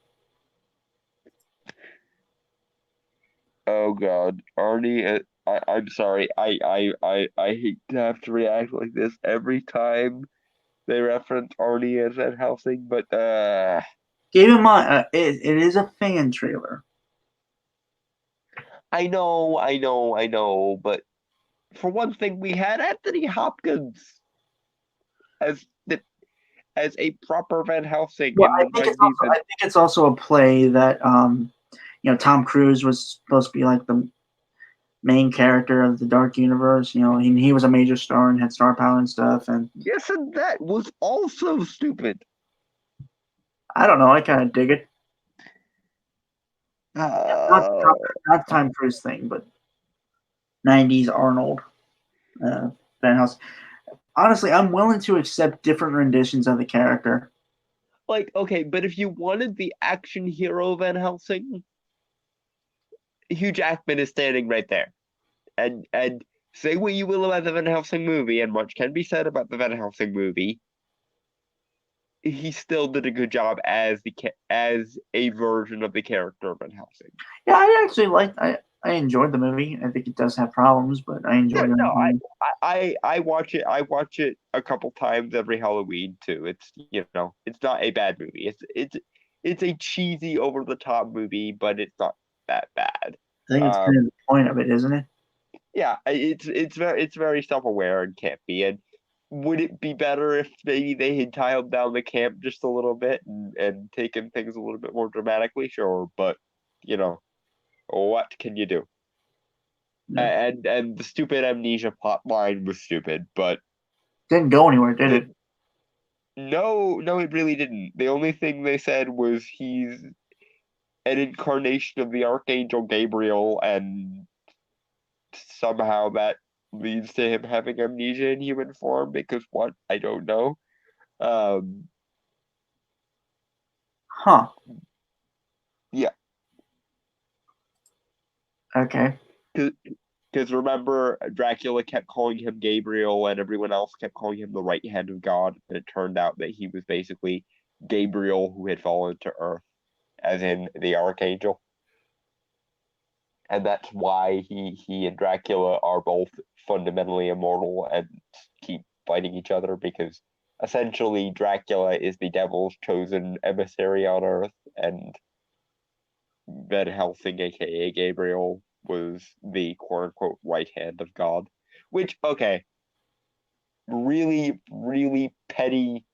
Oh God, Arnie, I'm sorry. I hate to have to react like this every time they reference Arnie as Van Helsing, but Keep in mind, it is a fan trailer. I know, but for one thing, we had Anthony Hopkins as a proper Van Helsing Well, in the 90s. I think it's also a play that Tom Cruise was supposed to be like the main character of the Dark Universe. He was a major star and had star power and stuff. And Yes, and that was also stupid. I don't know. I kind of dig it. Not the Tom Cruise thing, but 90s Arnold Van Helsing. Honestly, I'm willing to accept different renditions of the character. Like, okay, but if you wanted the action hero Van Helsing, Hugh Jackman is standing right there. And say what you will about the Van Helsing movie, and much can be said about the Van Helsing movie, he still did a good job as a version of the character of Van Helsing. Yeah, I actually I enjoyed the movie. I think it does have problems, but I enjoyed it. No, I watch it. I watch it a couple times every Halloween too. It's it's not a bad movie. It's a cheesy, over the top movie, but it's not that bad. I think it's kind of the point of it, isn't it? Yeah, it's very self aware and campy. And would it be better if maybe they had tiled down the camp just a little bit and taken things a little bit more dramatically? Sure, but what can you do? Yeah. And the stupid amnesia plot line was stupid, but Didn't go anywhere, did it? no, it really didn't. The only thing they said was he's an incarnation of the Archangel Gabriel, and somehow that leads to him having amnesia in human form, because what? I don't know. Huh. Yeah. Okay. Because remember, Dracula kept calling him Gabriel, and everyone else kept calling him the right hand of God, and it turned out that he was basically Gabriel who had fallen to Earth, as in the Archangel. And that's why he and Dracula are both fundamentally immortal and keep fighting each other, because essentially Dracula is the devil's chosen emissary on Earth, and Van Helsing, aka Gabriel, was the quote unquote right hand of God. Which, okay, really, really petty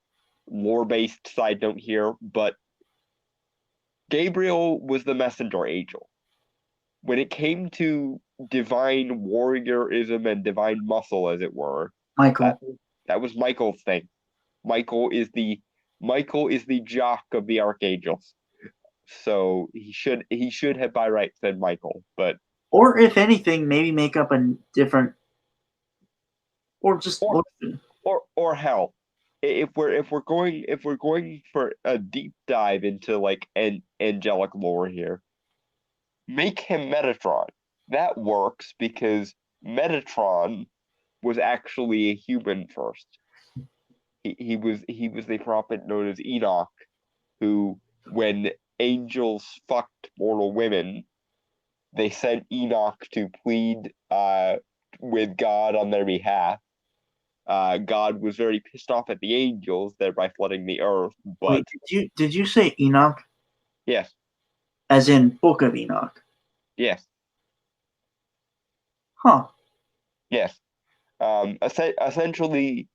lore based side note here, but Gabriel was the messenger angel. When it came to divine warriorism and divine muscle, as it were, Michael. that was Michael's thing. Michael is the jock of the archangels. So he should have by right said Michael, but Or if anything, maybe make up a different, or just or hell, if we're going for a deep dive into like an angelic lore here, make him Metatron. That works because Metatron was actually a human first. He was the prophet known as Enoch, who, when angels fucked mortal women, they sent Enoch to plead with God on their behalf. God was very pissed off at the angels, thereby flooding the earth. But Wait, did you say Enoch? yes, As in Book of Enoch? yes, Huh. yes. Essentially,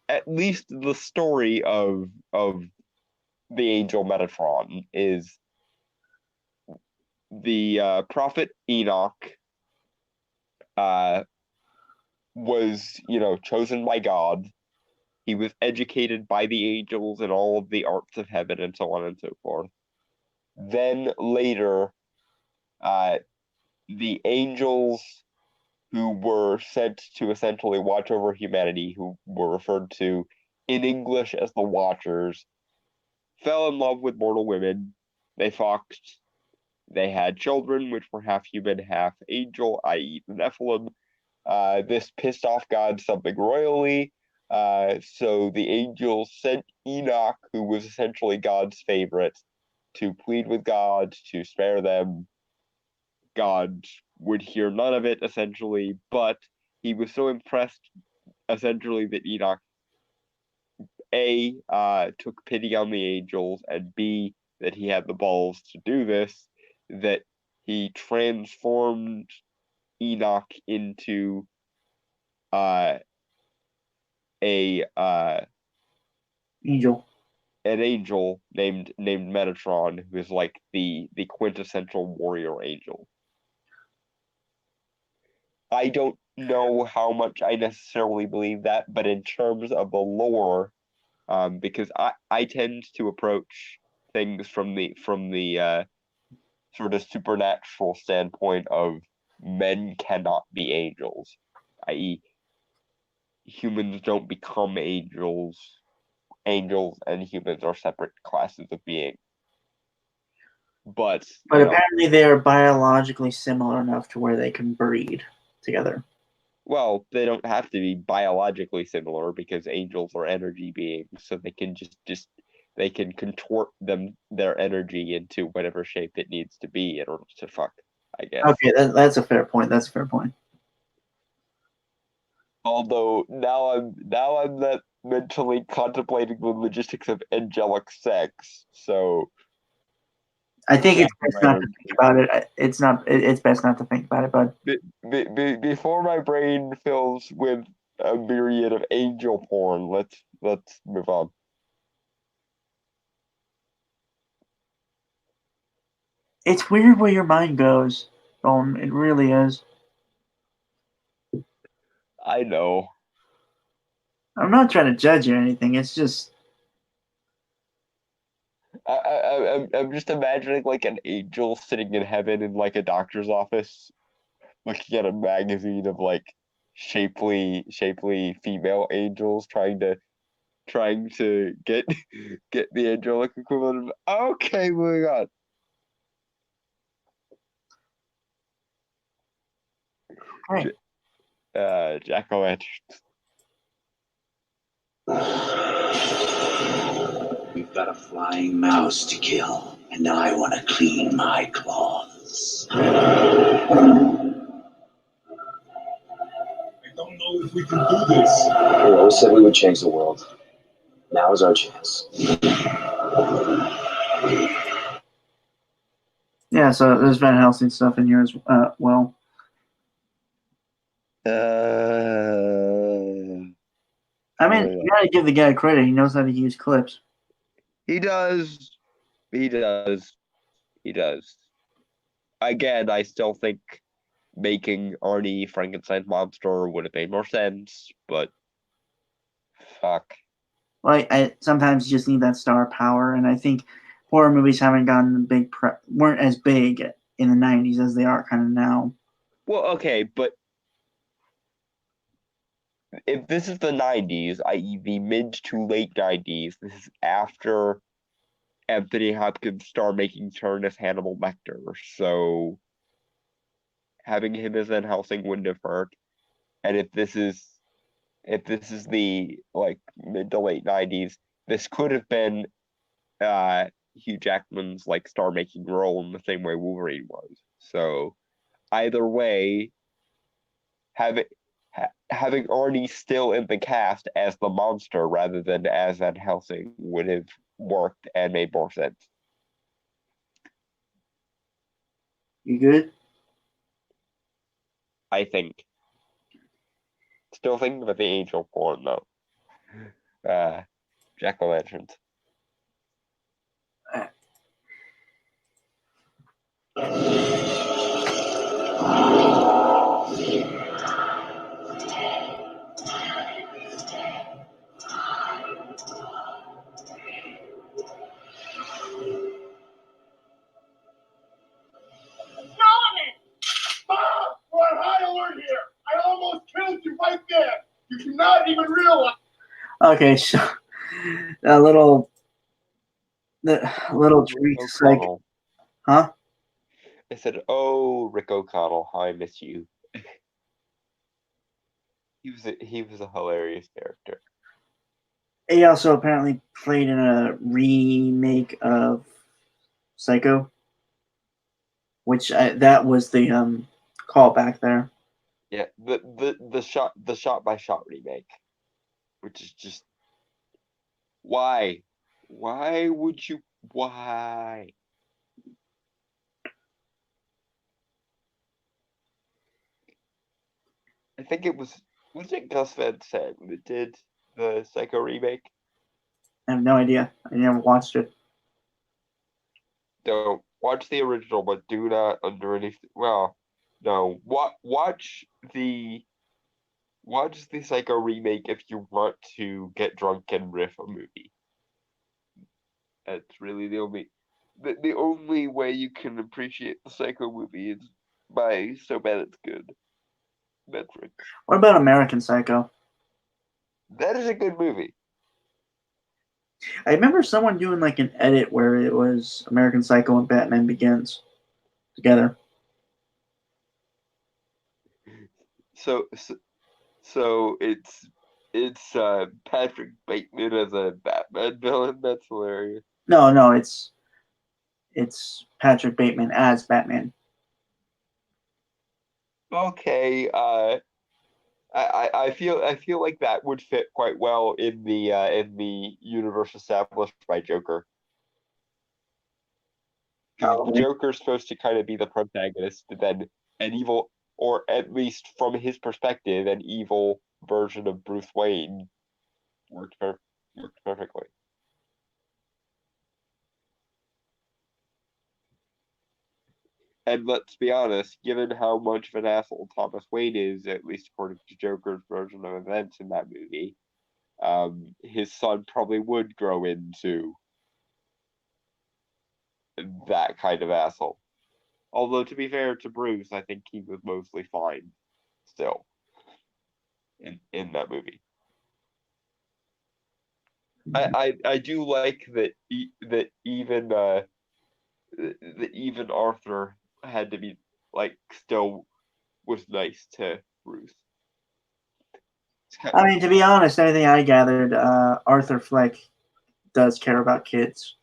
at least the story of the angel Metatron is the prophet Enoch uh, was, chosen by God. He was educated by the angels in all of the arts of heaven and so on and so forth. Then later, the angels who were sent to essentially watch over humanity, who were referred to in English as the Watchers, fell in love with mortal women. They fucked. They had children, which were half human, half angel, i.e., the Nephilim. This pissed off God something royally. So the angels sent Enoch, who was essentially God's favorite, to plead with God to spare them. God would hear none of it, essentially, but he was so impressed, essentially, that Enoch, A, took pity on the angels, and B, that he had the balls to do this, that he transformed Enoch into uh, a Angel. an angel named Metatron, who is like the quintessential warrior angel. I don't know how much I necessarily believe that, but in terms of the lore, because I tend to approach things from the sort of supernatural standpoint of men cannot be angels, i.e., humans don't become angels. Angels and humans are separate classes of beings. But But apparently they are biologically similar enough to where they can breed together. well, they don't have to be biologically similar because angels are energy beings, so they can just they can contort their energy into whatever shape it needs to be in order to fuck, I guess. Okay, that's a fair point. That's a fair point. Although now I'm not mentally contemplating the logistics of angelic sex, so I think it's Jackie best not to Leonard, think about it. It's best not to think about it, but before my brain fills with a myriad of angel porn, let's move on. it's weird where your mind goes, Dalton. It really is. I know. I'm not trying to judge you or anything. It's just I'm just imagining like an angel sitting in heaven in like a doctor's office, looking at a magazine of like shapely female angels trying to get get the angelic equivalent of okay, moving on. hey. Jack-o'-lantern. We've got a flying mouse to kill, and I want to clean my claws. I don't know if we can do this. We always said we would change the world. Now is our chance. Yeah, so there's Van Helsing stuff in here as well. I mean, you gotta give the guy credit. He knows how to use clips. He does. He does. He does. Again, I still think making Arnie Frankenstein's monster would have made more sense, but fuck. Like, I sometimes you just need that star power, and I think horror movies haven't gotten weren't as big in the '90s as they are kind of now. Well, okay, but if this is the 90s, i.e., the mid to late 90s, this is after Anthony Hopkins' star-making turn as Hannibal Lecter, so having him as Van Helsing wouldn't have hurt. And if this is if this is the like mid to late 90s, this could have been Hugh Jackman's like star-making role in the same way Wolverine was. So either way, having having Arnie still in the cast as the monster rather than as Van Helsing would have worked and made more sense. You good? I think. Still thinking about the angel porn though. Jack-o'-lanterns. Ah! We're on high alert here. I almost killed you right there. You cannot even realize. Okay, so a little treat, Rick like, O'Connell. huh? I said, "Oh, Rick O'Connell, how I miss you." He was a hilarious character. He also apparently played in a remake of Psycho, which that was the callback there. Yeah, the shot by shot remake, which is just why would you why? I think it was it Gus Van Sant that did the Psycho remake? I have no idea. I never watched it. Don't watch the original, but do not under any well, no. Watch the Psycho remake if you want to get drunk and riff a movie. That's really the only way you can appreciate the Psycho movie is by so bad it's good metrics. What about American Psycho? That is a good movie. I remember someone doing like an edit where it was American Psycho and Batman Begins together. So it's Patrick Bateman as a Batman villain. That's hilarious. No, it's Patrick Bateman as Batman. Okay, I feel like that would fit quite well in the universe established by Joker. Oh, Joker's supposed to kind of be the protagonist, but then an evil, or at least from his perspective, an evil version of Bruce Wayne worked perfectly. And let's be honest, given how much of an asshole Thomas Wayne is, at least according to Joker's version of events in that movie, his son probably would grow into that kind of asshole. Although to be fair to Bruce, I think he was mostly fine still in that movie. I do like that that even Arthur had to be like still was nice to Bruce. I mean, to be honest, everything I gathered, Arthur Fleck does care about kids,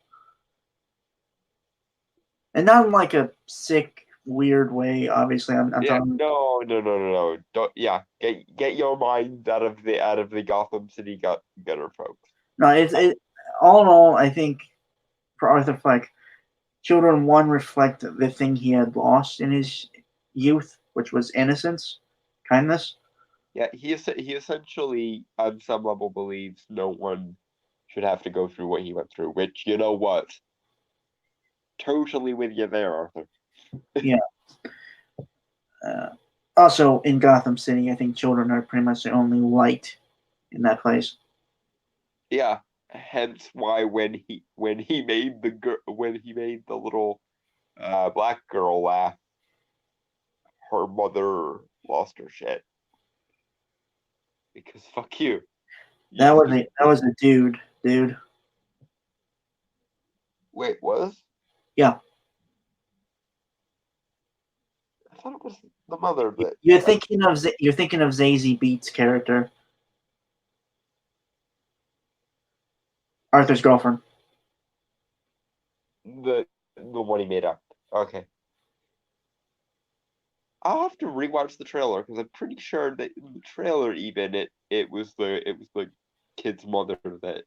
and not in like a sick, weird way. Obviously, I'm Yeah, talking. no. Don't, yeah, get your mind out of the Gotham City gutter, folks. No, all in all, I think for Arthur Fleck, Children 1 reflect the thing he had lost in his youth, which was innocence, kindness. Yeah, he essentially on some level believes no one should have to go through what he went through. Which you know what, totally with you there, Arthur. Yeah. Also, in Gotham City, I think children are pretty much the only light in that place. Yeah, hence why when he made the little black girl laugh, her mother lost her shit because fuck you. That was a dude. Wait, was? Yeah. I thought it was the mother that You're thinking of Zazie Beet's character. Arthur's girlfriend. The one he made up. Okay. I'll have to rewatch the trailer because I'm pretty sure that in the trailer even it was the kid's mother that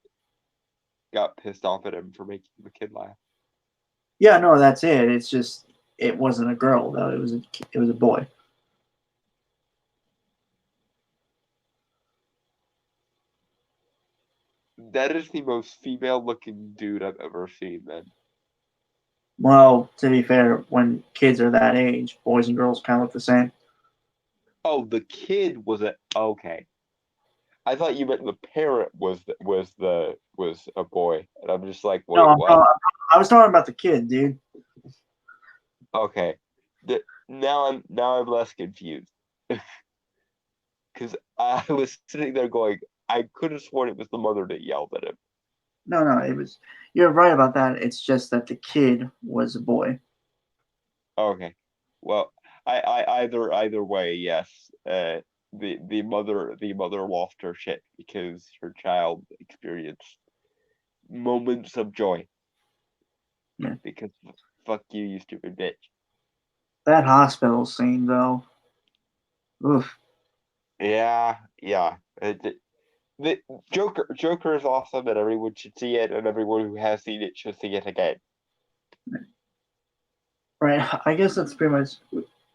got pissed off at him for making the kid laugh. Yeah, no, that's it. It's just it wasn't a girl though. It was a boy. That is the most female-looking dude I've ever seen, man. Well, to be fair, when kids are that age, boys and girls kind of look the same. Oh, the kid was okay. I thought you meant the parent was a boy, and I'm just like, wait, No, what? I was talking about the kid, dude. Okay, now I'm less confused because I was sitting there going, I could have sworn it was the mother that yelled at him. No, it was. You're right about that. It's just that the kid was a boy. Okay, well, I either way, yes. The mother lost her shit because her child experienced moments of joy. Yeah. Because fuck you, you stupid bitch. That hospital scene, though. Oof. Yeah. The Joker is awesome, and everyone should see it, and everyone who has seen it should see it again. Right. I guess that's pretty much.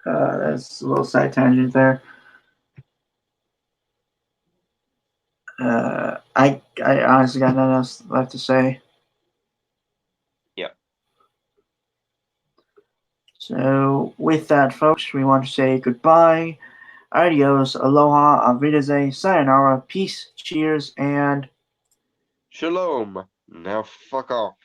That's a little side tangent there. I honestly got nothing else left to say. Yep. So with that, folks, we want to say goodbye, adios, aloha, auf Wiedersehen, sayonara, peace, cheers, and Shalom. Now fuck off.